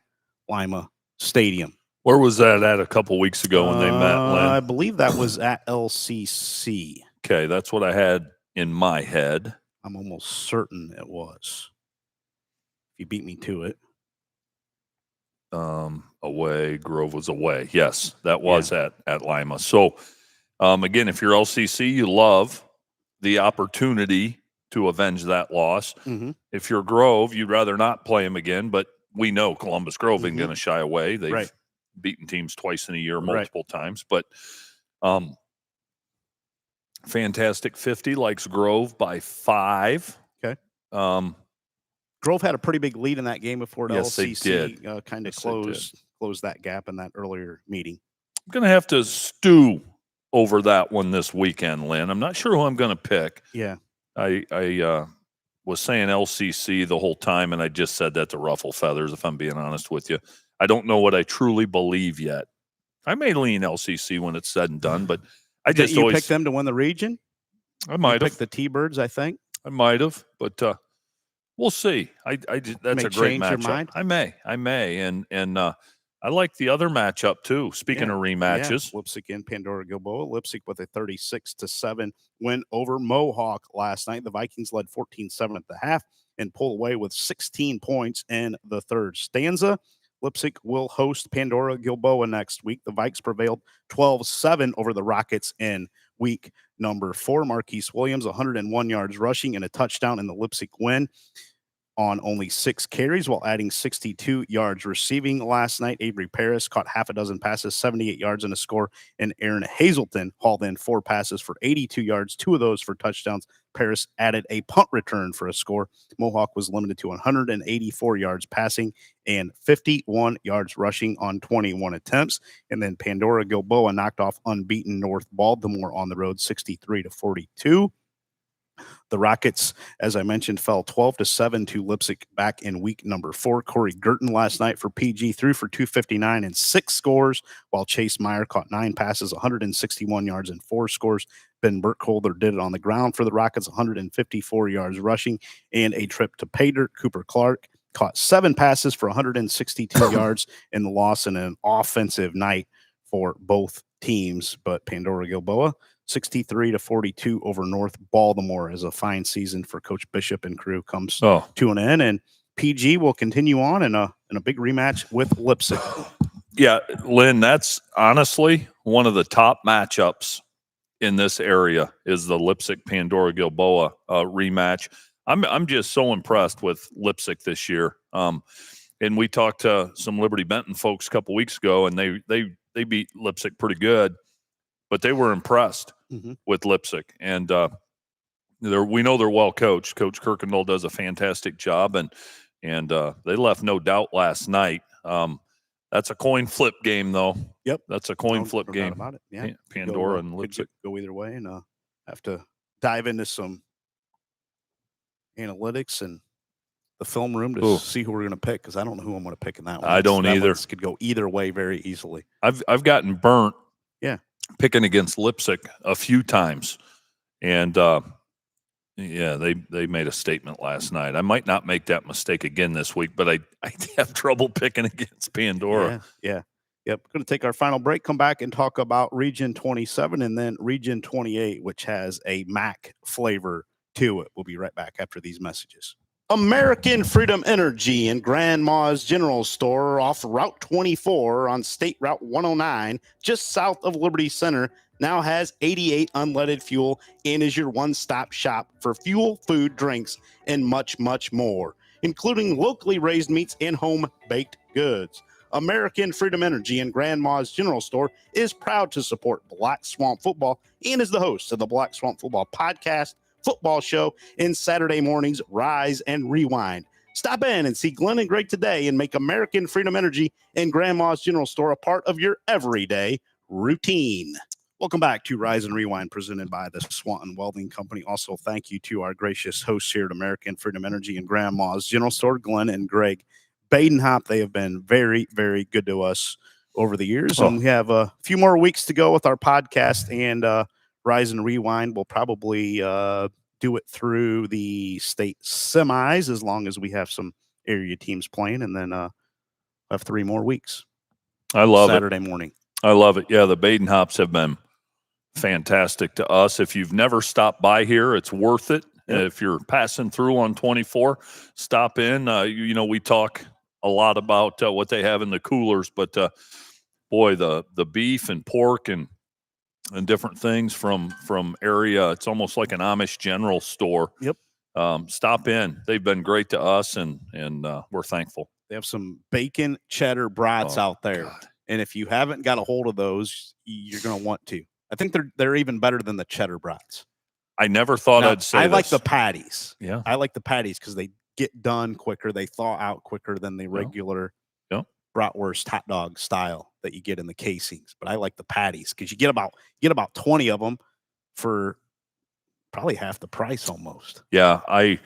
Lima Stadium. Where was that at a couple weeks ago when they met, Lynn? I believe that was at LCC. Okay, that's what I had in my head. I'm almost certain it was. If you beat me to it. Away, Grove was away. Yes, that was at Lima. So, again, if you're LCC, you love the opportunity to avenge that loss. Mm-hmm. If you're Grove, you'd rather not play them again, but we know Columbus Grove ain't going to shy away. They've beaten teams twice in a year, multiple times, but fantastic 50 likes Grove by 5. Okay. Grove had a pretty big lead in that game before LCC kind of closed that gap in that earlier meeting. I'm going to have to stew over that one this weekend, Lynn. I'm not sure who I'm going to pick. Yeah. I was saying LCC the whole time, and I just said that to ruffle feathers, if I'm being honest with you. I don't know what I truly believe yet. I may lean LCC when it's said and done, but I just always pick them to win the region. I might have picked the T-Birds. I think I might have, but We'll see. That's May a great change your matchup. mind? I may, and I like the other matchup too. Speaking of rematches, Lipsick and Pandora Gilboa. Lipsick with a 36-7 win over Mohawk last night. The Vikings led 14-7 at the half and pulled away with 16 points in the third stanza. Lipsick will host Pandora Gilboa next week. The Vikes prevailed 12-7 over the Rockets in week number 4. Marquise Williams, 101 yards rushing and a touchdown in the Lipsick win on only 6 carries while adding 62 yards receiving last night. Avery Paris caught half a dozen passes, 78 yards and a score, and Aaron Hazelton hauled in 4 passes for 82 yards, 2 of those for touchdowns. Paris added a punt return for a score. Mohawk was limited to 184 yards passing and 51 yards rushing on 21 attempts. And then Pandora Gilboa knocked off unbeaten North Baltimore on the road 63-42. The Rockets, as I mentioned, fell 12-7 to Lipsick back in week number 4. Corey Girton last night for PG threw for 259 and 6 scores, while Chase Meyer caught 9 passes, 161 yards and 4 scores. Ben Burkholder did it on the ground for the Rockets, 154 yards rushing and a trip to pay dirt. Cooper Clark caught 7 passes for 162 yards in the loss and an offensive night for both teams. But Pandora Gilboa 63-42 over North Baltimore as a fine season for Coach Bishop and crew comes to an end, and PG will continue on in a big rematch with Lipsick. Yeah, Lynn, that's honestly one of the top matchups in this area is the Lipsick Pandora Gilboa rematch. I'm just so impressed with Lipsick this year. And we talked to some Liberty Benton folks a couple weeks ago, and they beat Lipsick pretty good. But they were impressed with Lipsick, and we know they're well coached. Coach Kirkendall does a fantastic job, and they left no doubt last night. That's a coin flip game, though. Yep, that's a coin flip game. About it. Yeah, Pandora and Lipsick go either way, and have to dive into some analytics and the film room to see who we're going to pick, because I don't know who I'm going to pick in that one. I don't either. This could go either way very easily. I've gotten burnt. Yeah. Picking against Lipsick a few times, and they made a statement last night. I might not make that mistake again this week, but I have trouble picking against Pandora. Yeah. Yep. Going to take our final break, come back and talk about Region 27 and then Region 28, which has a MAC flavor to it. We'll be right back after these messages. American Freedom Energy and Grandma's General Store off Route 24 on State Route 109, just south of Liberty Center, now has 88 unleaded fuel and is your one-stop shop for fuel, food, drinks, and much, much more, including locally raised meats and home-baked goods. American Freedom Energy and Grandma's General Store is proud to support Black Swamp Football and is the host of the Black Swamp Football podcast, football show, and Saturday mornings Rise and Rewind. Stop in and see Glenn and Greg today and make American Freedom Energy and Grandma's General Store a part of your everyday routine. Welcome back to Rise and Rewind, presented by the Swanton Welding Company. Also, thank you to our gracious hosts here at American Freedom Energy and Grandma's General Store, Glenn and Greg Badenhop. They have been very, very good to us over the years, and we have a few more weeks to go with our podcast and Rise and Rewind. We'll probably do it through the state semis as long as we have some area teams playing, and then have 3 more weeks. I love Saturday morning. I love it. Yeah, the Badenhops have been fantastic to us. If you've never stopped by here, it's worth it. Yep. If you're passing through on 24, stop in. We talk a lot about what they have in the coolers, but boy, the beef and pork and different things from area. It's almost like an Amish general store. Yep. Stop in. They've been great to us, and we're thankful. They have some bacon cheddar brats out there. God. And if you haven't got a hold of those, you're going to want to. I think they're even better than the cheddar brats. I never thought I'd say I this. like the patties. Yeah. I like the patties because they get done quicker. They thaw out quicker than the regular bratwurst hot dog style that you get in the casings. But I like the patties because you get about 20 of them for probably half the price almost. Yeah, I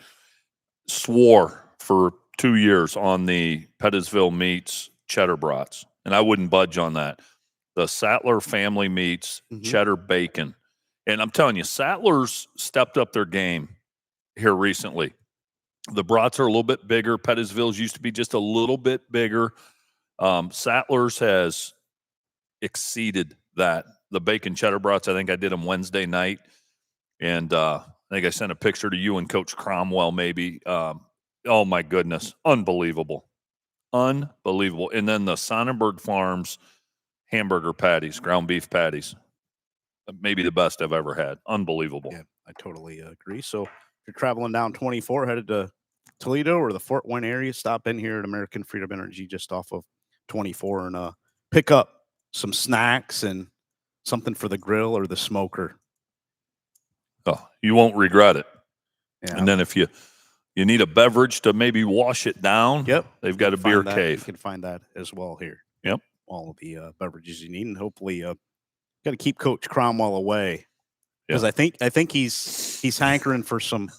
swore for 2 years on the Pettisville Meats cheddar brats, and I wouldn't budge on that. The Sattler family meats, cheddar bacon. And I'm telling you, Sattler's stepped up their game here recently. The brats are a little bit bigger. Pettisville's used to be just a little bit bigger. Sattler's has exceeded that. The bacon cheddar brats, I think I did them Wednesday night. And I think I sent a picture to you and Coach Cromwell maybe. Oh, my goodness. Unbelievable. Unbelievable. And then the Sonnenberg Farms hamburger patties, ground beef patties. Maybe the best I've ever had. Unbelievable. Yeah, I totally agree. So if you're traveling down 24, headed to Toledo or the Fort Wayne area, stop in here at American Freedom Energy just off of 24 and pick up some snacks and something for the grill or the smoker. Oh, you won't regret it. Yeah, And then if you need a beverage to maybe wash it down, yep, they've got a beer cave. You can find that as well here. Yep. All of the beverages you need, and hopefully got to keep Coach Cromwell away because I think he's hankering for some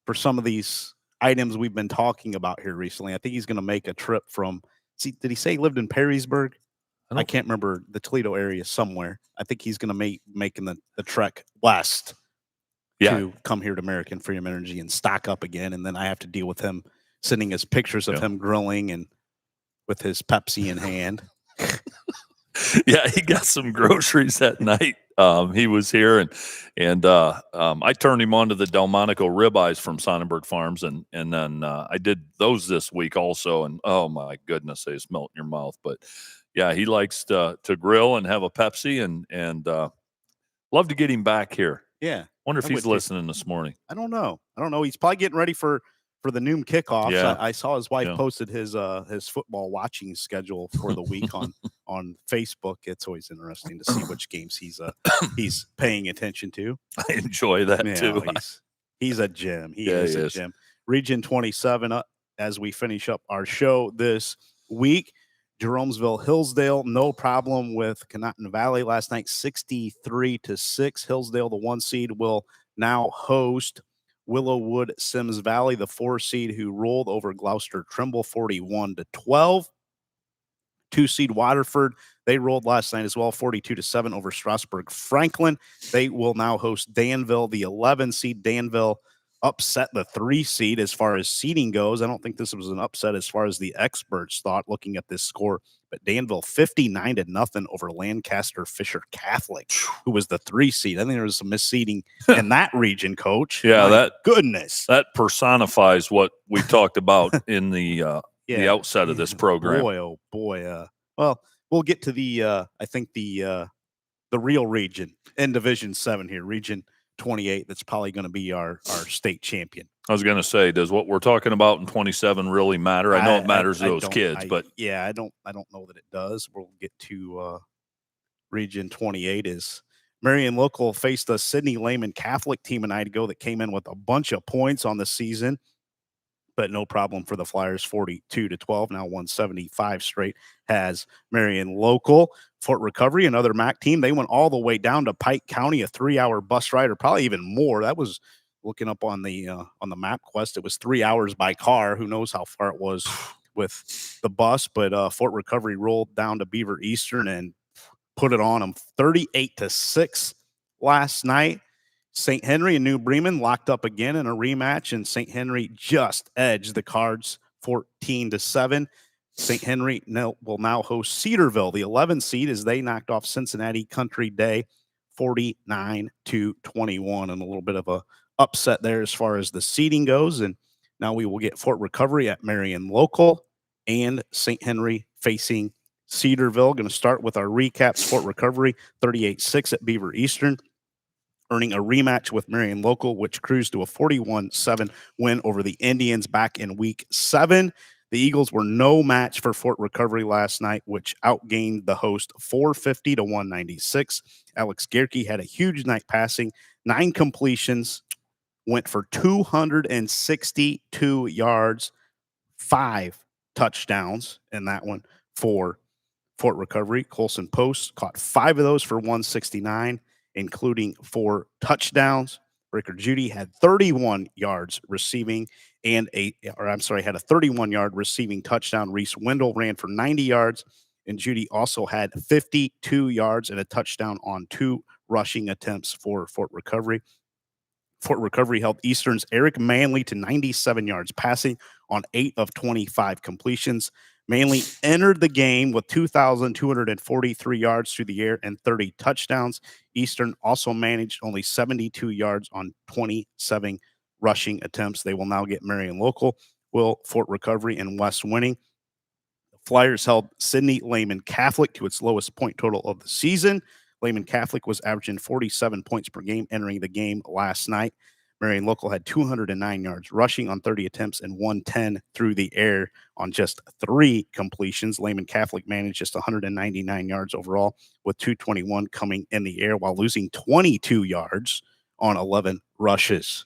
of these items we've been talking about here recently. I think he's going to make a trip from. Did he say he lived in Perrysburg? I can't remember, the Toledo area somewhere. I think he's going to making the trek west to come here to American Freedom Energy and stock up again, and then I have to deal with him sending us pictures of him grilling and with his Pepsi in hand. Yeah, he got some groceries that night. He was here, and I turned him on to the Delmonico ribeyes from Sonnenberg Farms, and then I did those this week also. And oh my goodness, they just melt in your mouth. But yeah, he likes to grill and have a Pepsi, and love to get him back here. Yeah, wonder if he's listening this morning. I don't know. He's probably getting ready for the noon kickoffs. Yeah. I saw his wife posted his football watching schedule for the week on Facebook. It's always interesting to see which games he's paying attention to. I enjoy that too. He's a gem. He is a gem. Region 27 as we finish up our show this week. Jeromesville, Hillsdale, no problem with Conotton Valley last night, 63-6. Hillsdale, the 1 seed, will now host Willowwood Sims Valley, the 4 seed, who rolled over Gloucester Trimble 41-12. 2 seed Waterford, they rolled last night as well, 42-7 over Strasburg Franklin. They will now host Danville, the 11 seed. Danville upset the 3 seed as far as seeding goes. I don't think this was an upset as far as the experts thought looking at this score, but Danville 59-0 over Lancaster Fisher Catholic, who was the 3 seed. I think there was some misseeding in that region, Coach. Yeah, goodness. That personifies what we talked about in the outset of this program. Boy, oh boy. Well, we'll get to the I think the real region in Division 7 here, Region 28. That's probably going to be our state champion. I was going to say, does what we're talking about in 27 really matter? I know it matters to those kids, but I don't know that it does. We'll get to Region 28 is Marion Local faced a Sidney Lehman Catholic team a night ago that came in with a bunch of points on the season, but no problem for the Flyers, 42-12. Now 175 straight has Marion Local. Fort Recovery, another MAC team, they went all the way down to Pike County, a 3-hour bus ride, or probably even more. That was looking up on the MapQuest. It was 3 hours by car. Who knows how far it was with the bus? But Fort Recovery rolled down to Beaver Eastern and put it on them, 38-6 last night. St. Henry and New Bremen locked up again in a rematch, and St. Henry just edged the Cards 14-7. St. Henry will now host Cedarville, the 11 seed, as they knocked off Cincinnati Country Day 49-21, and a little bit of a upset there as far as the seeding goes. And now we will get Fort Recovery at Marion Local and St. Henry facing Cedarville. Going to start with our recaps. Fort Recovery 38-6 at Beaver Eastern, earning a rematch with Marion Local, which cruised to a 41-7 win over the Indians back in Week 7. The Eagles were no match for Fort Recovery last night, which outgained the host 450-196. Alex Gehrke had a huge night passing, 9 completions, went for 262 yards, 5 touchdowns in that one for Fort Recovery. Colson Post caught 5 of those for 169, including 4 touchdowns. Breaker Judy had 31 yards receiving had a 31-yard receiving touchdown. Reese Wendell ran for 90 yards, and Judy also had 52 yards and a touchdown on 2 rushing attempts for Fort Recovery. Fort Recovery held Eastern's Eric Manley to 97 yards passing on 8 of 25 completions. Manley entered the game with 2,243 yards through the air and 30 touchdowns. Eastern also managed only 72 yards on 27 rushing attempts. They will now get Marion Local, will Fort Recovery and West winning. The Flyers held Sidney Lehman Catholic to its lowest point total of the season. Lehman Catholic was averaging 47 points per game entering the game last night. Marion Local had 209 yards rushing on 30 attempts and 110 through the air on just 3 completions. Lehman Catholic managed just 199 yards overall, with 221 coming in the air while losing 22 yards on 11 rushes.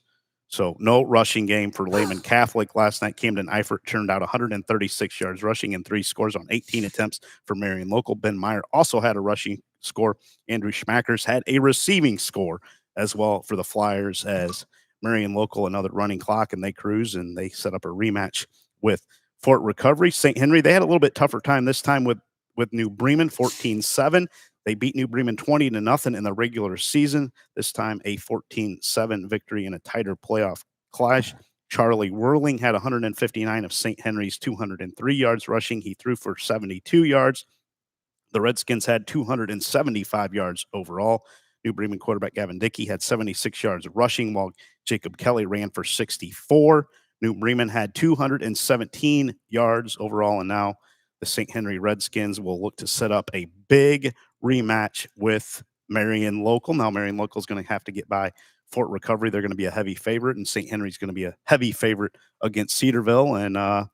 So no rushing game for Lehman Catholic last night. Camden Eifert turned out 136 yards rushing and 3 scores on 18 attempts for Marion Local. Ben Meyer also had a rushing score. Andrew Schmackers had a receiving score as well for the Flyers, as Marion Local another running clock, and they cruise and they set up a rematch with Fort Recovery. St. Henry, they had a little bit tougher time this time with New Bremen, 14-7. They beat New Bremen 20-0 in the regular season. This time a 14-7 victory in a tighter playoff clash. Charlie Whirling had 159 of St. Henry's 203 yards rushing. He threw for 72 yards. The Redskins had 275 yards overall. New Bremen quarterback Gavin Dickey had 76 yards rushing, while Jacob Kelly ran for 64. New Bremen had 217 yards overall, and now the St. Henry Redskins will look to set up a big rematch with Marion Local. Now, Marion Local is going to have to get by Fort Recovery. They're going to be a heavy favorite, and St. Henry's going to be a heavy favorite against Cedarville. And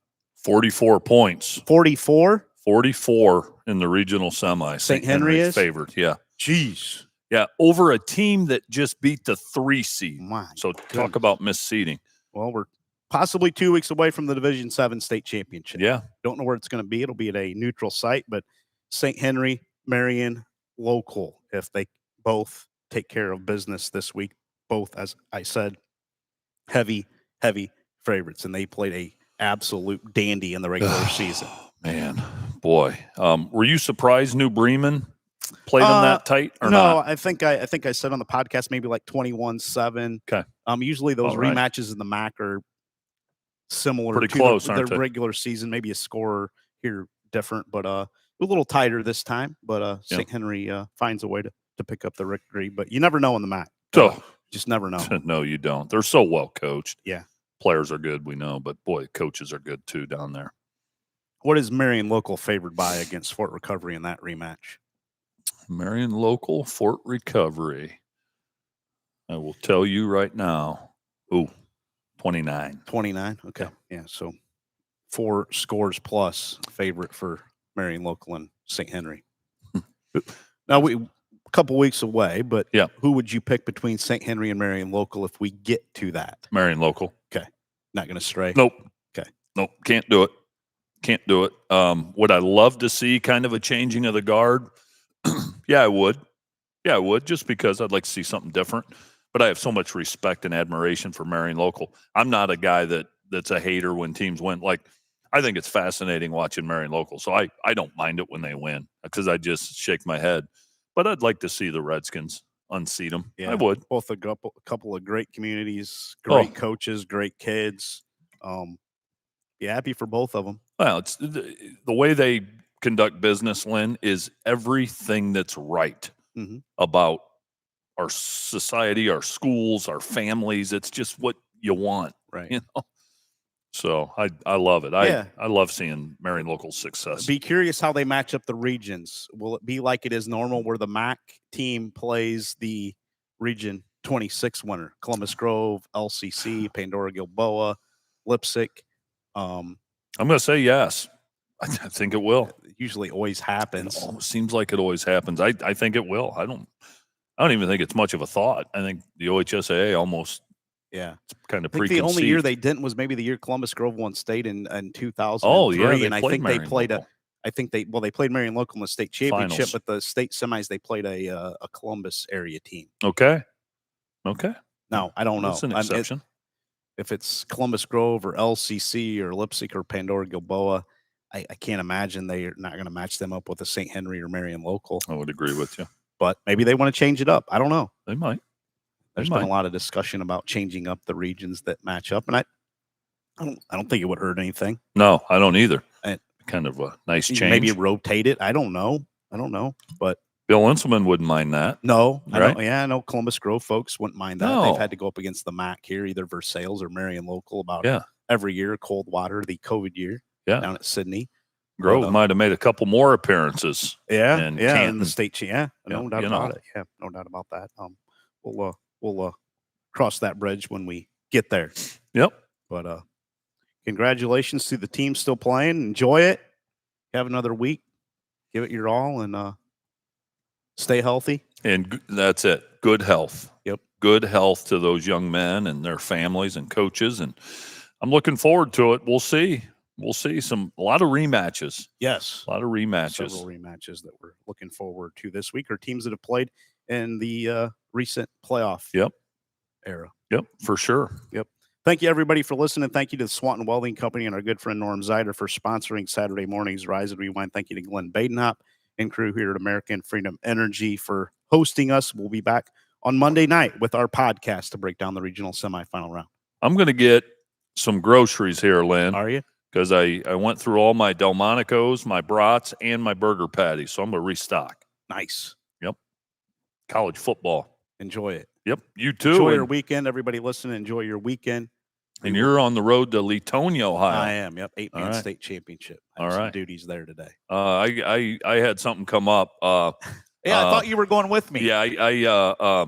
44 points. 44? 44 in the regional semi. St. Henry is favored. Yeah. Jeez. Yeah, over a team that just beat the 3 seed. My so goodness. Talk about misseeding. Well, we're possibly 2 weeks away from the Division 7 state championship. Yeah. Don't know where it's going to be. It'll be at a neutral site, but St. Henry, Marion, Local, if they both take care of business this week, both, as I said, heavy favorites, and they played a absolute dandy in the regular season. Man, boy. Were you surprised New Bremen played them that tight or no, not? I think I said on the podcast maybe like 21-7. Okay. Usually those All right. rematches in the MAC are similar Pretty to close, their aren't they? regular season, maybe a score here different, but a little tighter this time. But St. Henry finds a way to pick up the victory. But you never know in the MAC. So Just never know. no, you don't. They're so well coached. Yeah. Players are good, we know, but boy, coaches are good too down there. What is Marion Local favored by against Fort Recovery in that rematch? Marion Local, Fort Recovery. I will tell you right now. Ooh, 29. 29. Okay. Yeah. So 4 scores plus favorite for Marion Local and St. Henry. Now a couple weeks away, but Yeah. who would you pick between St. Henry and Marion Local if we get to that? Marion Local. Okay. Not going to stray. Nope. Okay. Nope. Can't do it. Can't do it. Would I love to see kind of a changing of the guard? Yeah, I would. Yeah, I would, just because I'd like to see something different. But I have so much respect and admiration for Marion Local. I'm not a guy that's a hater when teams win. Like, I think it's fascinating watching Marion Local. So I don't mind it when they win because I just shake my head. But I'd like to see the Redskins unseat them. Yeah. I would. Both a couple of great communities, great coaches, great kids. Be happy for both of them. Well, it's the way they conduct business, Lynn, is everything that's right about our society, our schools, our families. It's just what you want, Right. you know? So I love it. Yeah. I love seeing Marion Local's success. Be curious how they match up the regions. Will it be like it is normal where the MAC team plays the Region 26 winner? Columbus Grove, LCC, Pandora Gilboa, Lipsick. I'm going to say yes. I think it will. It usually always happens. It seems like it always happens. I think it will. I don't even think it's much of a thought. I think the OHSAA almost kind of I think preconceived. the only year they didn't was maybe the year Columbus Grove won state in 2003. Oh, yeah, and I think they played Local. they played Marion Local in the state championship, Finals. but the state semis they played a Columbus area team. Okay. No, I don't know. That's an exception. If it's Columbus Grove or LCC or Lipsick or Pandora Gilboa, I can't imagine they're not going to match them up with a St. Henry or Marion Local. I would agree with you. But maybe they want to change it up. I don't know. They might. There's They been a might. lot of discussion about changing up the regions that match up, and I don't think it would hurt anything. No, I don't either. And- Kind of a nice change. Maybe rotate it. I don't know, but Bill Inselman wouldn't mind that. no, Right? I know Columbus Grove folks wouldn't mind that. No. They've had to go up against the MAC here, either Versailles or Marion Local, about Yeah. every year. Coldwater, the COVID year, Yeah. down at Sydney. Grove might have made a couple more appearances. Yeah, And yeah, in Canton. the state. Yeah, no Yeah, doubt you about know. it. Yeah, no doubt about that. We'll cross that bridge when we get there. Yep. But congratulations to the team still playing. Enjoy it. Have another week. Give it your all and stay healthy. And that's it. Good health. Yep. Good health to those young men and their families and coaches. And I'm looking forward to it. We'll see. We'll see a lot of rematches. Yes. A lot of rematches. Several rematches that we're looking forward to this week are teams that have played in the recent playoff era. Yep, for sure. Yep. Thank you, everybody, for listening. Thank you to the Swanton Welding Company and our good friend Norm Zider for sponsoring Saturday morning's Rise and Rewind. Thank you to Glenn Badenhop and crew here at American Freedom Energy for hosting us. We'll be back on Monday night with our podcast to break down the regional semifinal round. I'm going to get some groceries here, Lynn, Are you? because I went through all my Delmonicos, my brats, and my burger patties. So I'm going to restock. Nice. Yep. College football. Enjoy it. Yep. You too. Enjoy your weekend. Everybody listening, enjoy your weekend. And you're on the road to Latonia, Ohio. I am. Yep. 8-man All right. state championship. I All have some right. duties there today. I had something come up. Yeah, I thought you were going with me. Yeah, I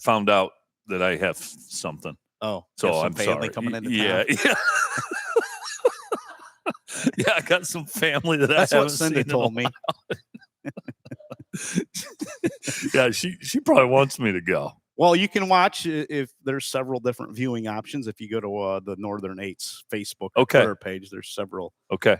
found out that I have something. Oh, So you have some I'm family sorry. coming into Yeah, town. yeah. Yeah, I got some family that That's I what haven't Cindy seen in a told me. Yeah, she probably wants me to go. Well, you can watch if there's several different viewing options. If you go to the Northern Eights Facebook or Okay. Twitter page, there's several Okay.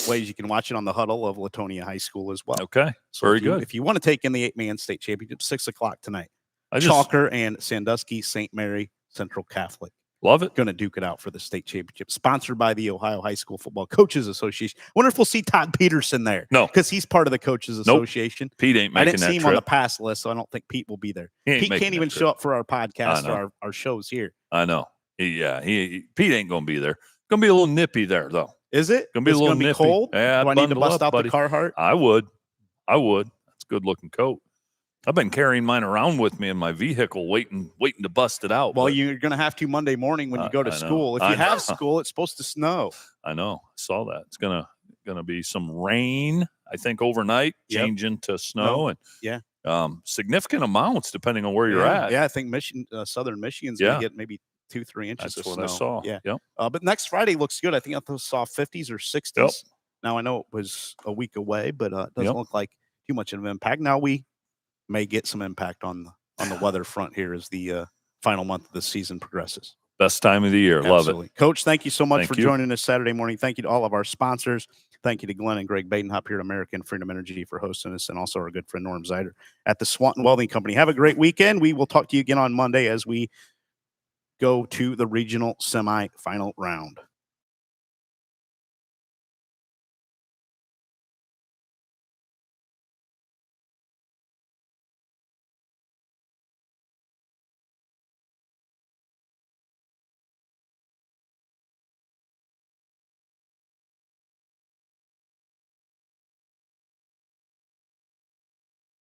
ways you can watch it on the huddle of Latonia High School as well. Okay. So Very if you, good. If you want to take in the 8-man state championship, 6:00 tonight. I just Chalker and Sandusky St. Mary Central Catholic love it. going to duke it out for the state championship. Sponsored by the Ohio High School Football Coaches Association. Wonder if we'll see Todd Peterson there. No. Because he's part of the Coaches Association. Pete ain't I making didn't that see him on the trip. pass list, so I don't think Pete will be there. He ain't Pete making can't that even trip. show up for our podcast I know. or our shows here. I know. Pete ain't going to be there. Going to be a little nippy there, though. Is it? Gonna be a It's little gonna be nippy. cold? Yeah, Do I need to bundle bust up, out buddy. the Carhartt? I would. That's a good looking coat. I've been carrying mine around with me in my vehicle, waiting to bust it out. Well, but you're going to have to Monday morning when you go to I know. school. If I you have know. school, it's supposed to snow. I know. I saw that. It's gonna be some rain, I think, overnight, Yep. changing to snow and Yeah. significant amounts depending on where you're at. Yeah, I think Southern Michigan's going to get maybe 2-3 inches That's of what snow. I saw. Yeah. Yep. But next Friday looks good. I think I saw 50s or 60s. Yep. Now, I know it was a week away, but it doesn't Yep. look like too much of an impact. Now we may get some impact on the weather front here as the final month of the season progresses. Best time of the year. Love Absolutely. it. Coach, thank you so much Thank for you. joining us Saturday morning. Thank you to all of our sponsors. Thank you to Glenn and Greg Badenhop here at American Freedom Energy for hosting us, and also our good friend Norm Zider at the Swanton Welding Company. Have a great weekend. We will talk to you again on Monday as we go to the regional semifinal round.